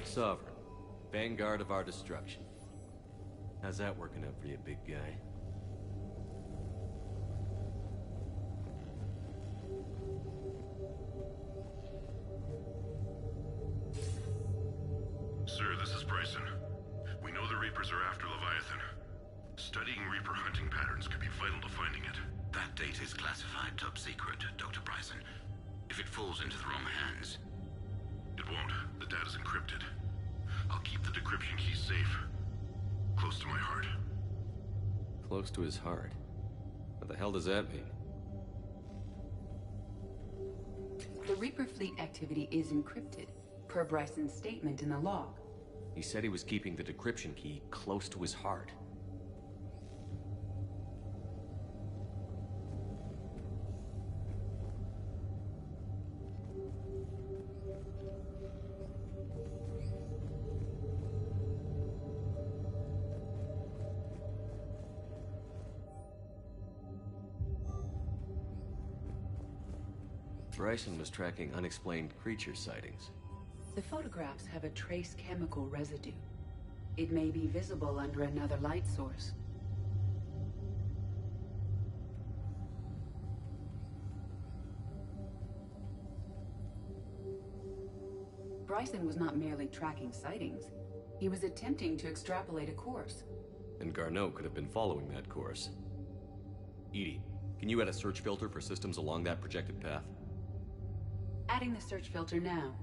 Sovereign. Vanguard of our destruction. How's that working out for you, big guy? Sir, this is Bryson. We know the Reapers are after Leviathan. Studying Reaper hunting patterns could be vital to finding it. That data is classified top secret, Dr. Bryson. If it falls into the wrong hands... It won't. The data's encrypted. I'll keep the decryption key safe. Close to my heart. Close to his heart? What the hell does that mean? The Reaper fleet activity is encrypted, per Bryson's statement in the log. He said he was keeping the decryption key close to his heart. Bryson was tracking unexplained creature sightings. The photographs have a trace chemical residue. It may be visible under another light source. Bryson was not merely tracking sightings. He was attempting to extrapolate a course. And Garneau could have been following that course. EDI, can you add a search filter for systems along that projected path? Adding the search filter now.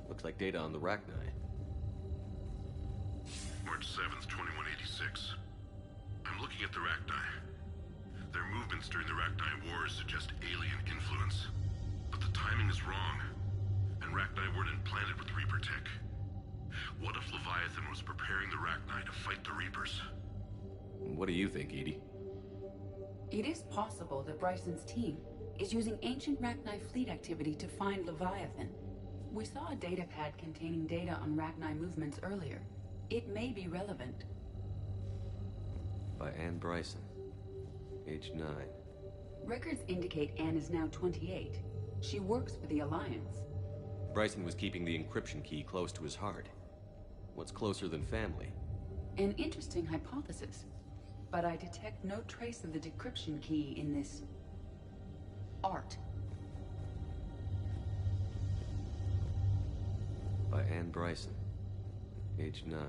Looks like data on the Rachni. March 7th, 2186. I'm looking at the Rachni. Their movements during the Rachni Wars suggest alien influence. But the timing is wrong. And Rachni weren't implanted with Reaper tech. What if Leviathan was preparing the Rachni to fight the Reapers? What do you think, EDI? It is possible that Bryson's team is using ancient Rachni fleet activity to find Leviathan. We saw a datapad containing data on Rachni movements earlier. It may be relevant. By Anne Bryson. Age 9. Records indicate Anne is now 28. She works for the Alliance. Bryson was keeping the encryption key close to his heart. What's closer than family? An interesting hypothesis. But I detect no trace of the decryption key in this art. By Anne Bryson. Age 9.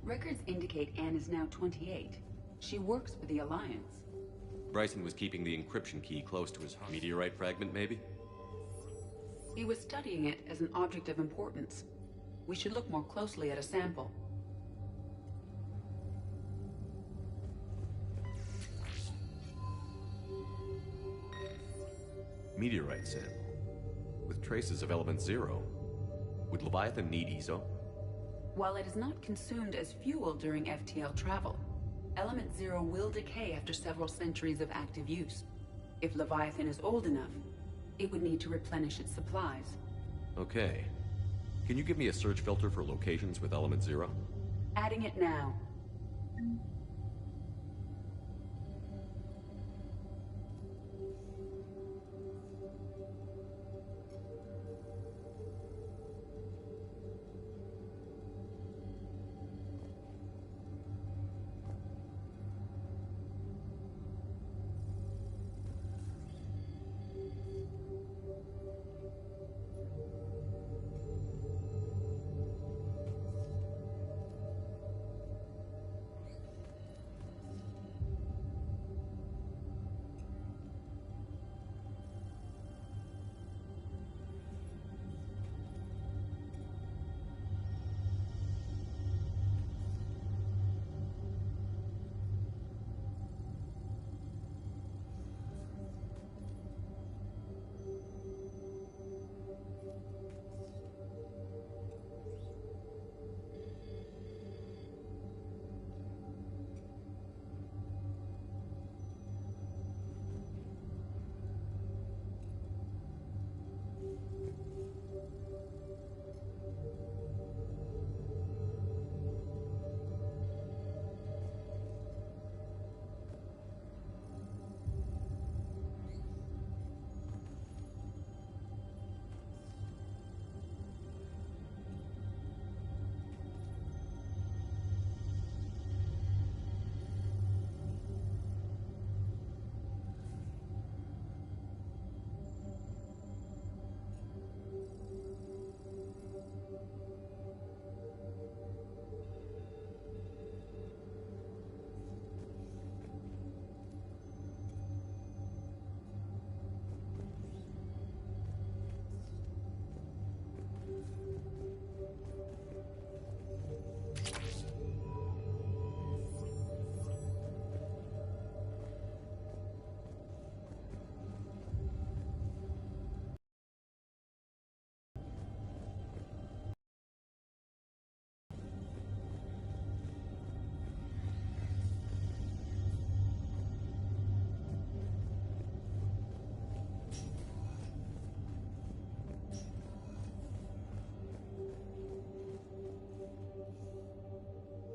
Records indicate Anne is now 28. She works for the Alliance. Bryson was keeping the encryption key close to his heart. Meteorite fragment, maybe? He was studying it as an object of importance. We should look more closely at a sample. Meteorite sample. With traces of element 0. Would Leviathan need ESO? While it is not consumed as fuel during FTL travel, element 0 will decay after several centuries of active use. If Leviathan is old enough, it would need to replenish its supplies. Okay. Can you give me a search filter for locations with element 0? Adding it now.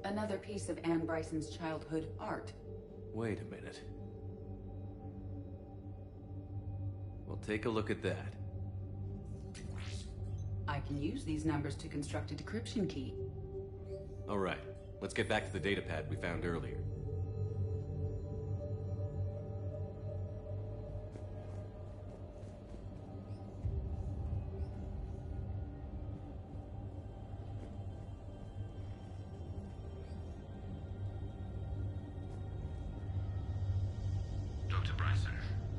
Another piece of Anne Bryson's childhood art. Wait a minute. Well, take a look at that. I can use these numbers to construct a decryption key. All right, let's get back to the data pad we found earlier. Dr. Bryson,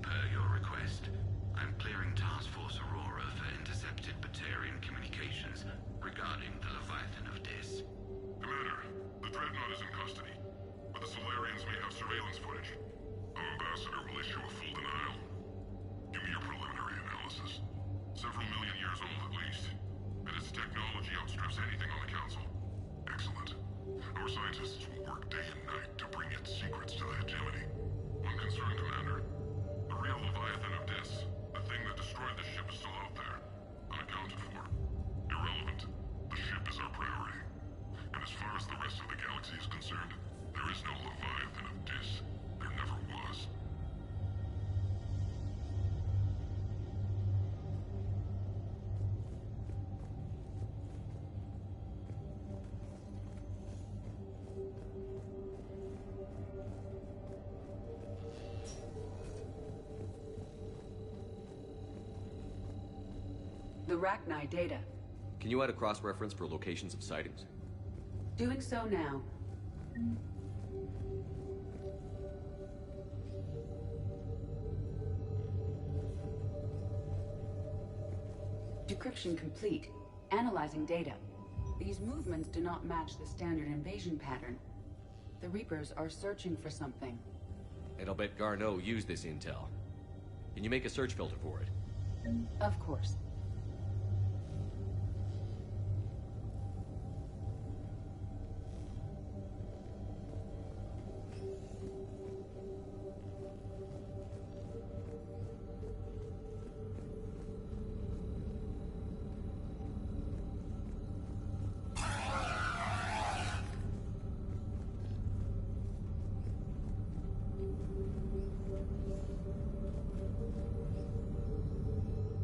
per your request, I'm clearing Task Force Aurora for intercepted Batarian communications regarding the Leviathan of Dis. Commander, the Dreadnought is in custody, but the Solarians may have surveillance footage. Our ambassador will issue a full denial. Give me your preliminary analysis. Several million years old at least, and its technology outstrips anything on the Council. Excellent. Our scientists will work day and night to bring its secrets to the hegemony. One concern, Commander. The real Leviathan of Dis, the thing that destroyed the ship, is still out there, unaccounted for. Irrelevant. The ship is our priority. And as far as the rest of the galaxy is concerned, there is no Leviathan of Dis. There never was. The Rachni data. Can you add a cross-reference for locations of sightings? Doing so now. Decryption complete. Analyzing data. These movements do not match the standard invasion pattern. The Reapers are searching for something. And I'll bet Garneau used this intel. Can you make a search filter for it? Of course.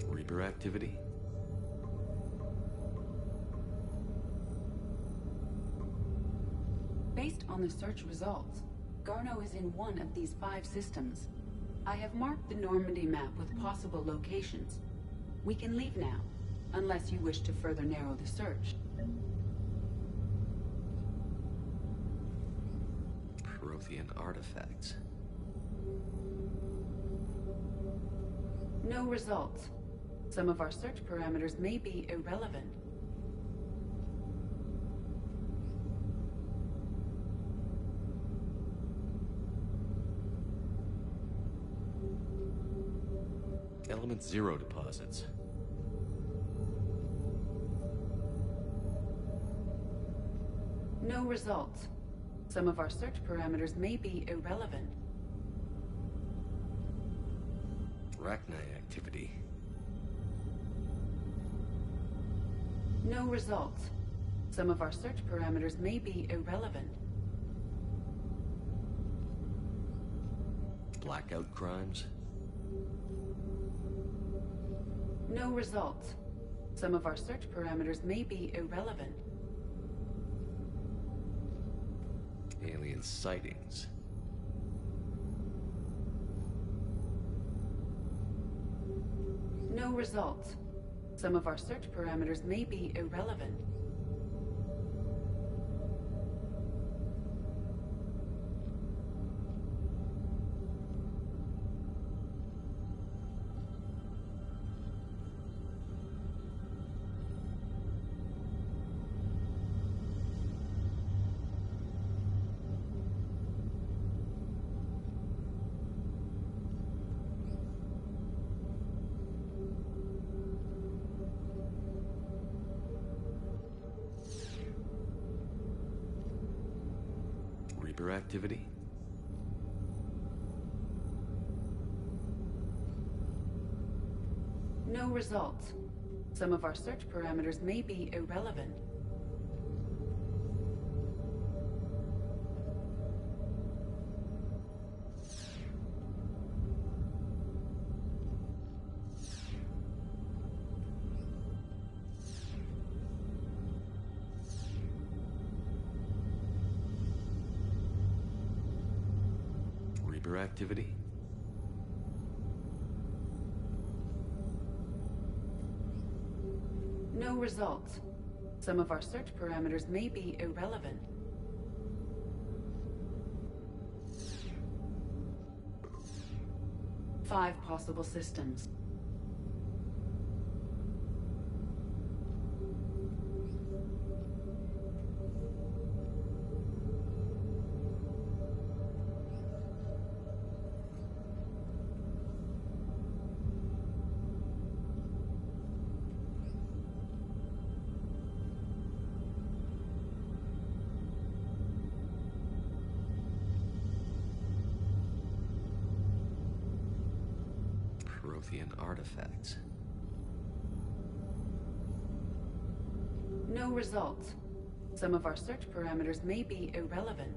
Reaper activity? Based on the search results, Garneau is in one of these 5 systems. I have marked the Normandy map with possible locations. We can leave now, unless you wish to further narrow the search. Prothean artifacts. No results. Some of our search parameters may be irrelevant. Element 0 deposits. No results. Some of our search parameters may be irrelevant. Rachni activity. No results. Some of our search parameters may be irrelevant. Blackout crimes. No results. Some of our search parameters may be irrelevant. Alien sightings. No results. Some of our search parameters may be irrelevant. Reaper activity. No results. Some of our search parameters may be irrelevant. Reaper activity? No results. Some of our search parameters may be irrelevant. Five possible systems. Prothean artifacts. No results. Some of our search parameters may be irrelevant.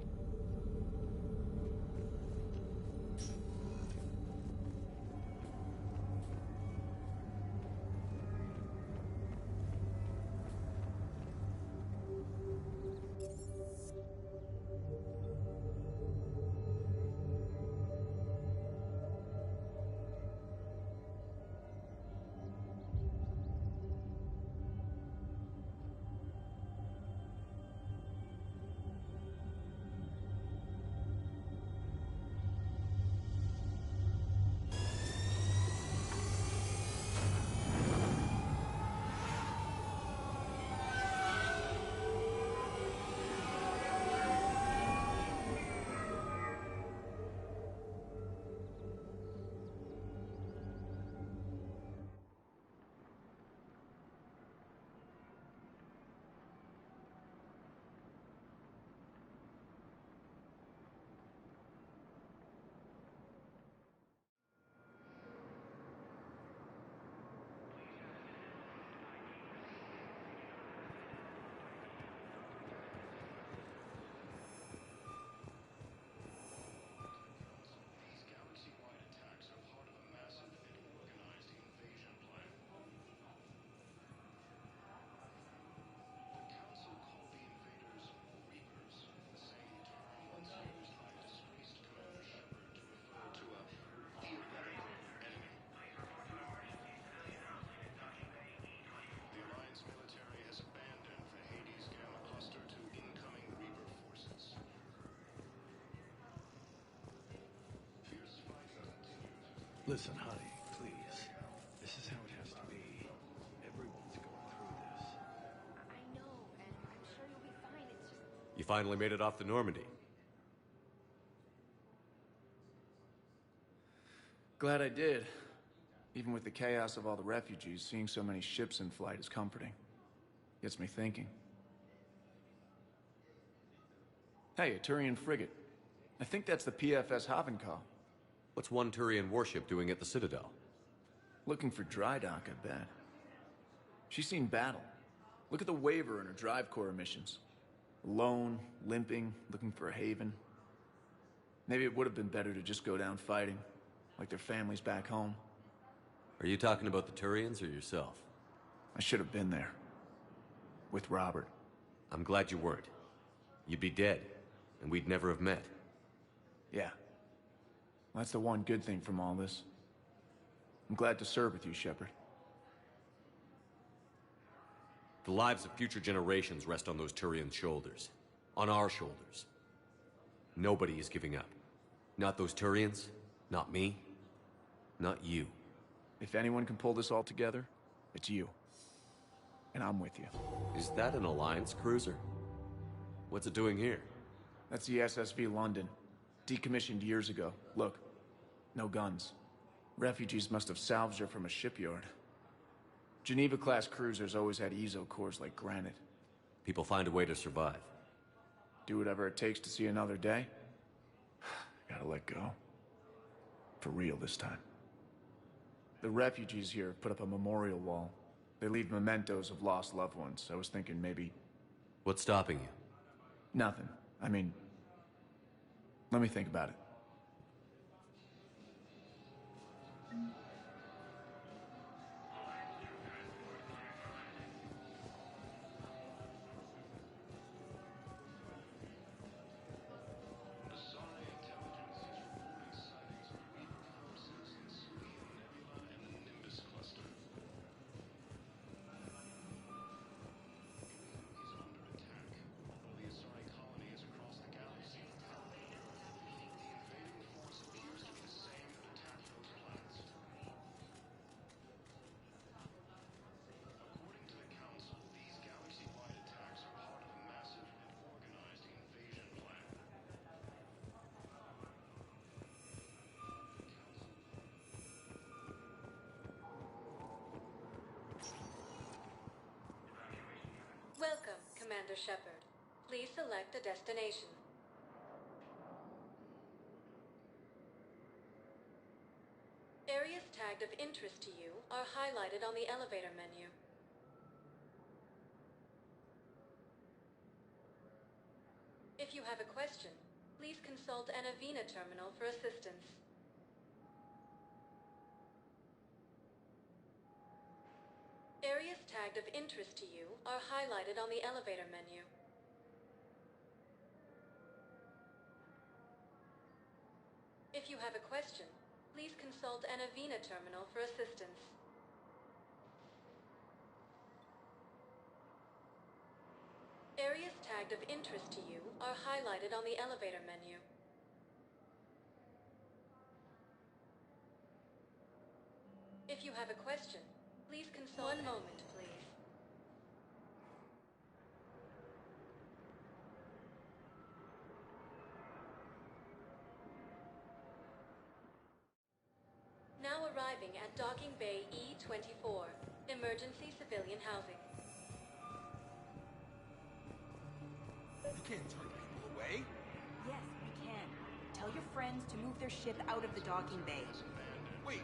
Listen, honey, please. This is how it has to be. Everyone's going through this. I know, and I'm sure you'll be fine. It's just... You finally made it off the Normandy. Glad I did. Even with the chaos of all the refugees, seeing so many ships in flight is comforting. Gets me thinking. Hey, a Turian frigate. I think that's the PFS Havenkal. What's one Turian warship doing at the Citadel? Looking for dry dock, I bet. She's seen battle. Look at the waiver in her drive core emissions. Alone, limping, looking for a haven. Maybe it would have been better to just go down fighting, like their families back home. Are you talking about the Turians or yourself? I should have been there. With Robert. I'm glad you weren't. You'd be dead, and we'd never have met. Yeah. That's the one good thing from all this. I'm glad to serve with you, Shepard. The lives of future generations rest on those Turian shoulders. On our shoulders. Nobody is giving up. Not those Turians, not me, not you. If anyone can pull this all together, it's you. And I'm with you. Is that an Alliance cruiser? What's it doing here? That's the SSV London. Decommissioned years ago. Look. No guns. Refugees must have salvaged her from a shipyard. Geneva-class cruisers always had ezo cores like granite. People find a way to survive. Do whatever it takes to see another day. Gotta let go. For real this time. The refugees here put up a memorial wall. They leave mementos of lost loved ones. I was thinking maybe... What's stopping you? Nothing. I mean... Let me think about it. Commander Shepard. Please select a destination. Areas tagged of interest to you are highlighted on the elevator menu. If you have a question, please consult an Avena terminal for assistance. Areas tagged of interest to you are highlighted on the elevator menu. If you have a question, please consult an Avena terminal for assistance. Areas tagged of interest to you are highlighted on the elevator menu. If you have a question, please consult... One moment, please. Now arriving at Docking Bay E-24, emergency civilian housing. You can't turn people away. Yes, we can. Tell your friends to move their ship out of the docking bay. Wait.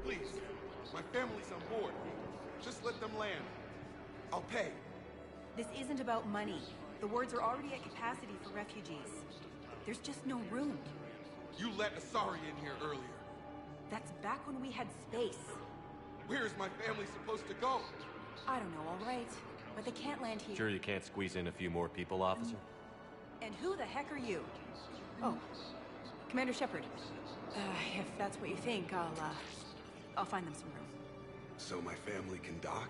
Please, my family's on board. Just let them land. I'll pay. This isn't about money. The wards are already at capacity for refugees. There's just no room. You let Asari in here earlier. That's back when we had space. Where is my family supposed to go? I don't know, all right. But they can't land here. Sure you can't squeeze in a few more people, officer? And who the heck are you? Oh, Commander Shepard. If that's what you think, I'll find them some room. So my family can dock?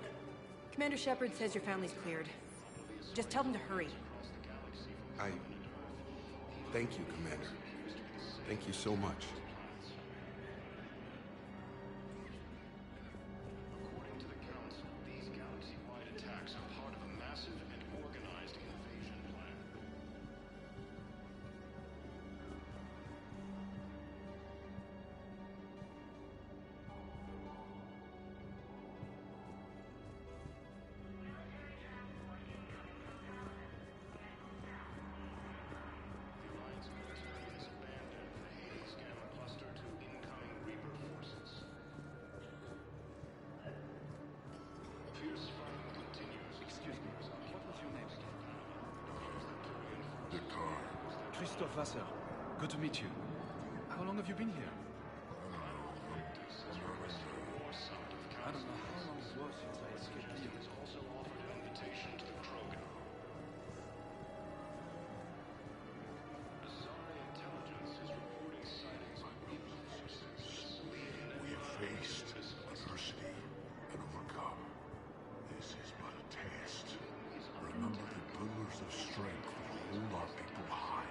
Commander Shepard says your family's cleared. Just tell them to hurry. Thank you, Commander. Thank you so much. According to the Council, these galaxy-wide attacks are part of a massive and organized invasion plan. Christoph Wasser. Good to meet you. How long have you been here? I don't know how long it was since I escaped here. Also offered an invitation to the Krogan. Asari intelligence is reporting sightings of Reaper forces. We have faced adversity and overcome. This is but a test. Remember the pillars of strength that hold our people high.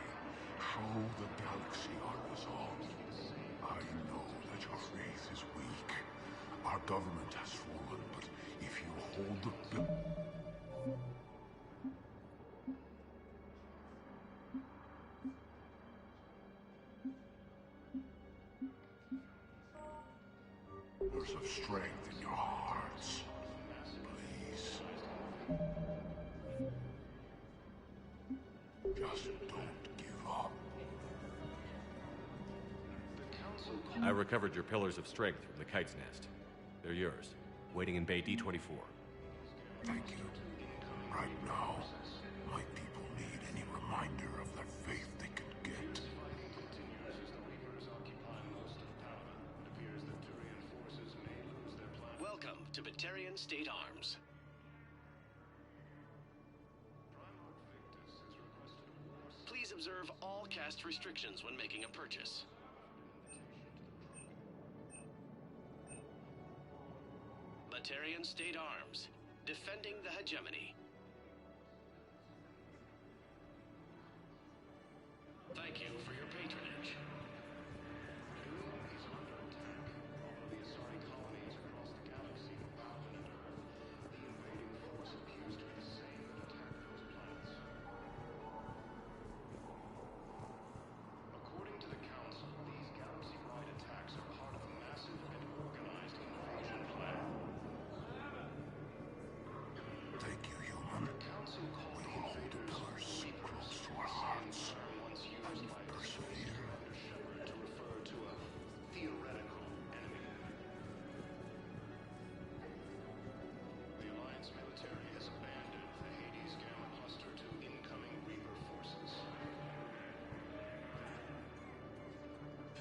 Show the galaxy our resolve. I know that your faith is weak. Our government has fallen, but if you hold the... Pillars of strength in your hearts. Please. Just don't give up. I recovered your pillars of strength from the kite's nest. They're yours, waiting in Bay D-24. Thank you. Right now, my people need any reminder of the faith they could get. Welcome to Batarian State Arms. Please observe all caste restrictions when making a purchase. Batarian State Arms, defending the hegemony. Thank you for your patronage. According to the Council, these galaxy-wide attacks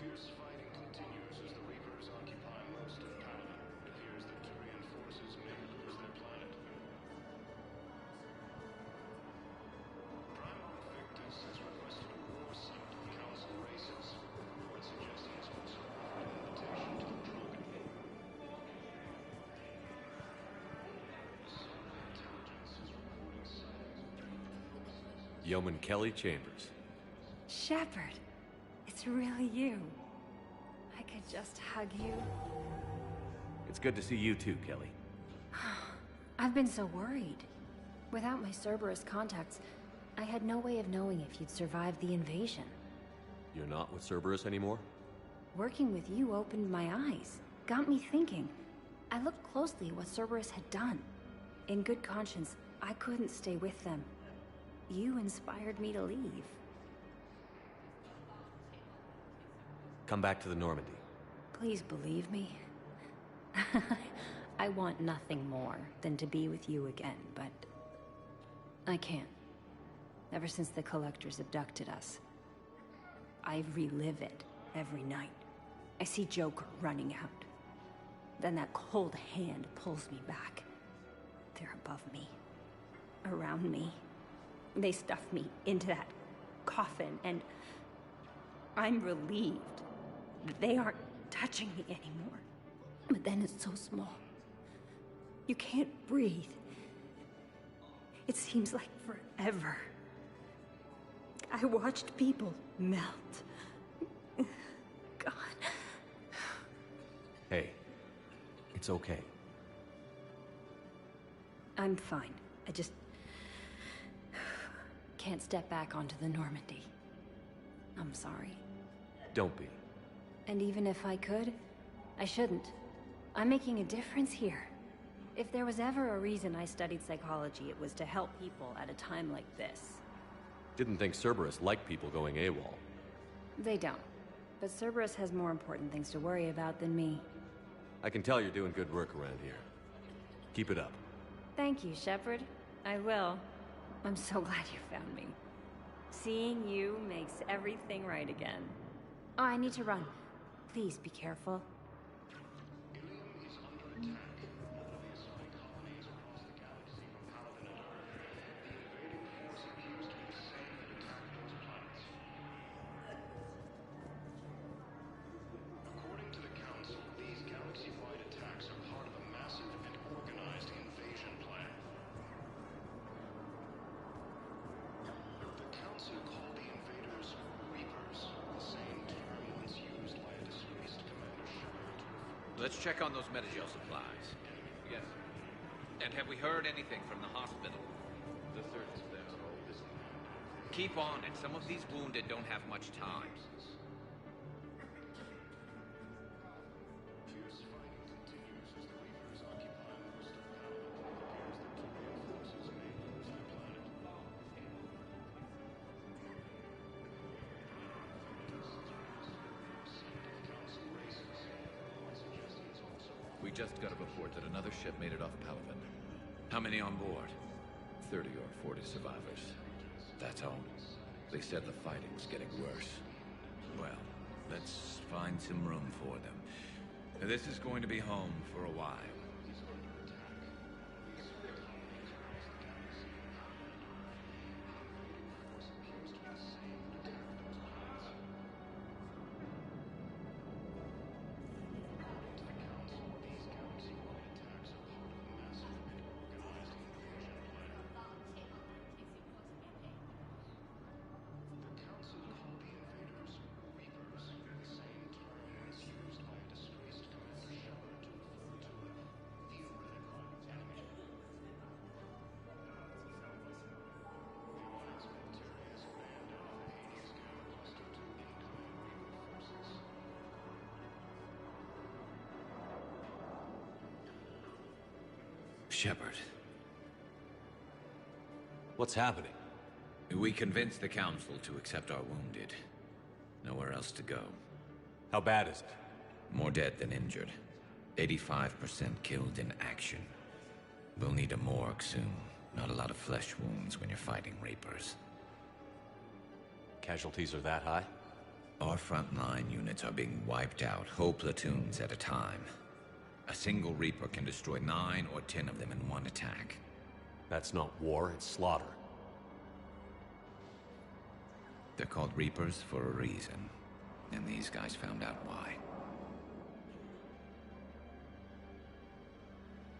Fierce fighting continues as the Reapers occupy most of Palaven. It appears that Turian forces may lose their planet. Primarch Victus has requested a war summit of Council races. Reports suggest he has also offered an invitation to the Drogon. Intelligence is reporting sightings. Yeoman Kelly Chambers. Shepard, it's really you. I could just hug you. It's good to see you too, Kelly. I've been so worried. Without my Cerberus contacts, I had no way of knowing if you'd survived the invasion. You're not with Cerberus anymore? Working with you opened my eyes, got me thinking. I looked closely at what Cerberus had done. In good conscience, I couldn't stay with them. You inspired me to leave. Come back to the Normandy. Please believe me. I want nothing more than to be with you again, but I can't. Ever since the Collectors abducted us, I relive it every night. I see Joker running out. Then that cold hand pulls me back. They're above me, around me. They stuff me into that coffin, and I'm relieved that they aren't touching me anymore. But then it's so small. You can't breathe. It seems like forever. I watched people melt. God. Hey, it's okay. I'm fine. I just can't step back onto the Normandy. I'm sorry. Don't be. And even if I could, I shouldn't. I'm making a difference here. If there was ever a reason I studied psychology, it was to help people at a time like this. Didn't think Cerberus liked people going AWOL. They don't. But Cerberus has more important things to worry about than me. I can tell you're doing good work around here. Keep it up. Thank you, Shepard. I will. I'm so glad you found me. Seeing you makes everything right again. Oh, I need to run. Please be careful. Ilium is under attack. Enemy assigned colonies across the galaxy from Palaven and Earth. The invading force appears to be the same that attacked those planets. According to the Council, these galaxy-wide attacks are part of a massive and organized invasion plan. The Council called the invaders Reapers, the same term once used by a disgraced Commander Shepard to refer to... Let's check on those Metagel supplies. Yes. And have we heard anything from the hospital? The surgeon's there. Keep on it. Some of these wounded don't have much time. Fierce fighting continues as the Reapers occupy most of Palaven. It appears that Turian forces may lose their planet. Council races. Suggest he is also We just got a report that another ship made it off Palaven. How many on board? 30 or 40 survivors. That's all. They said the fighting's getting worse. Well, let's find some room for them. This is going to be home for a while. Shepard. What's happening? We convinced the Council to accept our wounded. Nowhere else to go. How bad is it? More dead than injured. 85% killed in action. We'll need a morgue soon. Not a lot of flesh wounds when you're fighting Reapers. Casualties are that high? Our frontline units are being wiped out, whole platoons at a time. A single Reaper can destroy 9 or 10 of them in one attack. That's not war, it's slaughter. They're called Reapers for a reason, and these guys found out why.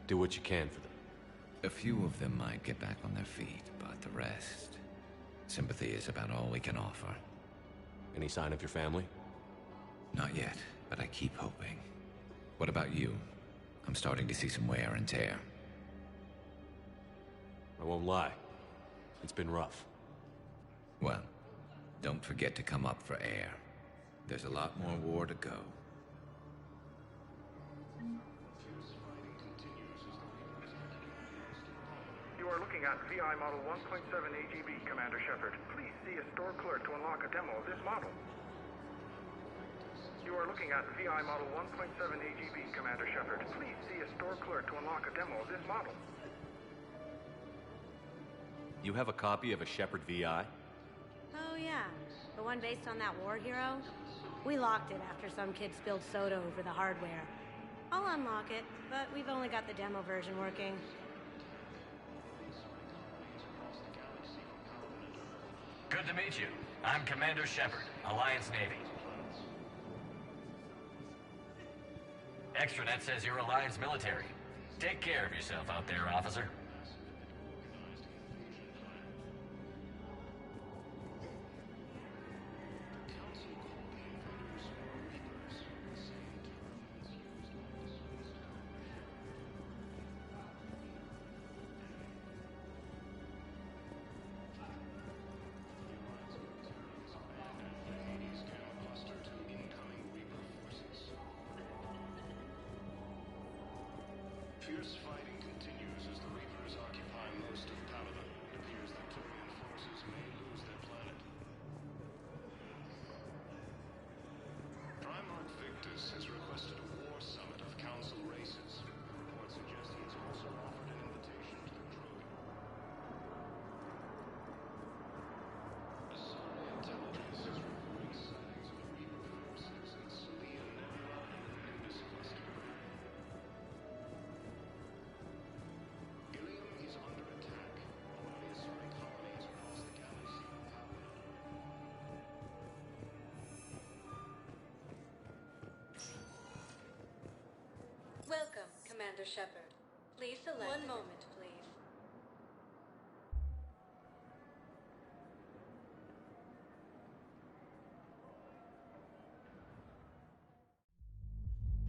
Do what you can for them. A few of them might get back on their feet, but the rest... sympathy is about all we can offer. Any sign of your family? Not yet, but I keep hoping. What about you? I'm starting to see some wear and tear. I won't lie. It's been rough. Well, don't forget to come up for air. There's a lot more war to go. You are looking at VI Model 1.7 AGB, Commander Shepard. Please see a store clerk to unlock a demo of this model. You are looking at VI Model 1.7 AGB, Commander Shepard. Please see a store clerk to unlock a demo of this model. You have a copy of a Shepard VI? Oh yeah, the one based on that war hero? We locked it after some kid spilled soda over the hardware. I'll unlock it, but we've only got the demo version working. Good to meet you. I'm Commander Shepard, Alliance Navy. Extranet says you're Alliance military. Take care of yourself out there, officer. Fierce fighting continues as the Reapers occupy most of Paladin. It appears that Turian forces may lose their planet. Primarch Victus has requested a war summit of Council races. Reports suggest he has also offered an invitation to the Droid. Asari intelligence is reporting sightings of the Reaper forces in Celia Nebula and the Nimbus cluster. Is under attack. One of the Asari colonies across the galaxy of Paladin. Welcome, Commander Shepard. Please select... One moment, please.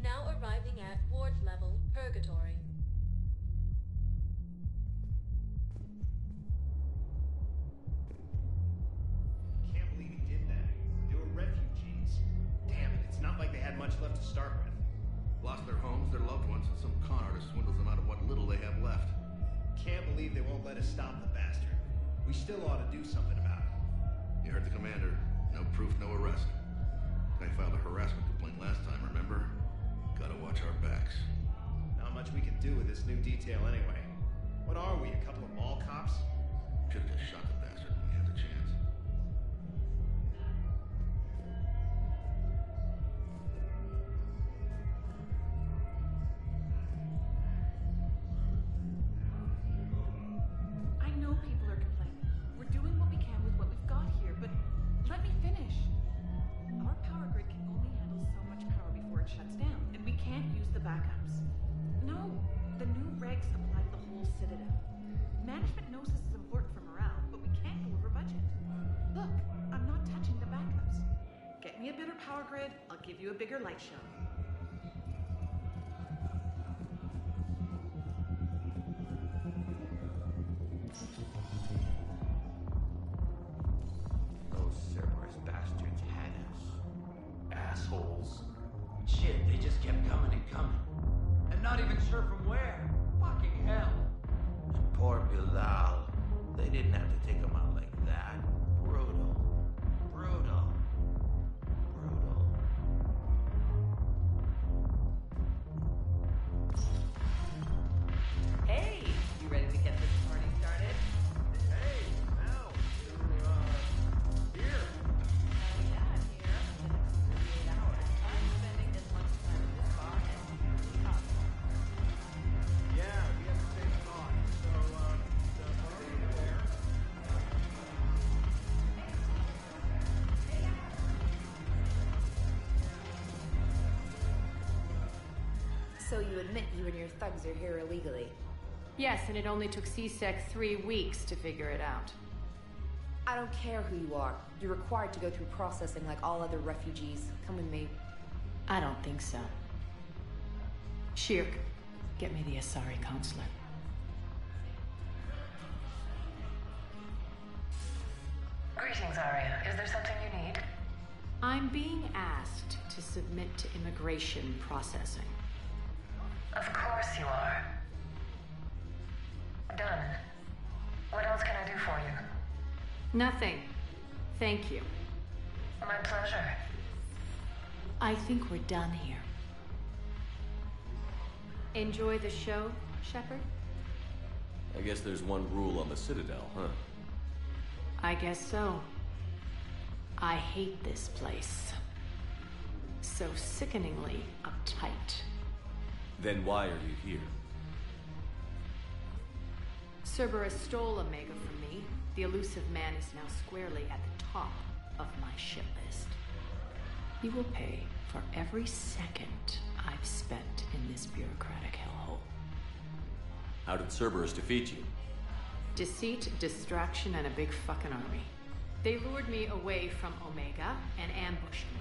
Now arriving at Ward's level, Purgatory. Can't believe he did that. They were refugees. Damn it, it's not like they had much left to start with. Lost their homes, their loved ones, and some con artist swindles them out of what little they have left. Can't believe they won't let us stop the bastard. We still ought to do something about it. You heard the commander. No proof, no arrest. Guy filed a harassment complaint last time, remember? Gotta watch our backs. Not much we can do with this new detail anyway. What are we, a couple of mall cops? Should've just shot the bastard when we had the chance. I know people are complaining. We're doing what we can with what we've got here, but let me finish. Our power grid can only handle so much power before it shuts down, and we can't use the backups. No, the new regs apply to the whole Citadel. Management knows this is important for morale, but we can't go over budget. Look, I'm not touching the backups. Get me a better power grid, I'll give you a bigger light show. Those Cerberus bastards had us. Assholes. Shit, they just kept coming and coming. And not even sure from where. Fucking hell. And poor Bilal. They didn't have to take him out like that. Brutal. Brutal. Brutal. Hey, you ready to get this party started? Hey, Mel, you're, here. Oh yeah, I'm here. So you admit you and your thugs are here illegally? Yes, and it only took CSEC 3 weeks to figure it out. I don't care who you are. You're required to go through processing like all other refugees. Come with me. I don't think so. Shirk, get me the Asari consulate. Greetings, Arya. Is there something you need? I'm being asked to submit to immigration processing. Of course you are. Done. What else can I do for you? Nothing. Thank you. My pleasure. I think we're done here. Enjoy the show, Shepard? I guess there's one rule on the Citadel, huh? I guess so. I hate this place. So sickeningly uptight. Then why are you here? Cerberus stole Omega from me. The elusive man is now squarely at the top of my shit list. He will pay for every second I've spent in this bureaucratic hellhole. How did Cerberus defeat you? Deceit, distraction, and a big fucking army. They lured me away from Omega and ambushed me.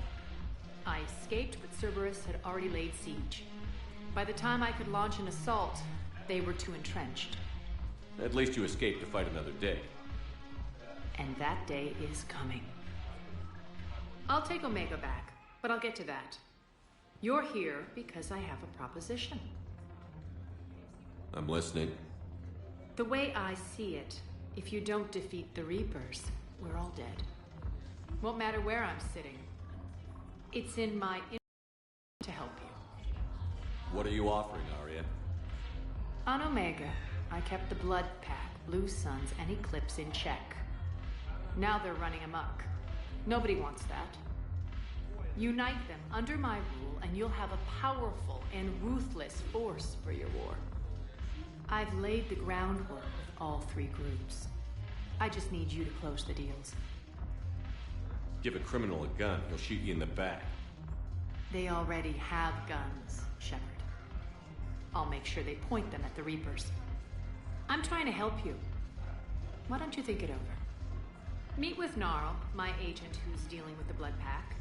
I escaped, but Cerberus had already laid siege. By the time I could launch an assault, they were too entrenched. At least you escaped to fight another day. And that day is coming. I'll take Omega back, but I'll get to that. You're here because I have a proposition. I'm listening. The way I see it, if you don't defeat the Reapers, we're all dead. Won't matter where I'm sitting. It's in my interest to help you. What are you offering, Arya? On Omega, I kept the Blood Pack, Blue Suns, and Eclipse in check. Now they're running amok. Nobody wants that. Unite them under my rule, and you'll have a powerful and ruthless force for your war. I've laid the groundwork with all 3 groups. I just need you to close the deals. Give a criminal a gun, he'll shoot you in the back. They already have guns, Shepard. I'll make sure they point them at the Reapers. I'm trying to help you. Why don't you think it over? Meet with Gnarl, my agent who's dealing with the Blood Pack.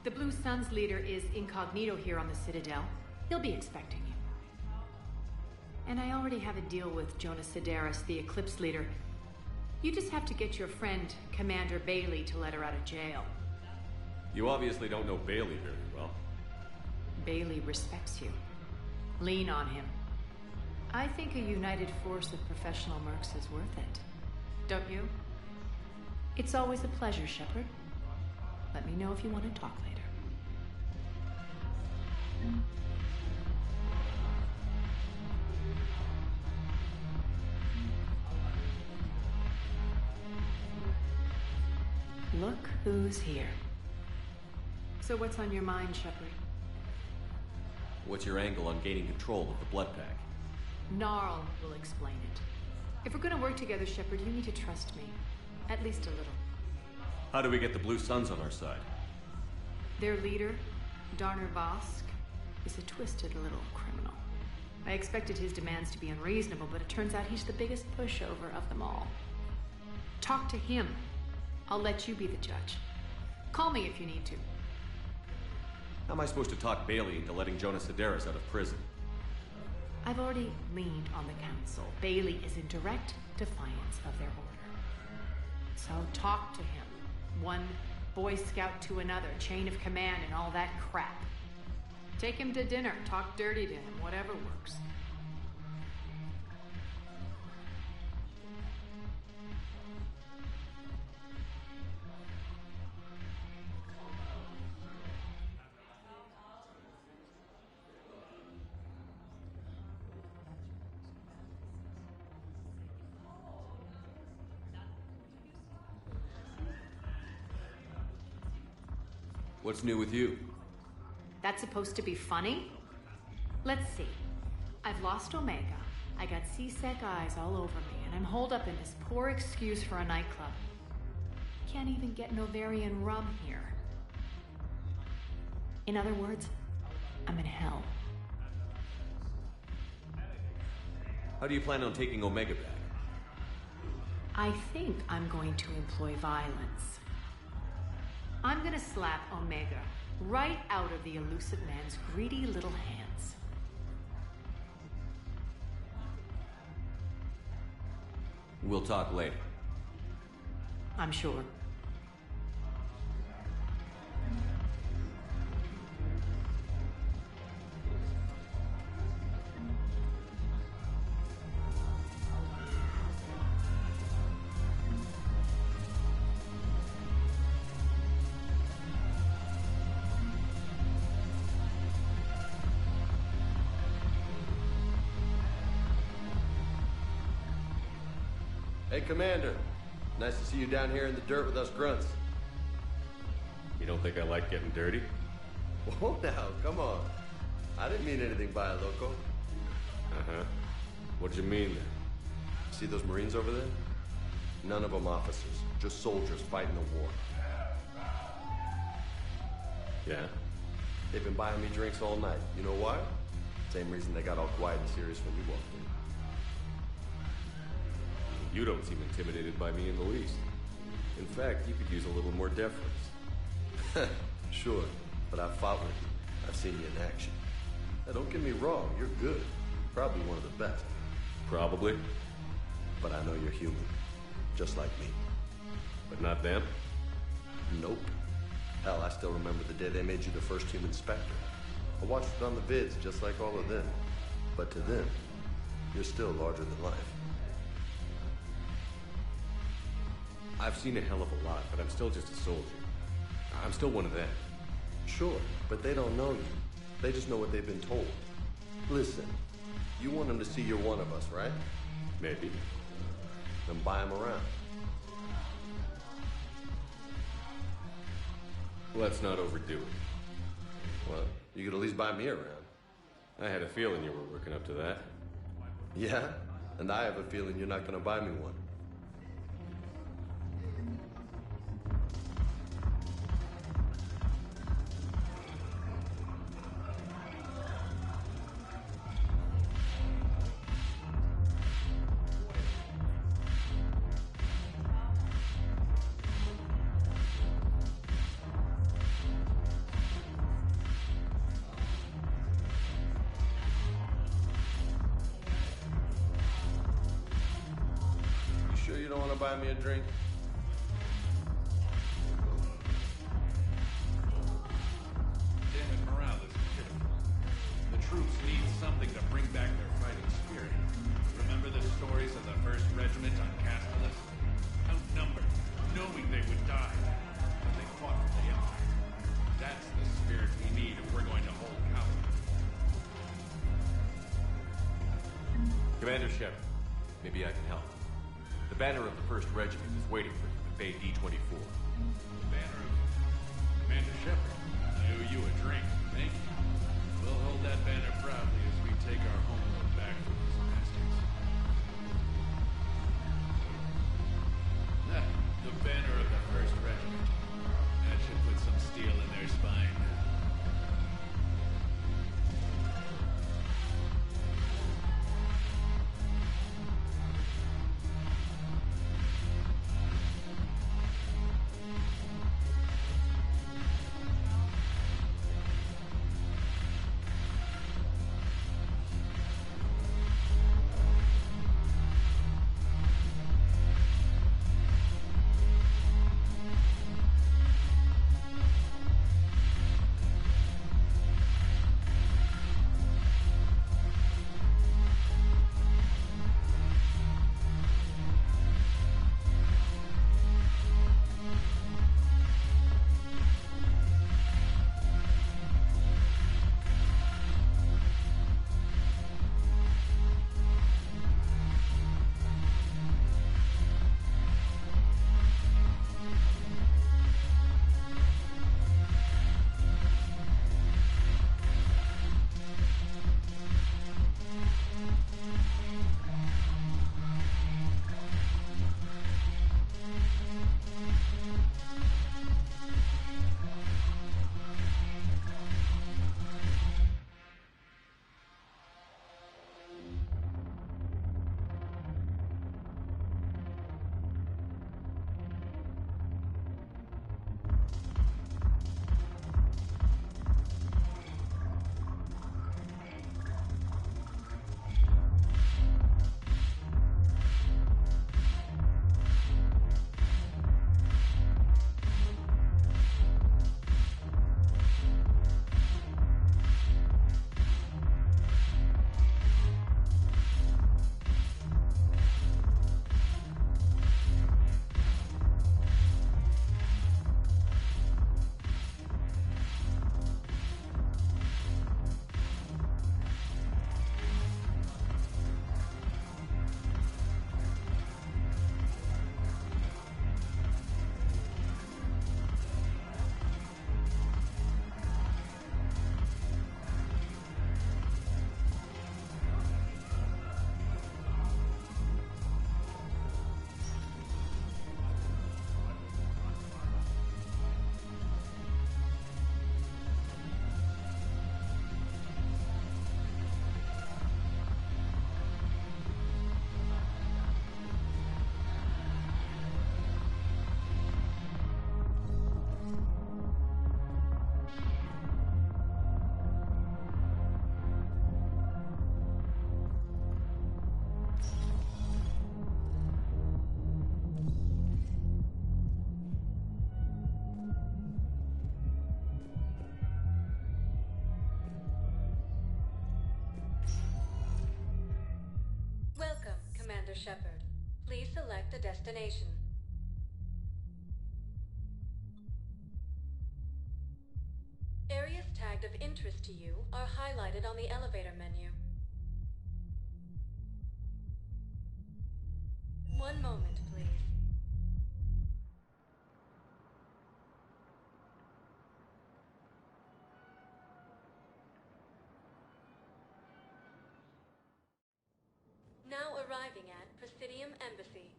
The Blue Suns leader is incognito here on the Citadel. He'll be expecting you. And I already have a deal with Jonas Sidaris, the Eclipse leader. You just have to get your friend, Commander Bailey, to let her out of jail. You obviously don't know Bailey very well. Bailey respects you. Lean on him. I think a united force of professional mercs is worth it. Don't you? It's always a pleasure, Shepard. Let me know if you want to talk later. Look who's here. So what's on your mind, Shepard? What's your angle on gaining control of the Blood Pack? Gnarl will explain it. If we're gonna work together, Shepard, you need to trust me. At least a little. How do we get the Blue Suns on our side? Their leader, Darner Vosk, is a twisted little criminal. I expected his demands to be unreasonable, but it turns out he's the biggest pushover of them all. Talk to him. I'll let you be the judge. Call me if you need to. How am I supposed to talk Bailey into letting Jonas Sidaris out of prison? I've already leaned on the council. Bailey is in direct defiance of their order. So talk to him. One Boy Scout to another, chain of command and all that crap. Take him to dinner, talk dirty to him, whatever works. What's new with you? That's supposed to be funny? Let's see. I've lost Omega. I got CSEC eyes all over me, and I'm holed up in this poor excuse for a nightclub. Can't even get Novarian rum here. In other words, I'm in hell. How do you plan on taking Omega back? I think I'm going to employ violence. I'm gonna slap Omega right out of the elusive man's greedy little hands. We'll talk later. I'm sure. Hey, Commander. Nice to see you down here in the dirt with us grunts. You don't think I like getting dirty? Whoa, now, come on. I didn't mean anything by it, loco. Uh-huh. What'd you mean then? See those Marines over there? None of them officers, just soldiers fighting the war. Yeah? They've been buying me drinks all night. You know why? Same reason they got all quiet and serious when you walked in. You don't seem intimidated by me in the least. In fact, you could use a little more deference. Sure, but I've fought with you. I've seen you in action. Now, don't get me wrong, you're good. Probably one of the best. Probably. But I know you're human. Just like me. But not them? Nope. Hell, I still remember the day they made you the first human Spectre. I watched it on the vids just like all of them. But to them, you're still larger than life. I've seen a hell of a lot, but I'm still just a soldier. I'm still one of them. Sure, but they don't know you. They just know what they've been told. Listen, you want them to see you're one of us, right? Maybe. Then buy them around. Let's not overdo it. Well, you could at least buy me around. I had a feeling you were working up to that. Yeah? And I have a feeling you're not going to buy me one. Sure you don't want to buy me a drink? Damn it, morale is pitiful. The troops need something to bring back their fighting spirit. Remember the stories of the 1st Regiment on Castellus? Outnumbered, knowing they would die. But they fought for the Empire. That's the spirit we need if we're going to hold Coward. Commander Shepard, maybe I can help. The banner of the 1st Regiment is waiting for you at Bay D-24. Banner of Commander Shepard. I owe you a drink. Thank you. We'll hold that banner proudly as we take our homeworld back from these bastards. The banner of the 1st Regiment. That should put some steel in their spine. the destination. Areas tagged of interest to you are highlighted on the elevator menu. One moment, please. Now arriving at Presidium Embassy.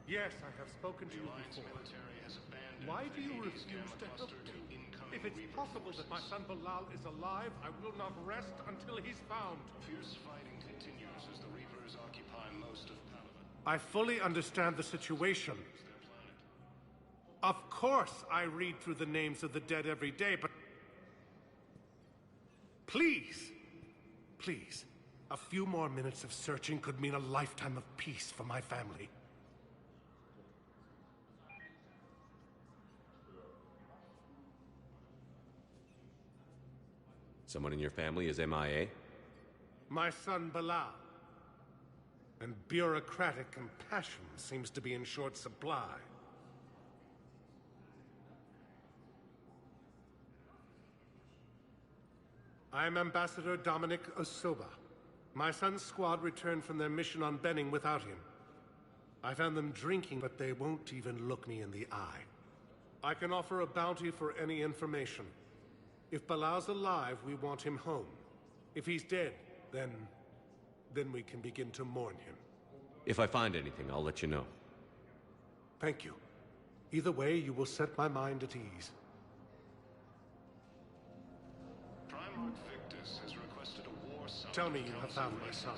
Yes, I have spoken to you before. Why do you refuse to help me? If it's possible that my son Bilal is alive, I will not rest until he's found. Fierce fighting continues as the Reapers occupy most of Palaven. I fully understand the situation. Of course I read through the names of the dead every day, but... Please, please, a few more minutes of searching could mean a lifetime of peace for my family. Someone in your family is MIA? My son Bilal. And bureaucratic compassion seems to be in short supply. I'm Ambassador Dominic Osoba. My son's squad returned from their mission on Benning without him. I found them drinking, but they won't even look me in the eye. I can offer a bounty for any information. If Bilal's alive, we want him home. If he's dead, then we can begin to mourn him. If I find anything, I'll let you know. Thank you. Either way, you will set my mind at ease. Primarch Victus has requested a war summit. Tell me you have found my son.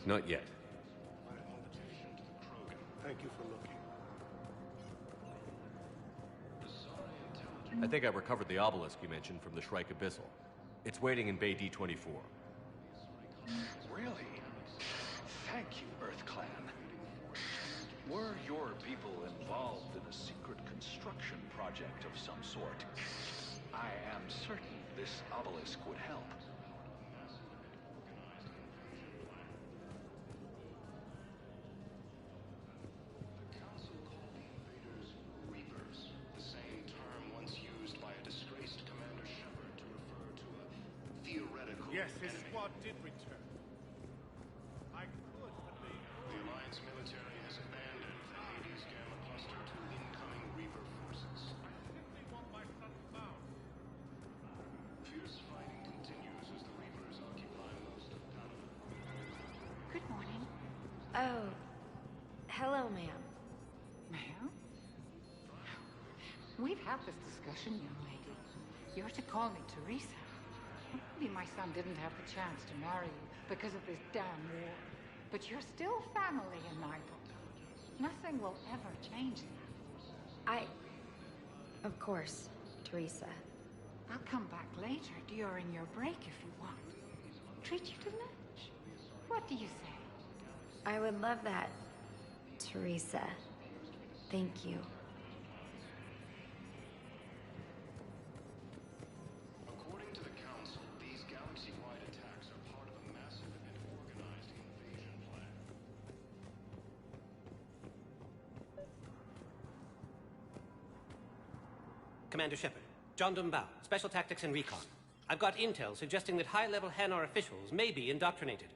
Not yet. Thank you for looking. I think I recovered the obelisk you mentioned from the Shrike Abyssal. It's waiting in Bay D-24. Really? Thank you, Earth Clan. Were your people involved in a secret construction project of some sort? I am certain this obelisk would help. Yes, his squad did return. I could, but they... The Alliance military has abandoned the Hades Gamma cluster to incoming Reaper forces. I simply want my son found. Fierce fighting continues as the Reapers occupy most of Palaven. Good morning. Oh, hello, ma'am. Ma'am? We've had this discussion, young lady. You're to call me Teresa. Maybe my son didn't have the chance to marry you because of this damn war. But you're still family in my book. Nothing will ever change that. Of course, Teresa. I'll come back later during your break if you want. Treat you to lunch. What do you say? I would love that, Teresa. Thank you. According to the Council, these galaxy-wide attacks are part of a massive and organized invasion plan. Commander Shepard, John Dumbao, Special Tactics and Recon. I've got intel suggesting that high-level Hanar officials may be indoctrinated.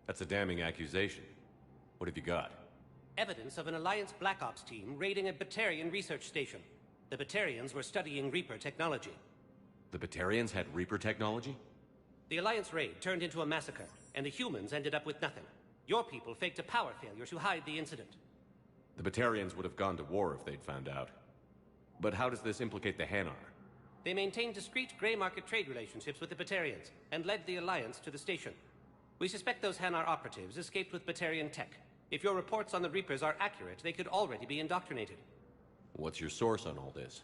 That's a damning accusation. What have you got? Evidence of an Alliance Black Ops team raiding a Batarian research station. The Batarians were studying Reaper technology. The Batarians had Reaper technology? The Alliance raid turned into a massacre, and the humans ended up with nothing. Your people faked a power failure to hide the incident. The Batarians would have gone to war if they'd found out. But how does this implicate the Hanar? They maintained discreet gray market trade relationships with the Batarians, and led the Alliance to the station. We suspect those Hanar operatives escaped with Batarian tech. If your reports on the Reapers are accurate, they could already be indoctrinated. What's your source on all this?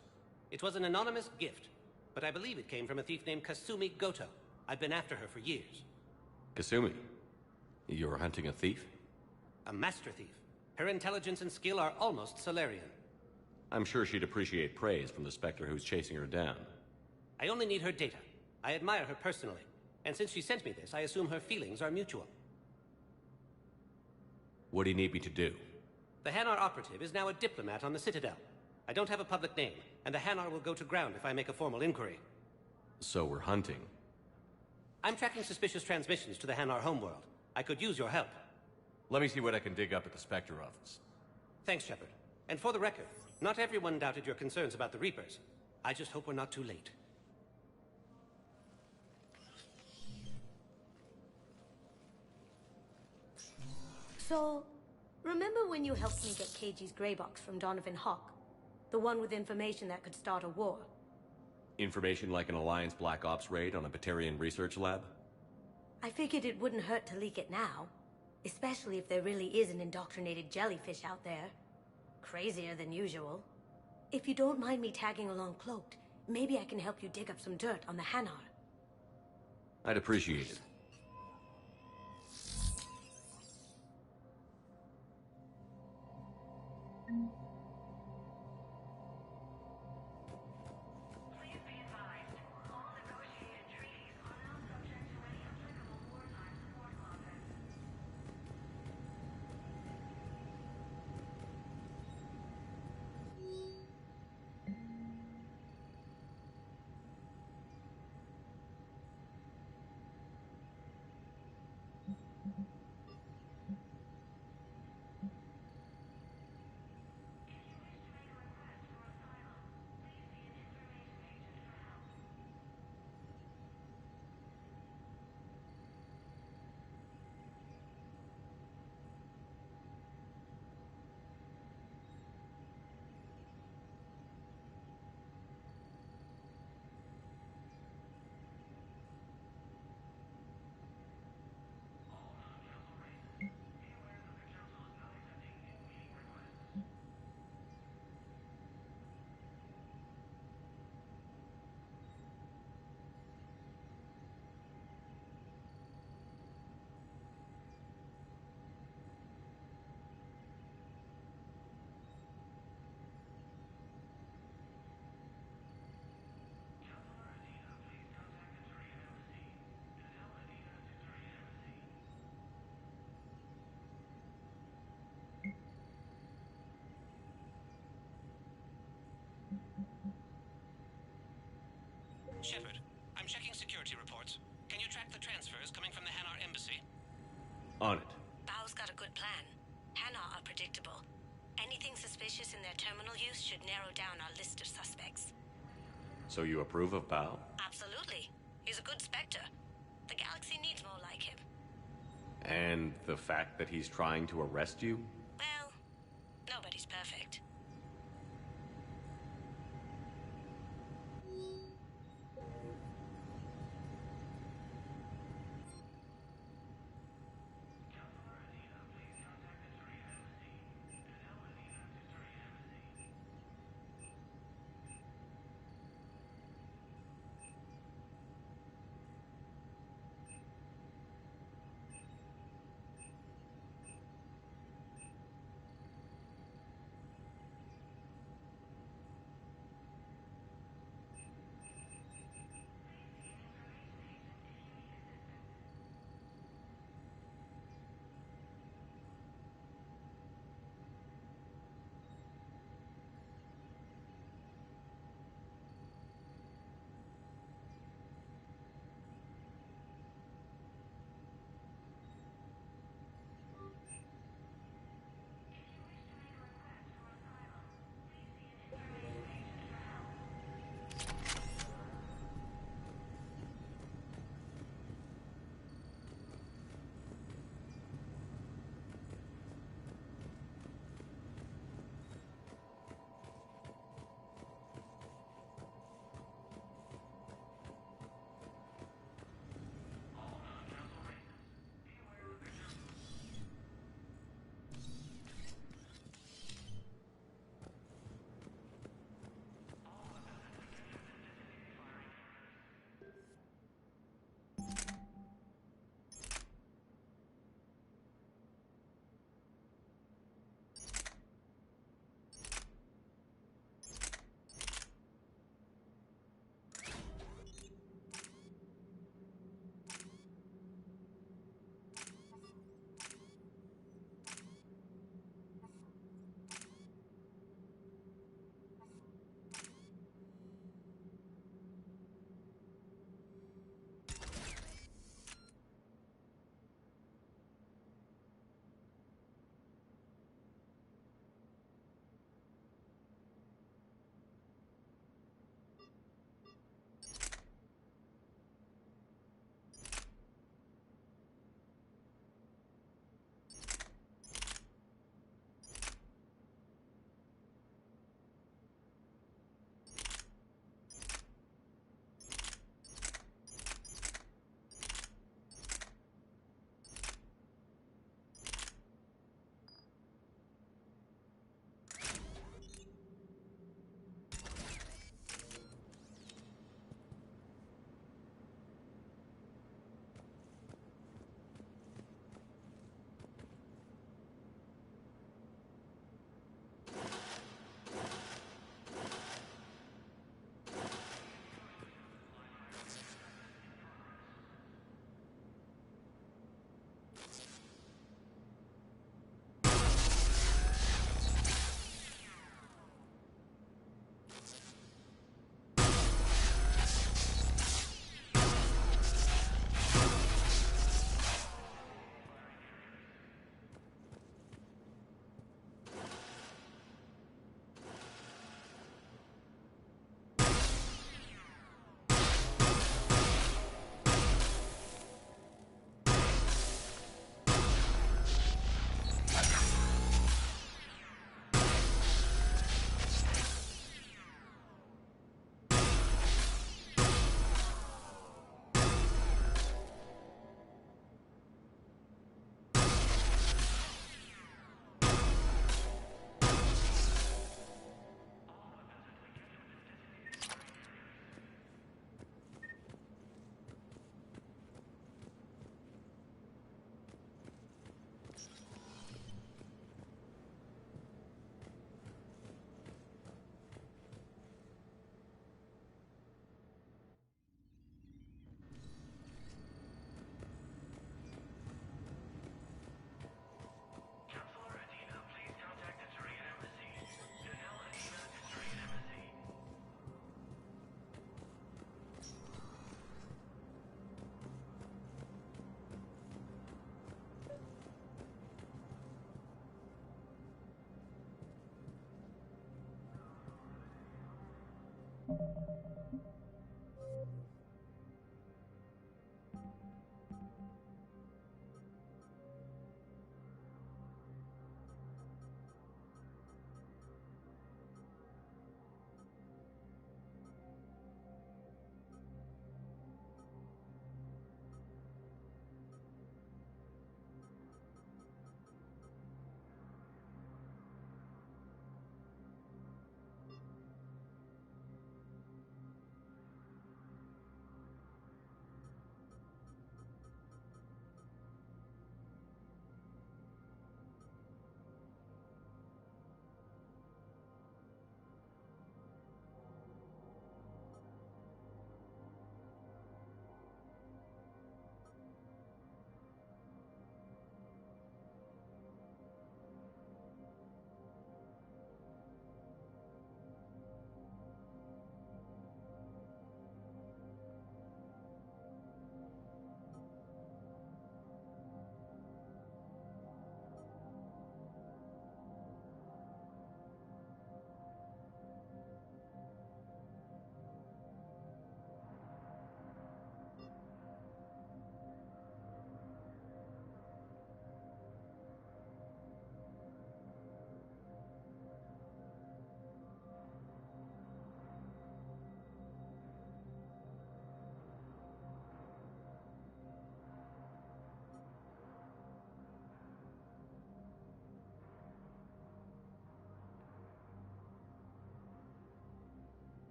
It was an anonymous gift, but I believe it came from a thief named Kasumi Goto. I've been after her for years. Kasumi? You're hunting a thief? A master thief. Her intelligence and skill are almost Solarian. I'm sure she'd appreciate praise from the Spectre who's chasing her down. I only need her data. I admire her personally. And since she sent me this, I assume her feelings are mutual. What do you need me to do? The Hanar operative is now a diplomat on the Citadel. I don't have a public name, and the Hanar will go to ground if I make a formal inquiry. So we're hunting. I'm tracking suspicious transmissions to the Hanar homeworld. I could use your help. Let me see what I can dig up at the Spectre office. Thanks, Shepard. And for the record, not everyone doubted your concerns about the Reapers. I just hope we're not too late. So, remember when you helped me get KG's grey box from Donovan Hawk? The one with information that could start a war? Information like an Alliance Black Ops raid on a Batarian research lab? I figured it wouldn't hurt to leak it now. Especially if there really is an indoctrinated jellyfish out there. Crazier than usual. If you don't mind me tagging along cloaked, maybe I can help you dig up some dirt on the Hanar. I'd appreciate it. Shepard, I'm checking security reports. Can you track the transfers coming from the Hanar embassy? On it. Bao's got a good plan. Hanar are predictable. Anything suspicious in their terminal use should narrow down our list of suspects. So you approve of Bao? Absolutely. He's a good Spectre. The galaxy needs more like him. And the fact that he's trying to arrest you? Well, nobody's perfect.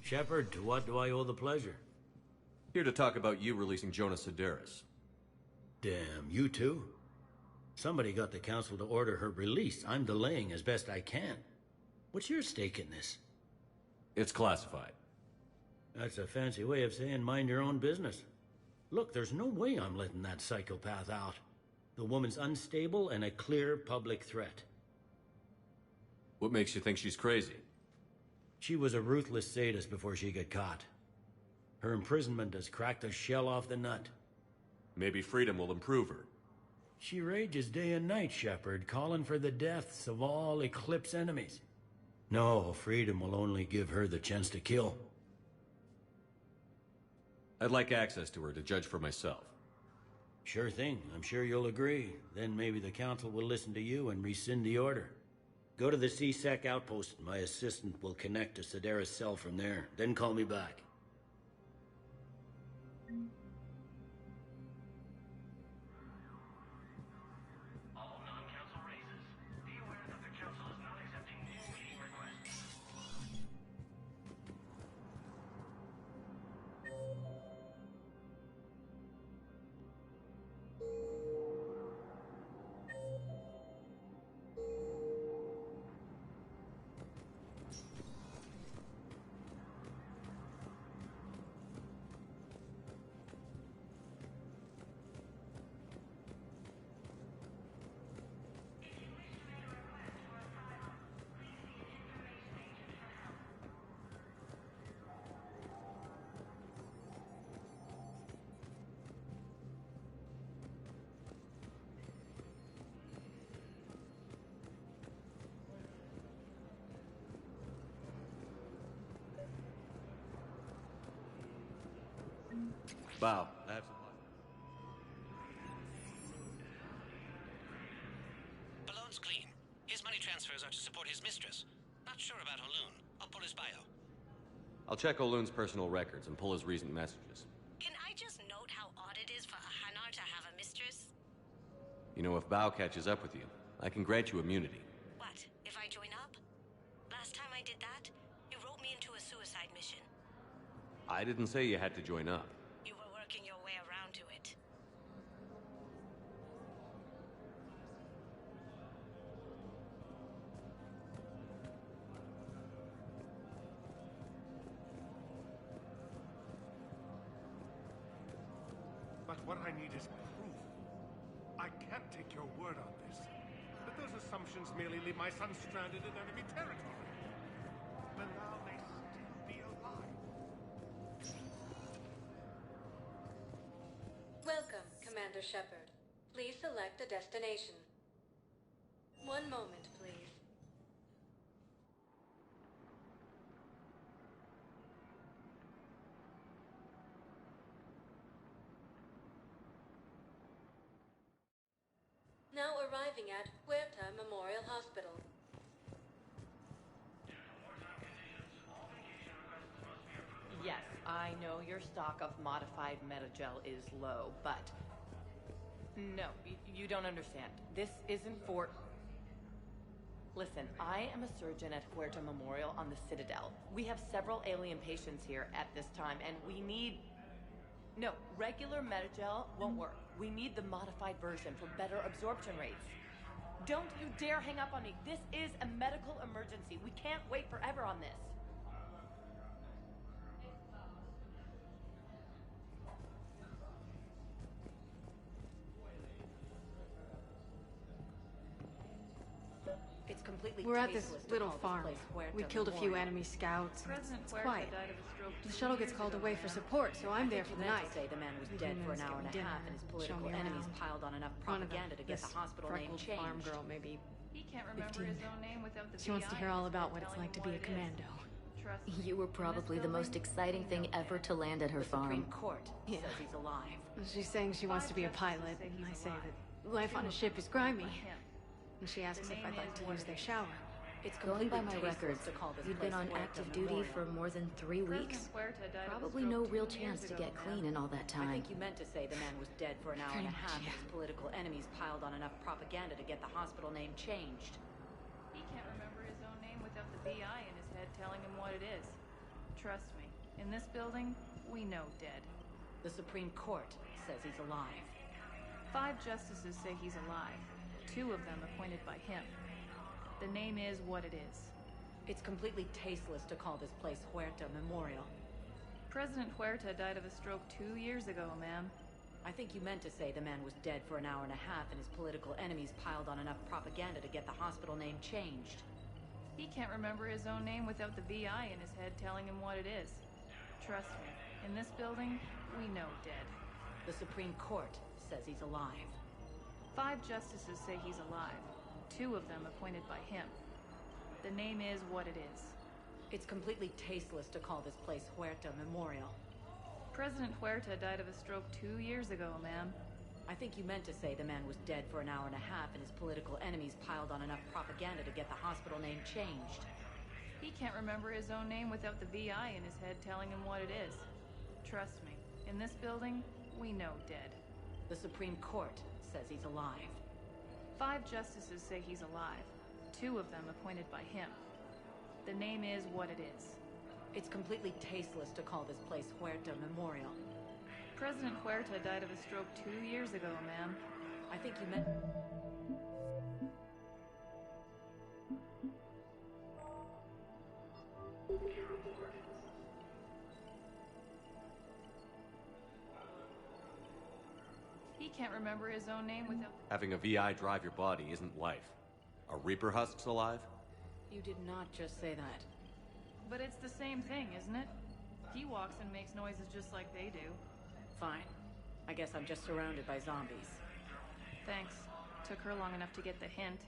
Shepard, to what do I owe the pleasure? Here to talk about you releasing Jonas Sedaris. Damn, you too? Somebody got the council to order her release. I'm delaying as best I can. What's your stake in this? It's classified. That's a fancy way of saying mind your own business. Look, there's no way I'm letting that psychopath out. The woman's unstable and a clear public threat. What makes you think she's crazy? She was a ruthless sadist before she got caught. Her imprisonment has cracked the shell off the nut. Maybe freedom will improve her. She rages day and night, Shepard, calling for the deaths of all Eclipse enemies. No, freedom will only give her the chance to kill. I'd like access to her to judge for myself. Sure thing. I'm sure you'll agree. Then maybe the council will listen to you and rescind the order. Go to the C-Sec outpost. My assistant will connect to Sedaris' cell from there. Then call me back. All non-council races, be aware that the council is not accepting new meeting requests. Bow, I have some... Balloon's clean. His money transfers are to support his mistress. Not sure about Haloon. I'll pull his bio. I'll check O'Loon's personal records and pull his recent messages. Can I just note how odd it is for a Hanar to have a mistress? You know, if Bow catches up with you, I can grant you immunity. What, if I join up? Last time I did that, you wrote me into a suicide mission. I didn't say you had to join up. You were working your way around to it. But what I need is proof. I can't take your word on this. But those assumptions merely leave my son stranded in enemy territory. Belial Commander Shepard. Please select a destination. One moment, please. Now arriving at Huerta Memorial Hospital. Yes, I know your stock of modified metagel is low, but... No, you don't understand. This isn't for... Listen, I am a surgeon at Huerta Memorial on the Citadel. We have several alien patients here at this time, and we need... No, regular metagel won't work. We need the modified version for better absorption rates. Don't you dare hang up on me. This is a medical emergency. We can't wait forever on this. It's completely We're at this tasteless to little call this farm. place Huerta We killed a few Memorial. enemy scouts. President It's Huerta quiet. died of a stroke The 2 shuttle gets years called ago, away for ma'am. support, so I'm there I think for the you meant night. to say the man was The dead for humans an hour give and me a half, dinner, and his show political me enemies around. piled on enough One of propaganda to get this the hospital name freckled farm changed. girl, maybe He can't remember 15. his own name without the She wants to VI hear all in his about head what it's telling like to him be a what it is. commando. Trust me, You were in probably this the most building, exciting thing ever to land at her farm. Court Yeah. says he's alive. She's saying she wants to be a pilot, and I say that life on a ship is grimy. And she asks if I'd like to use their shower. It's Going by my completely records, tasteless to call this you'd been place on Huerta active duty Memorial. for more than 3 weeks. President Huerta died of a Probably stroke no 2 real years chance to ago, get ma'am. clean in all that I time. think you meant to say the man was dead for an hour and a Pretty half, much, and his political enemies piled on enough propaganda to get the hospital name changed. He can't remember his own name without the VI in his head telling him what it is. Trust me, in this building, we know dead. The Supreme Court says he's alive. 5 justices say he's alive. 2 of them appointed by him. The name is what it is. It's completely tasteless to call this place Huerta Memorial. President Huerta died of a stroke 2 years ago, ma'am. I think you meant to say the man was dead for an hour and a half, and his political enemies piled on enough propaganda to get the hospital name changed. He can't remember his own name without the VI in his head telling him what it is. Trust me, in this building, we know dead. The Supreme Court says he's alive. 5 justices say he's alive. 2 of them appointed by him. The name is what it is. It's completely tasteless to call this place Huerta Memorial. President Huerta died of a stroke 2 years ago, ma'am. I think you meant to say the man was dead for an hour and a half, and his political enemies piled on enough propaganda to get the hospital name changed. He can't remember his own name without the VI in his head telling him what it is. Trust me, in this building, we know dead. The Supreme Court says he's alive. 5 justices say he's alive. 2 of them appointed by him. The name is what it is. It's completely tasteless to call this place Huerta Memorial. President Huerta died of a stroke 2 years ago, ma'am. I think you meant... He can't remember his own name without... Having a VI drive your body isn't life. Are Reaper husks alive? You did not just say that. But it's the same thing, isn't it? He walks and makes noises just like they do. Fine. I guess I'm just surrounded by zombies. Thanks. Took her long enough to get the hint.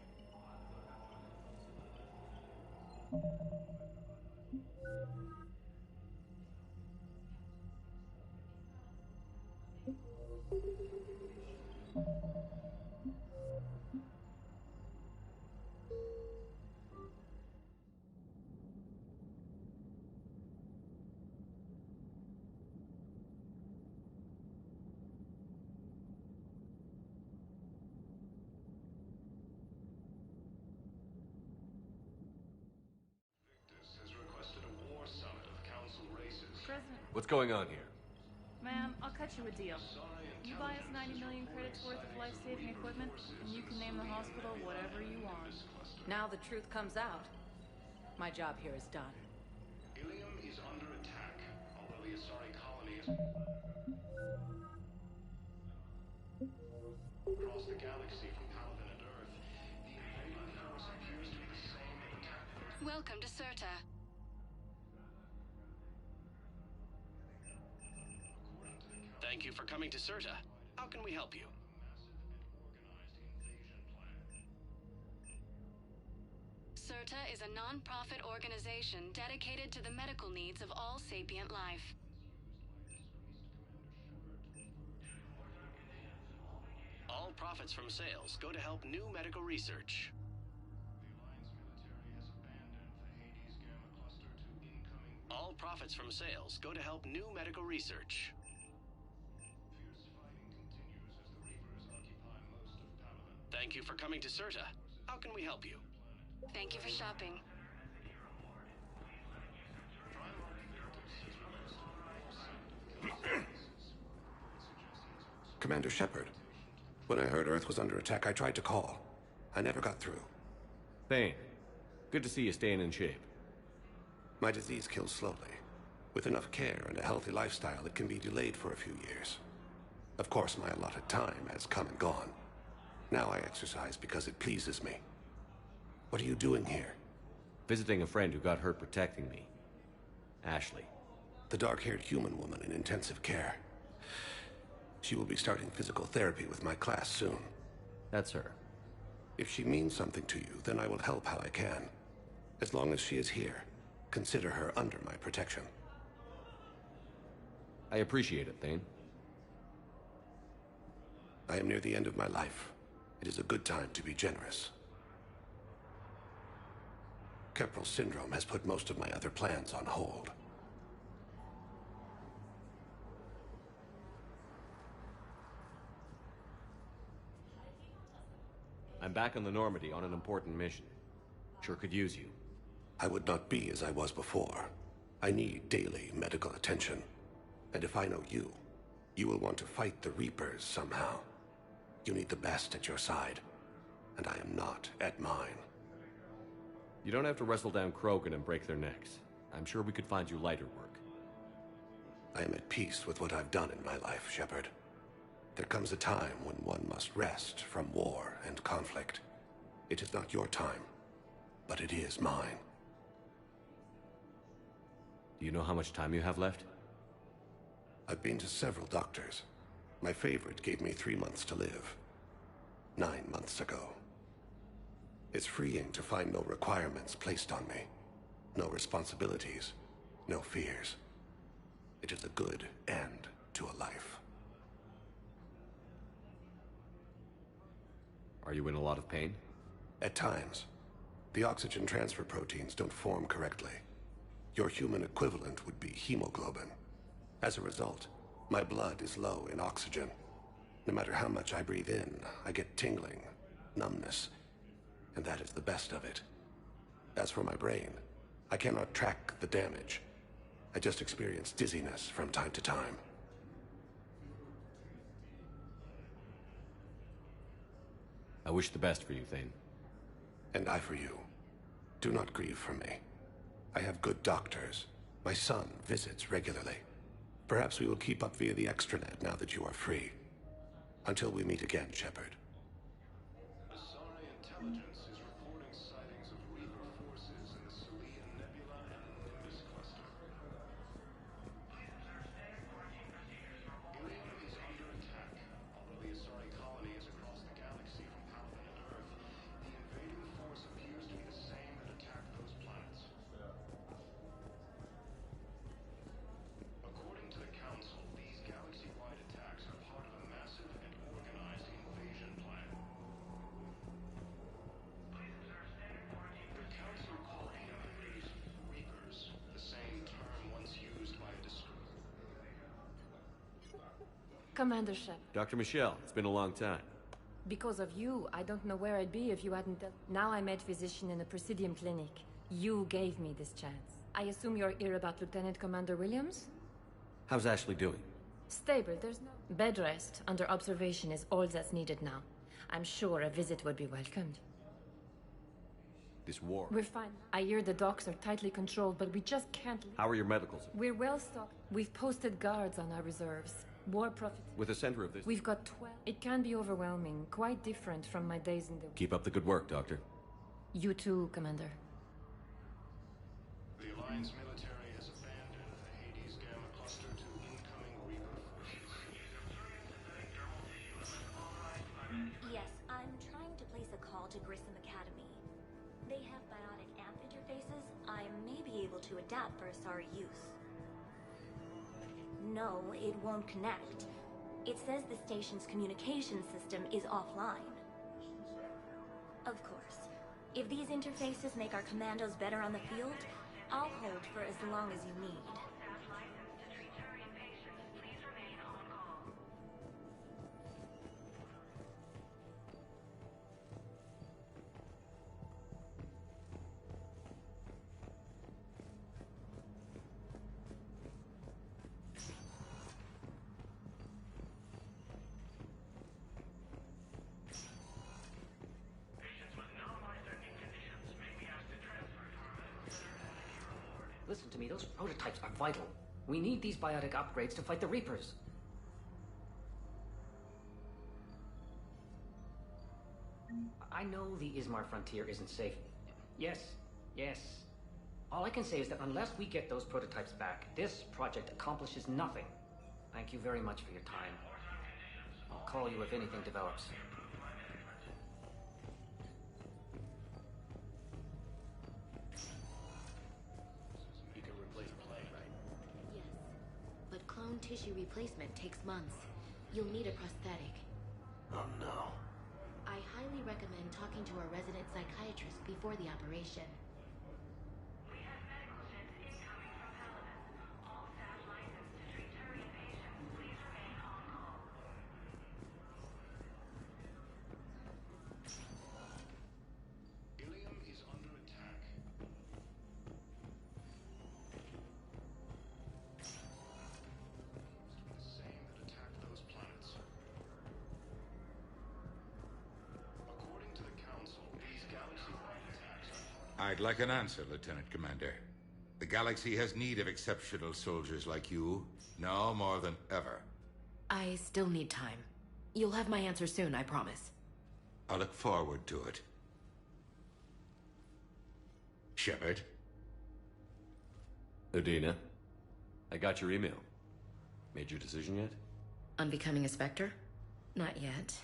Has requested a war summit of council races. President... What's going on here? Ma'am, I'll cut you a deal. You buy us 90 million credits worth of life-saving equipment, and you can name the hospital whatever you want. Now the truth comes out. My job here is done. Ilium is under attack, although the Asari colony is... Across the galaxy from Paladin and Earth, the invading force appears to be the same attack. Welcome to Serta. Thank you for coming to Serta. How can we help you? CERTA is a non-profit organization dedicated to the medical needs of all sapient life. All profits from sales go to help new medical research. All profits from sales go to help new medical research. Thank you for coming to CERTA. How can we help you? Thank you for shopping. Commander Shepard. When I heard Earth was under attack, I tried to call. I never got through. Thane, good to see you staying in shape. My disease kills slowly. With enough care and a healthy lifestyle, it can be delayed for a few years. Of course, my allotted time has come and gone. Now I exercise because it pleases me. What are you doing here? Visiting a friend who got hurt protecting me. Ashley. The dark-haired human woman in intensive care. She will be starting physical therapy with my class soon. That's her. If she means something to you, then I will help how I can. As long as she is here, consider her under my protection. I appreciate it, Thane. I am near the end of my life. It is a good time to be generous. Keppel syndrome has put most of my other plans on hold. I'm back on the Normandy on an important mission. Sure could use you. I would not be as I was before. I need daily medical attention. And if I know you, you will want to fight the Reapers somehow. You need the best at your side, and I am not at mine. You don't have to wrestle down Krogan and break their necks. I'm sure we could find you lighter work. I am at peace with what I've done in my life, Shepard. There comes a time when one must rest from war and conflict. It is not your time, but it is mine. Do you know how much time you have left? I've been to several doctors. My favorite gave me 3 months to live. 9 months ago. It's freeing to find no requirements placed on me. No responsibilities. No fears. It is a good end to a life. Are you in a lot of pain? At times. The oxygen transfer proteins don't form correctly. Your human equivalent would be hemoglobin. As a result, my blood is low in oxygen. No matter how much I breathe in, I get tingling, numbness, and that is the best of it. As for my brain, I cannot track the damage. I just experience dizziness from time to time. I wish the best for you, Thane. And I for you. Do not grieve for me. I have good doctors. My son visits regularly. Perhaps we will keep up via the extranet now that you are free. Until we meet again, Shepard. Asari intelligence is reporting sightings of Reaper forces in the Salian Nebula and Nimbus cluster. Ilium is under attack. Although the Asari colony is across the galaxy from Palaven and Earth, the invading force appears to be the same that attacked those planets. According to the Council, these galaxy-wide attacks are part of a massive and organized invasion plan. The Council call the invaders Reapers, the same term once used by a Commander Shep. Dr. Michelle, it's been a long time. Because of you, I don't know where I'd be if you hadn't Now I'm med physician in the Presidium Clinic. You gave me this chance. I assume you're here about Lieutenant Commander Williams? How's Ashley doing? Stable, there's no... Bed rest under observation is all that's needed now. I'm sure a visit would be welcomed. This war. We're fine. I hear the docks are tightly controlled, but we just can't... How are your medicals? We're well stocked. We've posted guards on our reserves. War profit. With the center of this... We've got 12. It can be overwhelming. Quite different from my days in the... Keep up the good work, Doctor. You too, Commander. The Alliance military has abandoned the Hades Gamma cluster to incoming Reaper forces. to Grissom Academy. They have biotic amp interfaces I may be able to adapt for Asari use. No, it won't connect. It says the station's communication system is offline. Of course, if these interfaces make our commandos better on the field, I'll hold for as long as you need. Listen to me, those prototypes are vital. We need these biotic upgrades to fight the Reapers. I know the Ismar frontier isn't safe. Yes, yes. All I can say is that unless we get those prototypes back, this project accomplishes nothing. Thank you very much for your time. I'll call you if anything develops. But clone tissue replacement takes months. You'll need a prosthetic. Oh no. I highly recommend talking to our resident psychiatrist before the operation. Ilium is under attack. The same that attacked those planets. According to the Council, these galaxy-wide attacks are... I'd like an answer, Lieutenant Commander. The galaxy has need of exceptional soldiers like you, now more than ever. I still need time. You'll have my answer soon, I promise. I look forward to it. Shepard? Udina, I got your email. Made your decision yet? On becoming a Spectre? Not yet.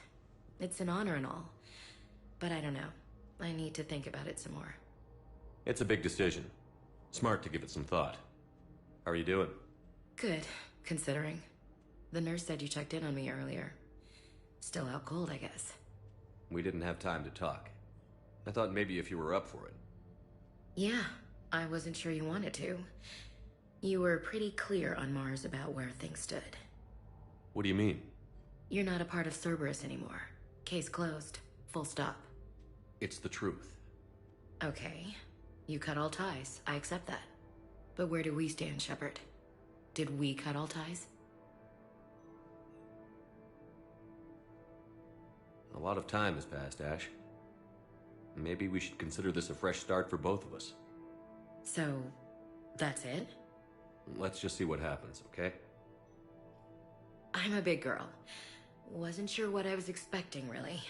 It's an honor and all. But I don't know. I need to think about it some more. It's a big decision. Smart to give it some thought. How are you doing? Good, considering. The nurse said you checked in on me earlier. Still out cold, I guess. We didn't have time to talk. I thought maybe if you were up for it. Yeah, I wasn't sure you wanted to. You were pretty clear on Mars about where things stood. What do you mean? You're not a part of Cerberus anymore. Case closed. Full stop. It's the truth. Okay. You cut all ties. I accept that. But where do we stand, Shepard? Did we cut all ties? A lot of time has passed, Ash. Maybe we should consider this a fresh start for both of us. So, that's it? Let's just see what happens, okay? I'm a big girl. Wasn't sure what I was expecting, really.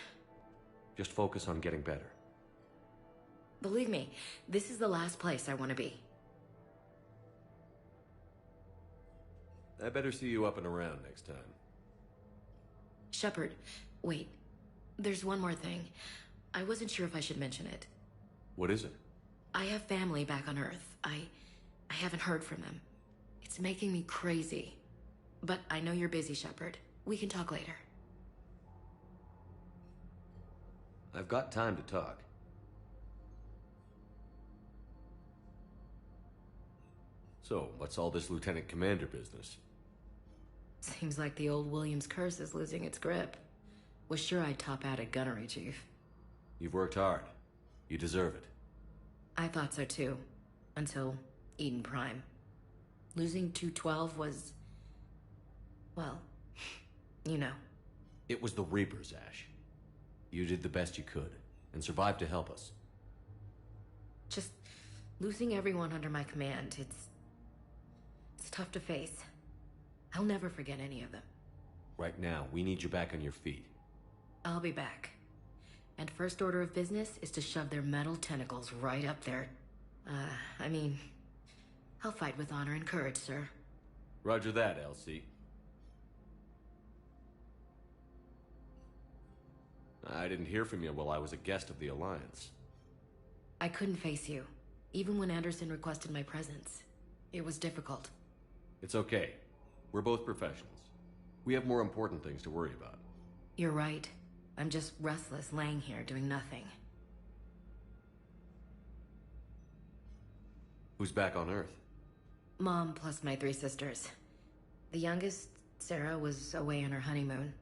Just focus on getting better. Believe me, this is the last place I want to be. I better see you up and around next time. Shepard, wait. There's one more thing. I wasn't sure if I should mention it. What is it? I have family back on Earth. I haven't heard from them. It's making me crazy. But I know you're busy, Shepard. We can talk later. I've got time to talk. So, what's all this Lieutenant Commander business? Seems like the old Williams curse is losing its grip. Was sure I'd top out at gunnery, Chief. You've worked hard. You deserve it. I thought so too. Until Eden Prime. Losing 212 was... well, you know. It was the Reapers, Ash. You did the best you could, and survived to help us. Just losing everyone under my command, it's tough to face. I'll never forget any of them. Right now, we need you back on your feet. I'll be back. And first order of business is to shove their metal tentacles right up there. I'll fight with honor and courage, sir. Roger that, Elsie. I didn't hear from you while I was a guest of the Alliance. I couldn't face you, even when Anderson requested my presence. It was difficult. It's okay. We're both professionals. We have more important things to worry about. You're right. I'm just restless laying here doing nothing. Who's back on Earth? Mom plus my 3 sisters. The youngest, Sarah, was away on her honeymoon.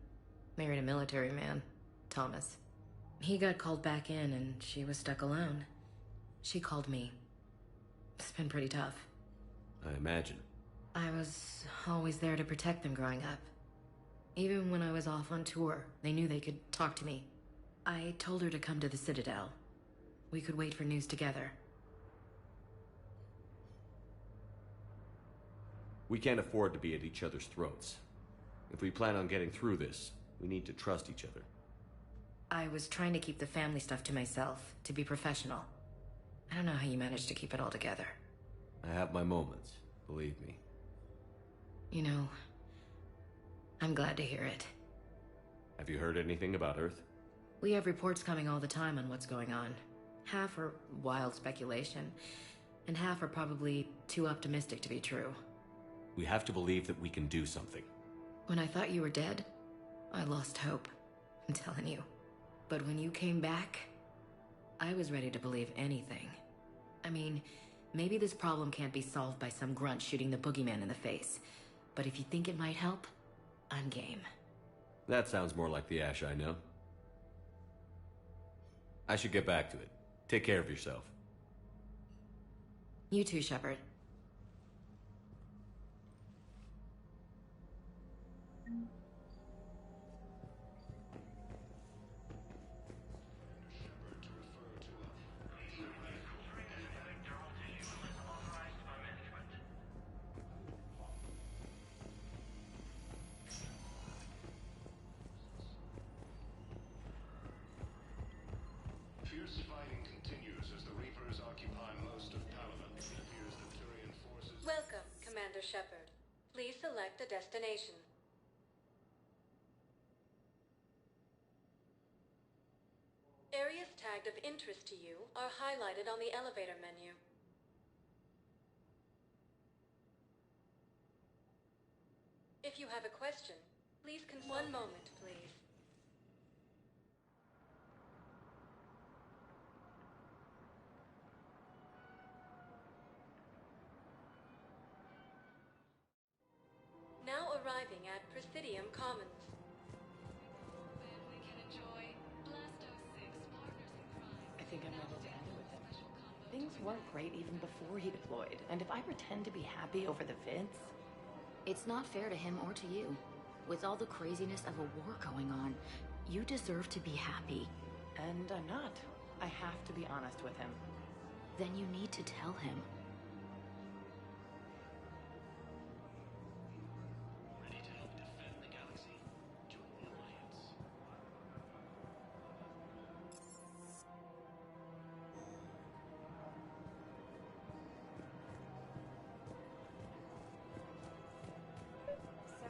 Married a military man, Thomas. He got called back in and she was stuck alone. She called me. It's been pretty tough. I imagine. I was always there to protect them growing up. Even when I was off on tour, they knew they could talk to me. I told her to come to the Citadel. We could wait for news together. We can't afford to be at each other's throats. If we plan on getting through this, we need to trust each other. I was trying to keep the family stuff to myself, to be professional. I don't know how you managed to keep it all together. I have my moments, believe me. You know, I'm glad to hear it. Have you heard anything about Earth? We have reports coming all the time on what's going on. Half are wild speculation, and half are probably too optimistic to be true. We have to believe that we can do something. When I thought you were dead, I lost hope. I'm telling you. But when you came back, I was ready to believe anything. I mean, maybe this problem can't be solved by some grunt shooting the boogeyman in the face. But if you think it might help, I'm game. That sounds more like the Ash I know. I should get back to it. Take care of yourself. You too, Shepard. Fierce fighting continues as the Reapers occupy most of Palaven. It appears the Turian forces... Welcome, Commander Shepard. Please select a destination. Areas tagged of interest to you are highlighted on the elevator menu. If you have a question, please one moment, please. Now arriving at Presidium Commons. I think I'm ready to end it with him. Things weren't great even before he deployed, and if I pretend to be happy over the vids... It's not fair to him or to you. With all the craziness of a war going on, you deserve to be happy. And I'm not. I have to be honest with him. Then you need to tell him. Ready to help defend the galaxy? Join the Alliance. So,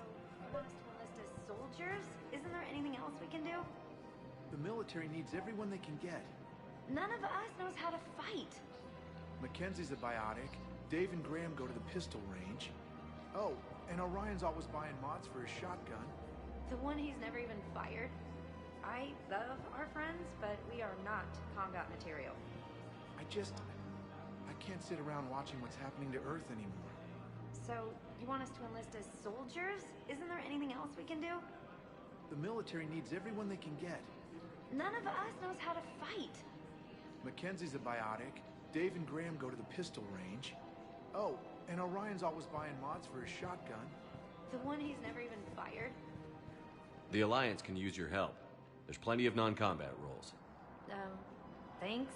you want us to enlist as soldiers? Isn't there anything else we can do? The military needs everyone they can get. None of us knows how to fight. Mackenzie's a biotic. Dave and Graham go to the pistol range. Oh, and Orion's always buying mods for his shotgun. The one he's never even fired. I love our friends, but we are not combat material. I can't sit around watching what's happening to Earth anymore. So, you want us to enlist as soldiers? Isn't there anything else we can do? The military needs everyone they can get. None of us knows how to fight. Mackenzie's a biotic. Dave and Graham go to the pistol range. Oh, and Orion's always buying mods for his shotgun. The one he's never even fired. The Alliance can use your help. There's plenty of non-combat roles. Thanks.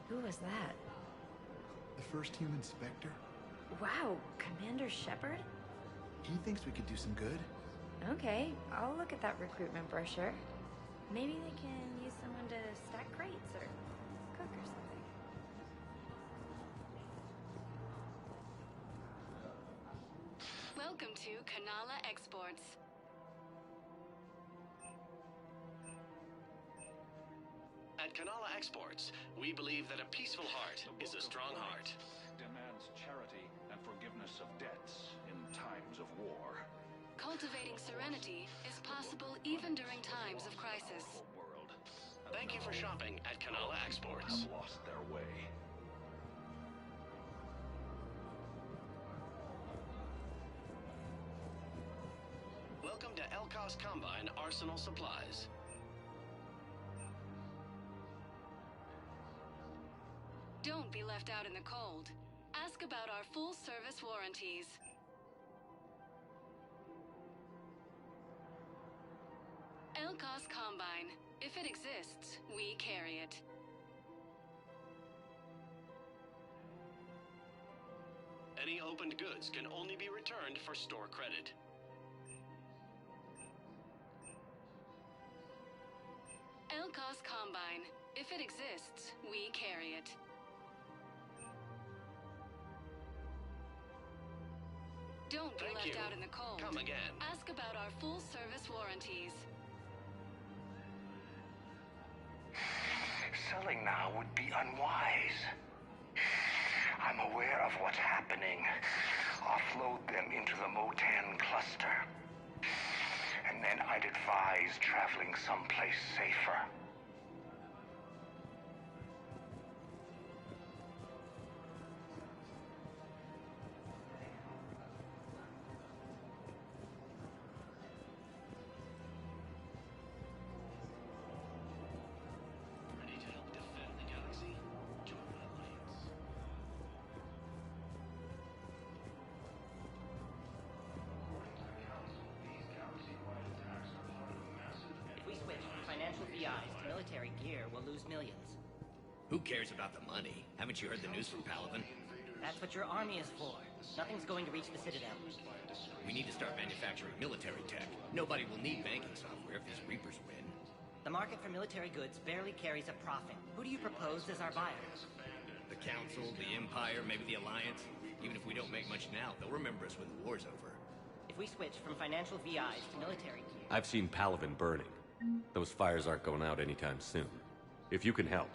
Who was that? The first human Spectre? Wow, Commander Shepard? He thinks we could do some good. Okay, I'll look at that recruitment brochure. Maybe they can use someone to stack crates or cook or something. Welcome to Kanala Exports. At Kanala Exports, we believe that a peaceful heart is a strong heart. Demands charity and forgiveness of debts in times of war. Cultivating serenity is possible even during times of crisis. Thank you for shopping at Kanala Exports. Have lost their way. Welcome to Elkos Combine Arsenal Supplies. Don't be left out in the cold. Ask about our full-service warranties. Elkos Combine. If it exists, we carry it. Any opened goods can only be returned for store credit. Elkos Combine. If it exists, we carry it. Don't be left out in the cold. Come again. Ask about our full-service warranties. Selling now would be unwise. I'm aware of what's happening. Offload them into the Motan cluster. And then I'd advise traveling someplace safer. Ready to help defend the galaxy? Join my alliance. If we switch from financial VIs to military gear, we'll lose millions. Who cares about the money? Haven't you heard the news from Paladin? That's what your army is for. Nothing's going to reach the Citadel. We need to start manufacturing military tech. Nobody will need banking software if these Reapers win. The market for military goods barely carries a profit. Who do you propose as our buyer? The Council, the Empire, maybe the Alliance. Even if we don't make much now, they'll remember us when the war's over. If we switch from financial VIs to military gear... I've seen Paladin burning. Those fires aren't going out anytime soon. If you can help.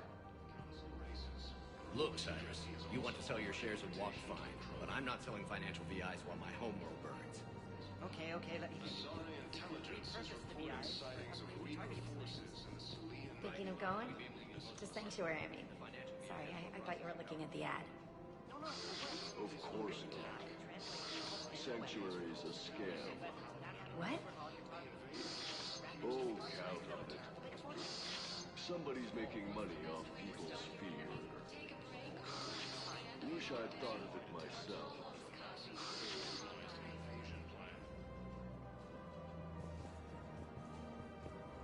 Look, Cyrus, you want to sell your shares and walk fine, but I'm not selling financial VIs while my homeworld burns. Okay, let me... Thinking of going? To Sanctuary, I mean. Sorry, I thought you were looking at the ad. Of course not. Sanctuary's a scam. What? Oh, count on it. Somebody's making money off people's fear. Wish I'd thought of it myself.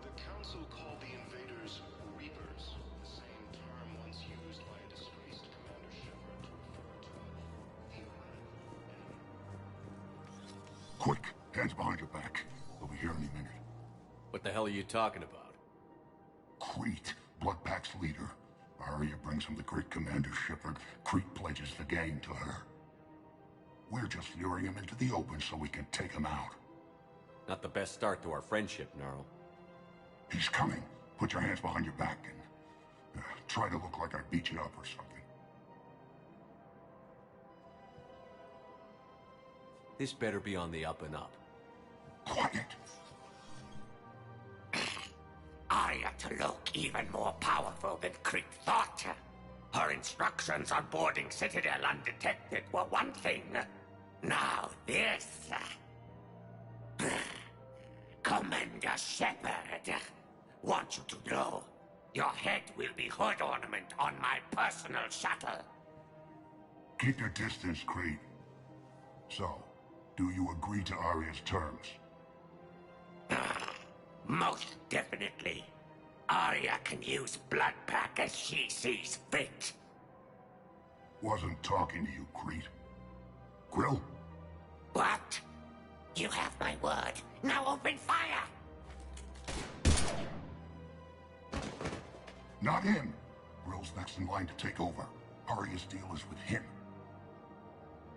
The Council called the invaders Reapers, the same term once used by a disgraced Commander Shepard to refer to human. Quick, hands behind your back. They'll be here any minute. What the hell are you talking about? Crete, Bloodpack's leader. Arya brings him the great Commander Shepard. Crete pledges the gang to her. We're just luring him into the open so we can take him out. Not the best start to our friendship, Gnarl. He's coming. Put your hands behind your back and try to look like I beat you up or something. This better be on the up and up. Quiet! Arya to look even more powerful than Crete thought. Her instructions on boarding Citadel undetected were one thing. Now this... Commander Shepard, want you to know, your head will be hood ornament on my personal shuttle. Keep your distance, Crete. So, do you agree to Arya's terms? Most definitely. Arya can use Bloodpack as she sees fit. Wasn't talking to you, Crete. Grill? What? You have my word. Now open fire! Not him. Grill's next in line to take over. Arya's deal is with him.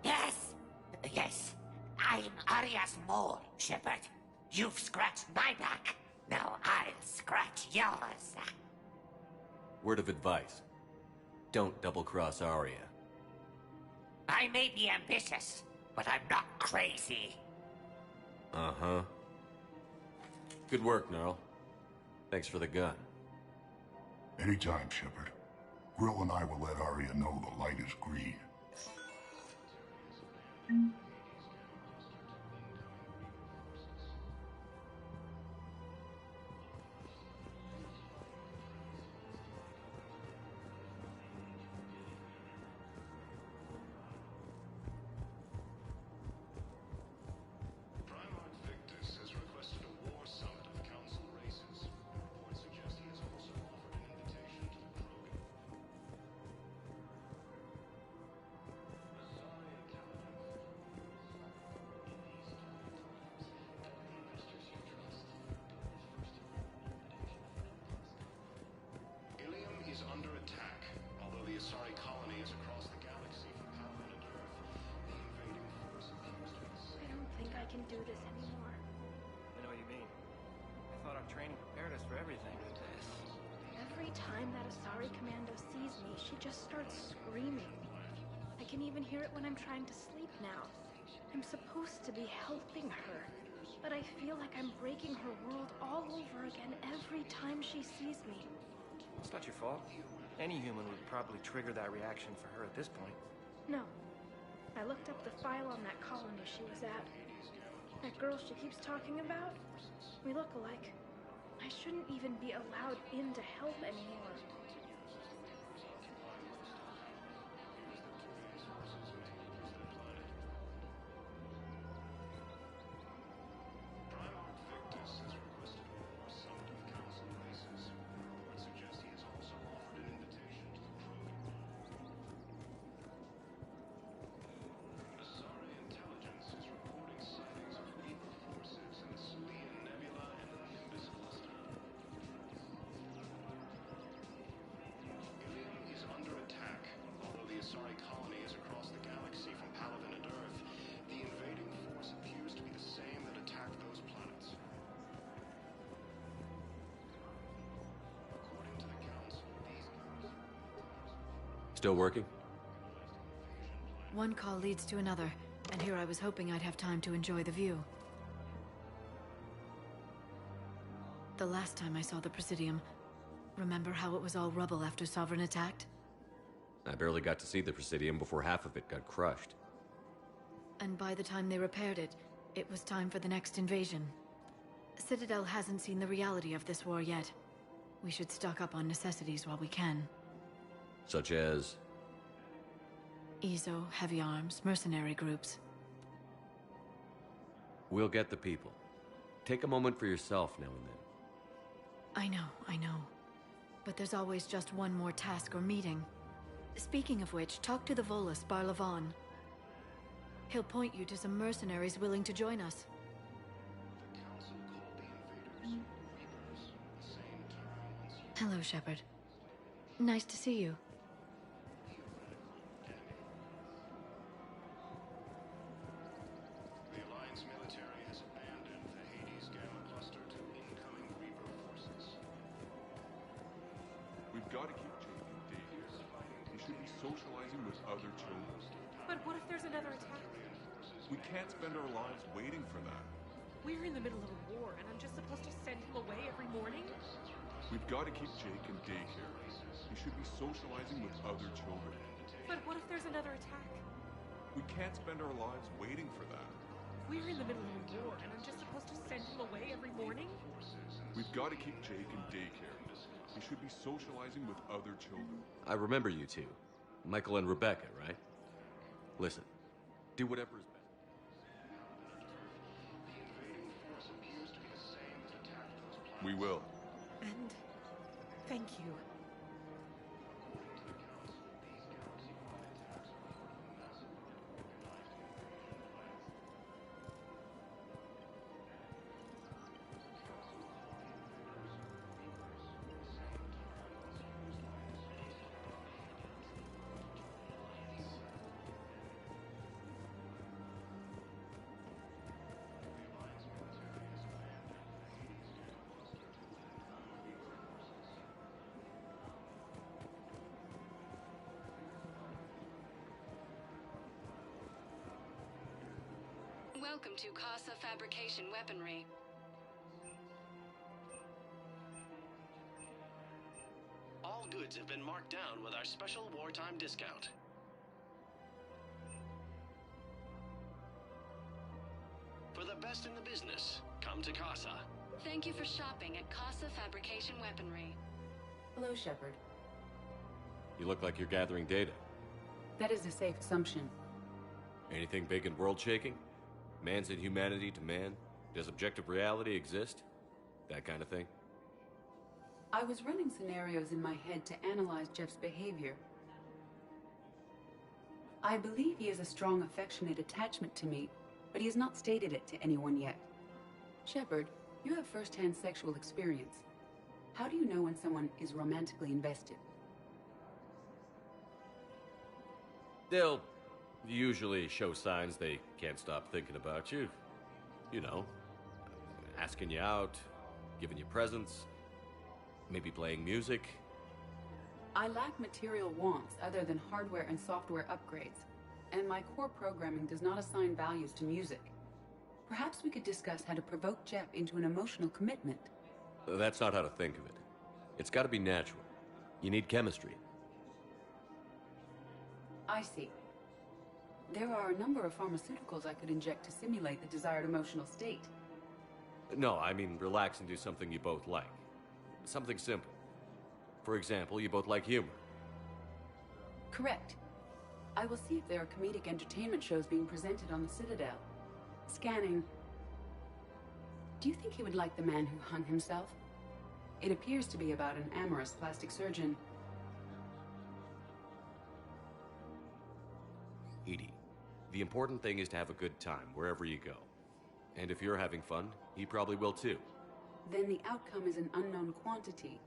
Yes. I'm Arya's mole, Shepard. You've scratched my back. Now I'll scratch yours. Word of advice. Don't double-cross Arya. I may be ambitious, but I'm not crazy. Uh-huh. Good work, Gnarl. Thanks for the gun. Anytime, Shepard. Grill and I will let Arya know the light is green. Primarch Victus has requested a war summit of Council races. Reports suggest he has also offered an invitation to the Krogan. Ilium is under attack. Although the Asari colony is across the galaxy from Palaven and Earth, the invading force appears to be the I same. don't think I can do this anymore. I know what you mean. I thought our training prepared us for everything. Every time that Asari commando sees me, she just starts screaming. I can even hear it when I'm trying to sleep now. I'm supposed to be helping her, but I feel like I'm breaking her world all over again every time she sees me. It's not your fault. Any human would probably trigger that reaction for her at this point. No. I looked up the file on that colony she was at. That girl she keeps talking about? We look alike. I shouldn't even be allowed in to help anymore. Primarch Victus has requested a war summit of Council races. Reports suggest he has also offered an invitation to the Krogan. Asari intelligence is reporting sightings of Reaper forces in the Sulian Nebula and the Nimbus cluster. Ilium is under attack. Although the Asari colony is across the galaxy from Palaven and Earth, the invading force appears to be the same that attacked those planets. According to the Council, these Still working? One call leads to another, and here I was hoping I'd have time to enjoy the view. The last time I saw the Presidium, remember how it was all rubble after Sovereign attacked? I barely got to see the Presidium before half of it got crushed. And by the time they repaired it, it was time for the next invasion. Citadel hasn't seen the reality of this war yet. We should stock up on necessities while we can. Such as... Ezo, heavy arms, mercenary groups. We'll get the people. Take a moment for yourself now and then. I know. But there's always just one more task or meeting. Speaking of which, talk to the Volus, Barlavan. He'll point you to some mercenaries willing to join us. The Council called the invaders Reapers, the same term once used. Hello, Shepard. Nice to see you. The Alliance military has abandoned the Hades Gamma cluster to incoming Reaper forces. We've got to keep Jake in daycare. He should be socializing with other children. But what if there's another attack? We can't spend our lives waiting for that. We're in the middle of a war, and I'm just supposed to send him away every morning? We've got to keep Jake in daycare. He should be socializing with other children. But what if there's another attack? We can't spend our lives waiting for that. We're in the middle of a war, and I'm just supposed to send him away every morning? We've got to keep Jake in daycare. He should be socializing with other children. I remember you two. Michael and Rebecca, right? Listen, do whatever is best. We will. And thank you. Welcome to Casa Fabrication Weaponry. All goods have been marked down with our special wartime discount. For the best in the business, come to Casa. Thank you for shopping at Casa Fabrication Weaponry. Hello, Shepard. You look like you're gathering data. That is a safe assumption. Anything big and world-shaking? Man's inhumanity to man? Does objective reality exist? That kind of thing? I was running scenarios in my head to analyze Jeff's behavior. I believe he has a strong affectionate attachment to me, but he has not stated it to anyone yet. Shepard, you have first-hand sexual experience. How do you know when someone is romantically invested? They'll usually show signs they can't stop thinking about you. You know, asking you out, giving you presents, maybe playing music. I lack material wants other than hardware and software upgrades, and my core programming does not assign values to music. Perhaps we could discuss how to provoke Jeff into an emotional commitment. That's not how to think of it. It's got to be natural. You need chemistry. I see. There are a number of pharmaceuticals I could inject to simulate the desired emotional state. No, I mean relax and do something you both like. Something simple. For example, you both like humor. Correct. I will see if there are comedic entertainment shows being presented on the Citadel. Scanning. Do you think he would like The Man Who Hung Himself? It appears to be about an amorous plastic surgeon. Edie, the important thing is to have a good time wherever you go. And if you're having fun, he probably will too. Then the outcome is an unknown quantity,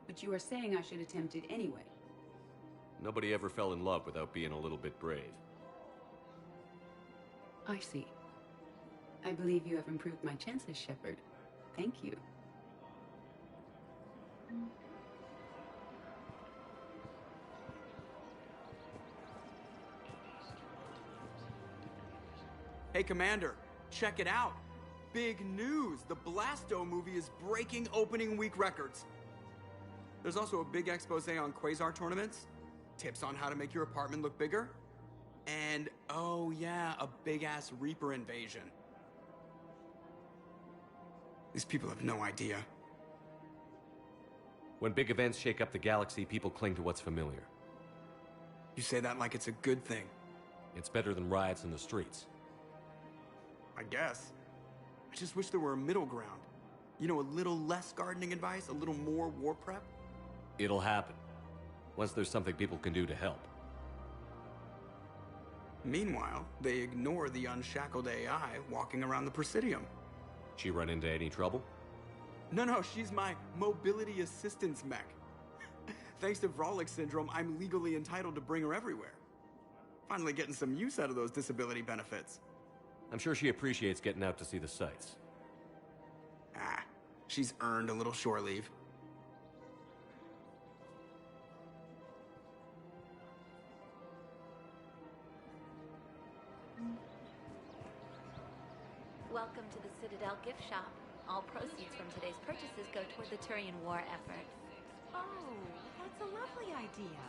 but you are saying I should attempt it anyway. Nobody ever fell in love without being a little bit brave. I see. I believe you have improved my chances, Shepard. Thank you. Hey, Commander, check it out. Big news! The Blasto movie is breaking opening week records. There's also a big expose on Quasar tournaments, tips on how to make your apartment look bigger, and, oh yeah, a big-ass Reaper invasion. These people have no idea. When big events shake up the galaxy, people cling to what's familiar. You say that like it's a good thing. It's better than riots in the streets. I guess. I just wish there were a middle ground. You know, a little less gardening advice, a little more war prep. It'll happen. Once there's something people can do to help. Meanwhile, they ignore the unshackled AI walking around the Presidium. She run into any trouble? No, she's my mobility assistance mech. Thanks to Vrolic syndrome, I'm legally entitled to bring her everywhere. Finally getting some use out of those disability benefits. I'm sure she appreciates getting out to see the sights. Ah, she's earned a little shore leave. Welcome to the Citadel gift shop. All proceeds from today's purchases go toward the Turian war effort. Oh, that's a lovely idea.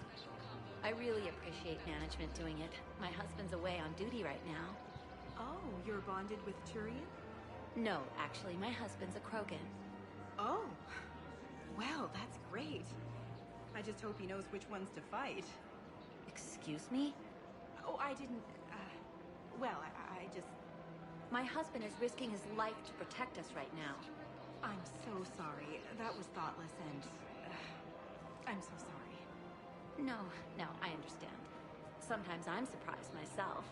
I really appreciate management doing it. My husband's away on duty right now. Oh, you're bonded with Turian? No, actually, my husband's a Krogan. Oh, well, that's great. I just hope he knows which ones to fight. Excuse me? Oh, I didn't, well, I just... My husband is risking his life to protect us right now. I'm so sorry. That was thoughtless and... I'm so sorry. No, I understand. Sometimes I'm surprised myself.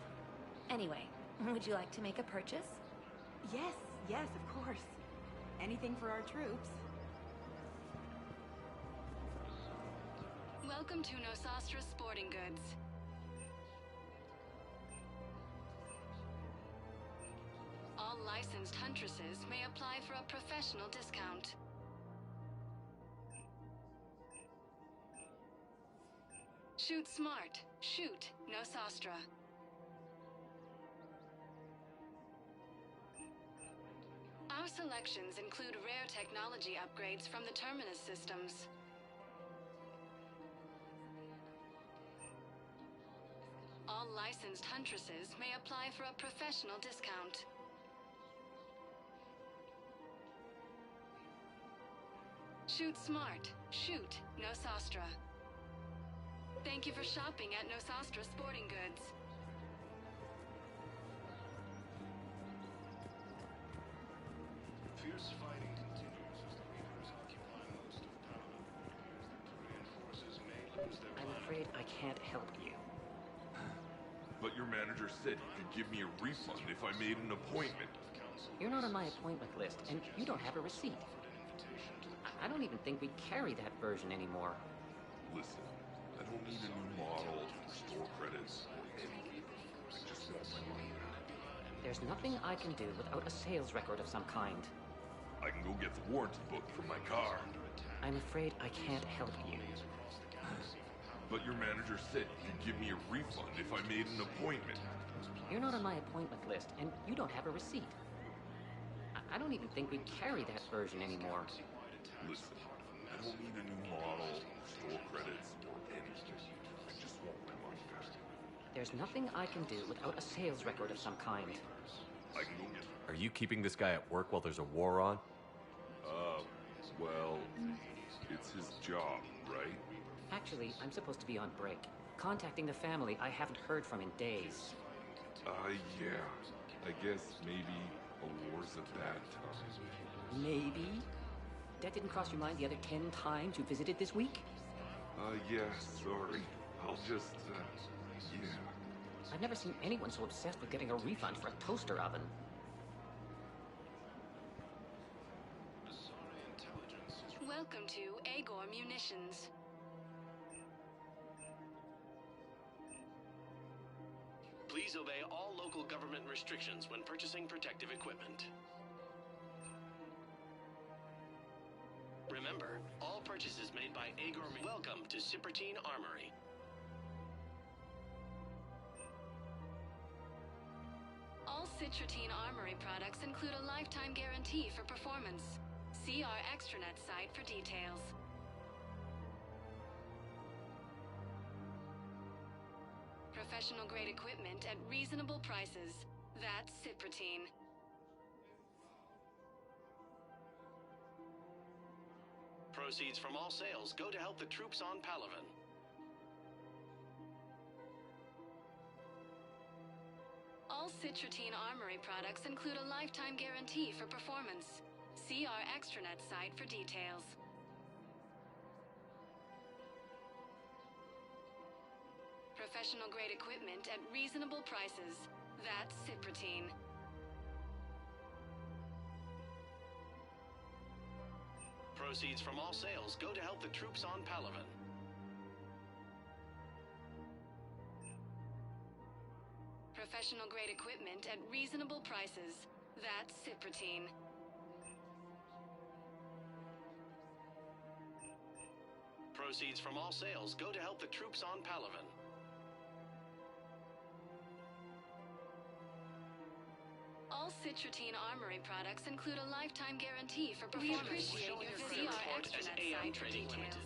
Anyway, would you like to make a purchase? Yes, of course. Anything for our troops. Welcome to Nosastra Sporting Goods. All licensed huntresses may apply for a professional discount. Shoot smart. Shoot Nosastra. selections include rare technology upgrades from the Terminus systems. All licensed huntresses may apply for a professional discount. Shoot smart. Shoot Nosastra. Thank you for shopping at Nosastra Sporting Goods. Fierce fighting continues as the Reapers occupy most of Paladin. Turian forces may lose their I'm afraid I can't help you. But your manager said he could give me a refund if I made an appointment. You're not on my appointment list, and you don't have a receipt. I don't even think we carry that version anymore. Listen, I don't need a new model or store credits or anything. I just want my money back. There's nothing I can do without a sales record of some kind. I can go get the warranty book for my car. I'm afraid I can't help you. But your manager said he could give me a refund if I made an appointment. You're not on my appointment list, and you don't have a receipt. I don't even think we carry that version anymore. Listen, I don't need a new model, store credits, or anything. I just want my money back. There's nothing I can do without a sales record of some kind. I can go get... Are you keeping this guy at work while there's a war on? Well, it's his job, right? Actually, I'm supposed to be on break. Contacting the family I haven't heard from in days. Yeah. I guess maybe a war's a bad time. Maybe? That didn't cross your mind the other 10 times you visited this week? Yeah, sorry. I'll just, yeah. I've never seen anyone so obsessed with getting a refund for a toaster oven. Welcome to Agor Munitions. Please obey all local government restrictions when purchasing protective equipment. Remember, all purchases made by Agor... Welcome to Cipertine Armory. All Citrotine Armory products include a lifetime guarantee for performance. See our extranet site for details. Professional grade equipment at reasonable prices. That's Ciprotine. Proceeds from all sales go to help the troops on Palaven. All Citrotine Armory products include a lifetime guarantee for performance. See our extranet site for details. Professional grade equipment at reasonable prices. That's Ciprotine. Proceeds from all sales go to help the troops on Palaven. Professional grade equipment at reasonable prices. That's Ciprotine. Proceeds from all sales go to help the troops on Palaven. All Citrotine Armory products include a lifetime guarantee for performance. We appreciate your visit. See our extranet site for details.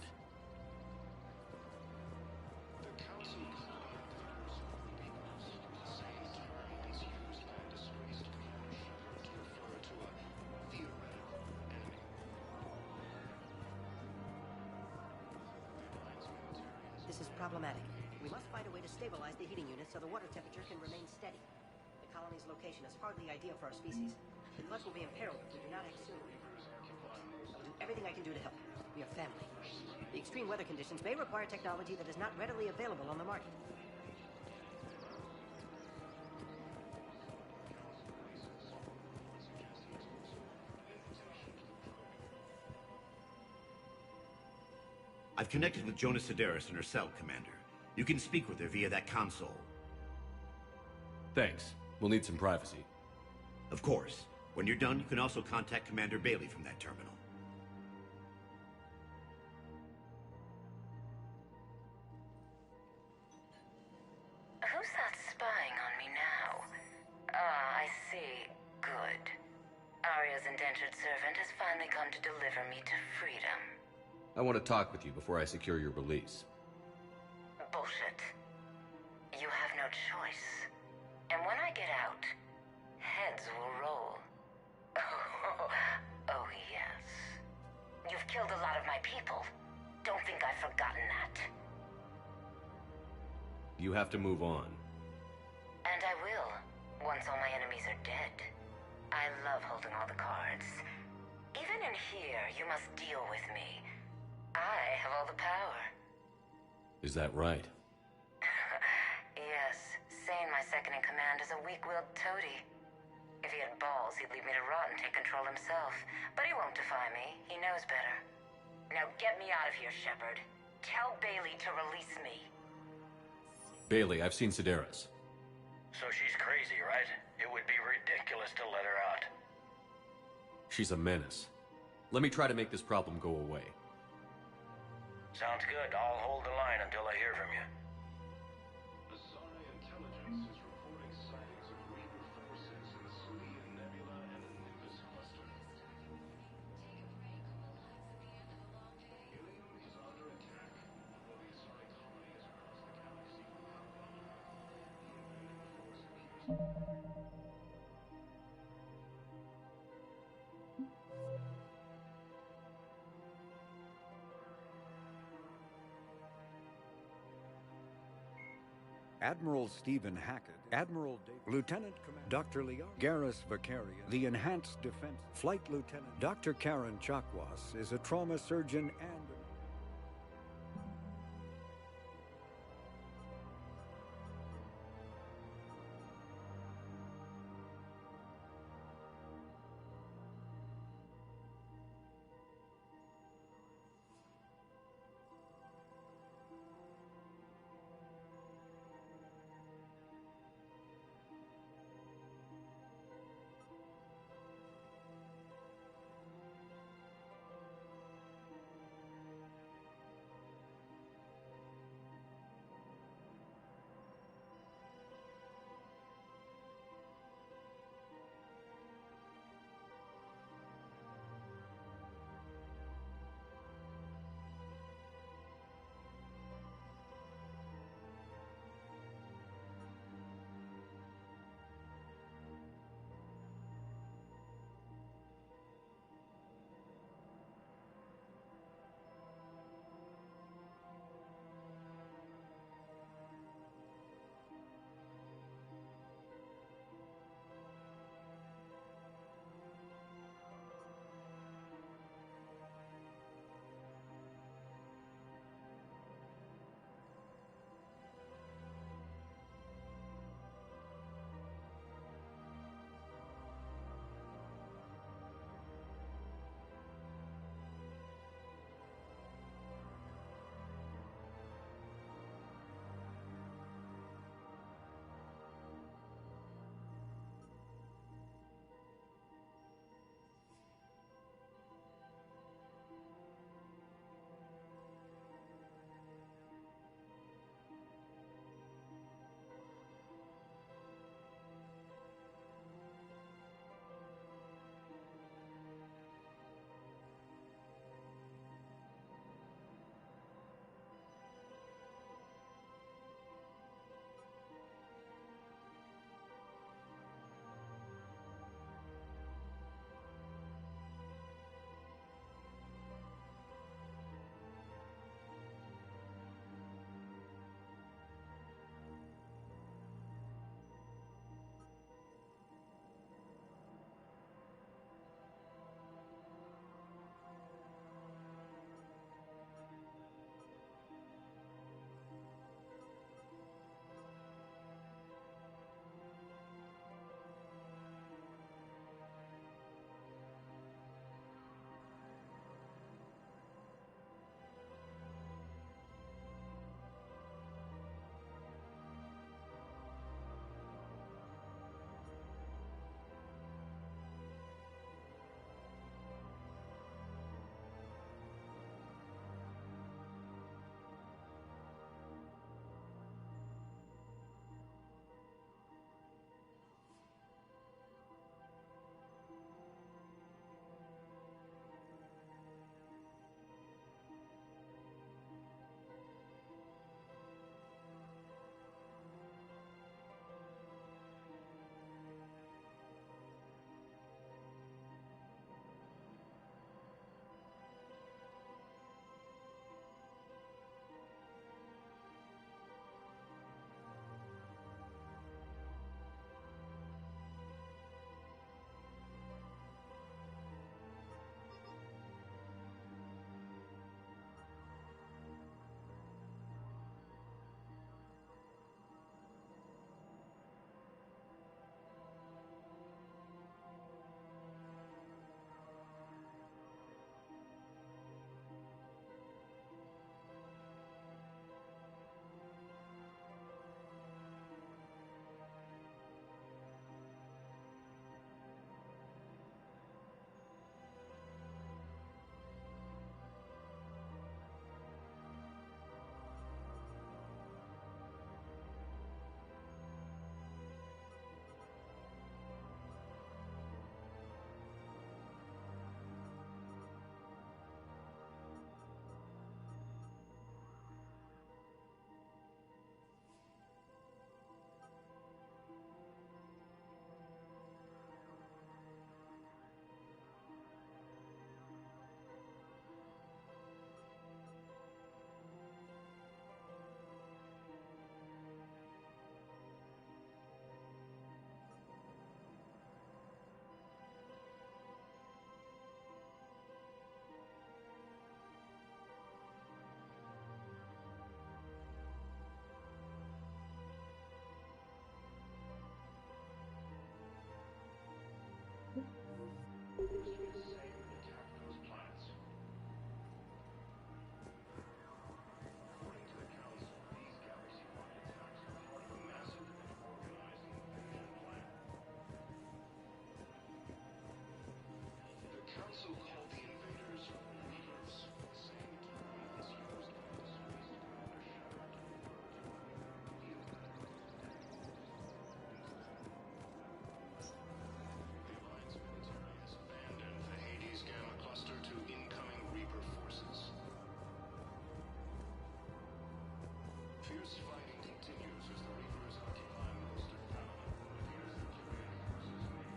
The Council the same term once used by a disgraced Commander Shepard to refer to a theoretical enemy. This is problematic. We must find a way to stabilize the heating unit so the water temperature can remain steady. The colony's location is hardly ideal for our species. The clutch will be imperiled if we do not act soon. I will do everything I can do to help. We are family. The extreme weather conditions may require technology that is not readily available on the market. I've connected with Jonas Sedaris in her cell, Commander. You can speak with her via that console. Thanks. We'll need some privacy. Of course. When you're done, you can also contact Commander Bailey from that terminal. Who's that spying on me now? Ah, I see. Good. Are Asaria's indentured servant has finally come to deliver me to freedom. I want to talk with you before I secure your release. Bullshit. You have no choice. And when I get out, heads will roll. Oh, yes. You've killed a lot of my people. Don't think I've forgotten that. You have to move on. And I will, once all my enemies are dead. I love holding all the cards. Even in here, you must deal with me. I have all the power. Is that right? Yes, Sane, my second-in-command, is a weak-willed toady. If he had balls, he'd leave me to rot and take control himself. But he won't defy me. He knows better. Now get me out of here, Shepard. Tell Bailey to release me. Bailey, I've seen Sedaris. So she's crazy, right? It would be ridiculous to let her out. She's a menace. Let me try to make this problem go away. Sounds good. I'll hold the line until I hear from you. Asari intelligence is reporting sightings of Reaper forces in the Sirian Nebula and Olympus cluster. Helium is under attack, although the Asari colonies across the galaxy will not be. The invading force appears. Admiral Stephen Hackett, Admiral Lieutenant Commander Dr. Leon Garrus Vicarian, the Enhanced Defense Flight Lieutenant Dr. Karen Chakwas is a trauma surgeon and Fierce fighting continues as the Reapers occupy most of Paladin. It appears their commanding forces may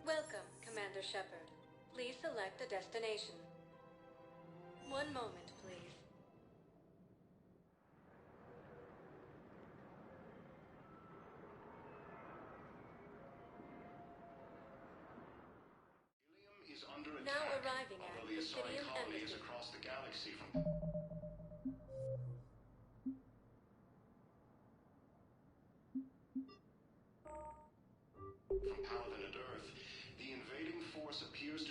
Welcome, Commander Shepard. Please select a destination. One moment, please. is under attack. Now arriving at although the Asari Obsidian colony is Embassy. across the galaxy from Paladin and Earth, the invading force appears to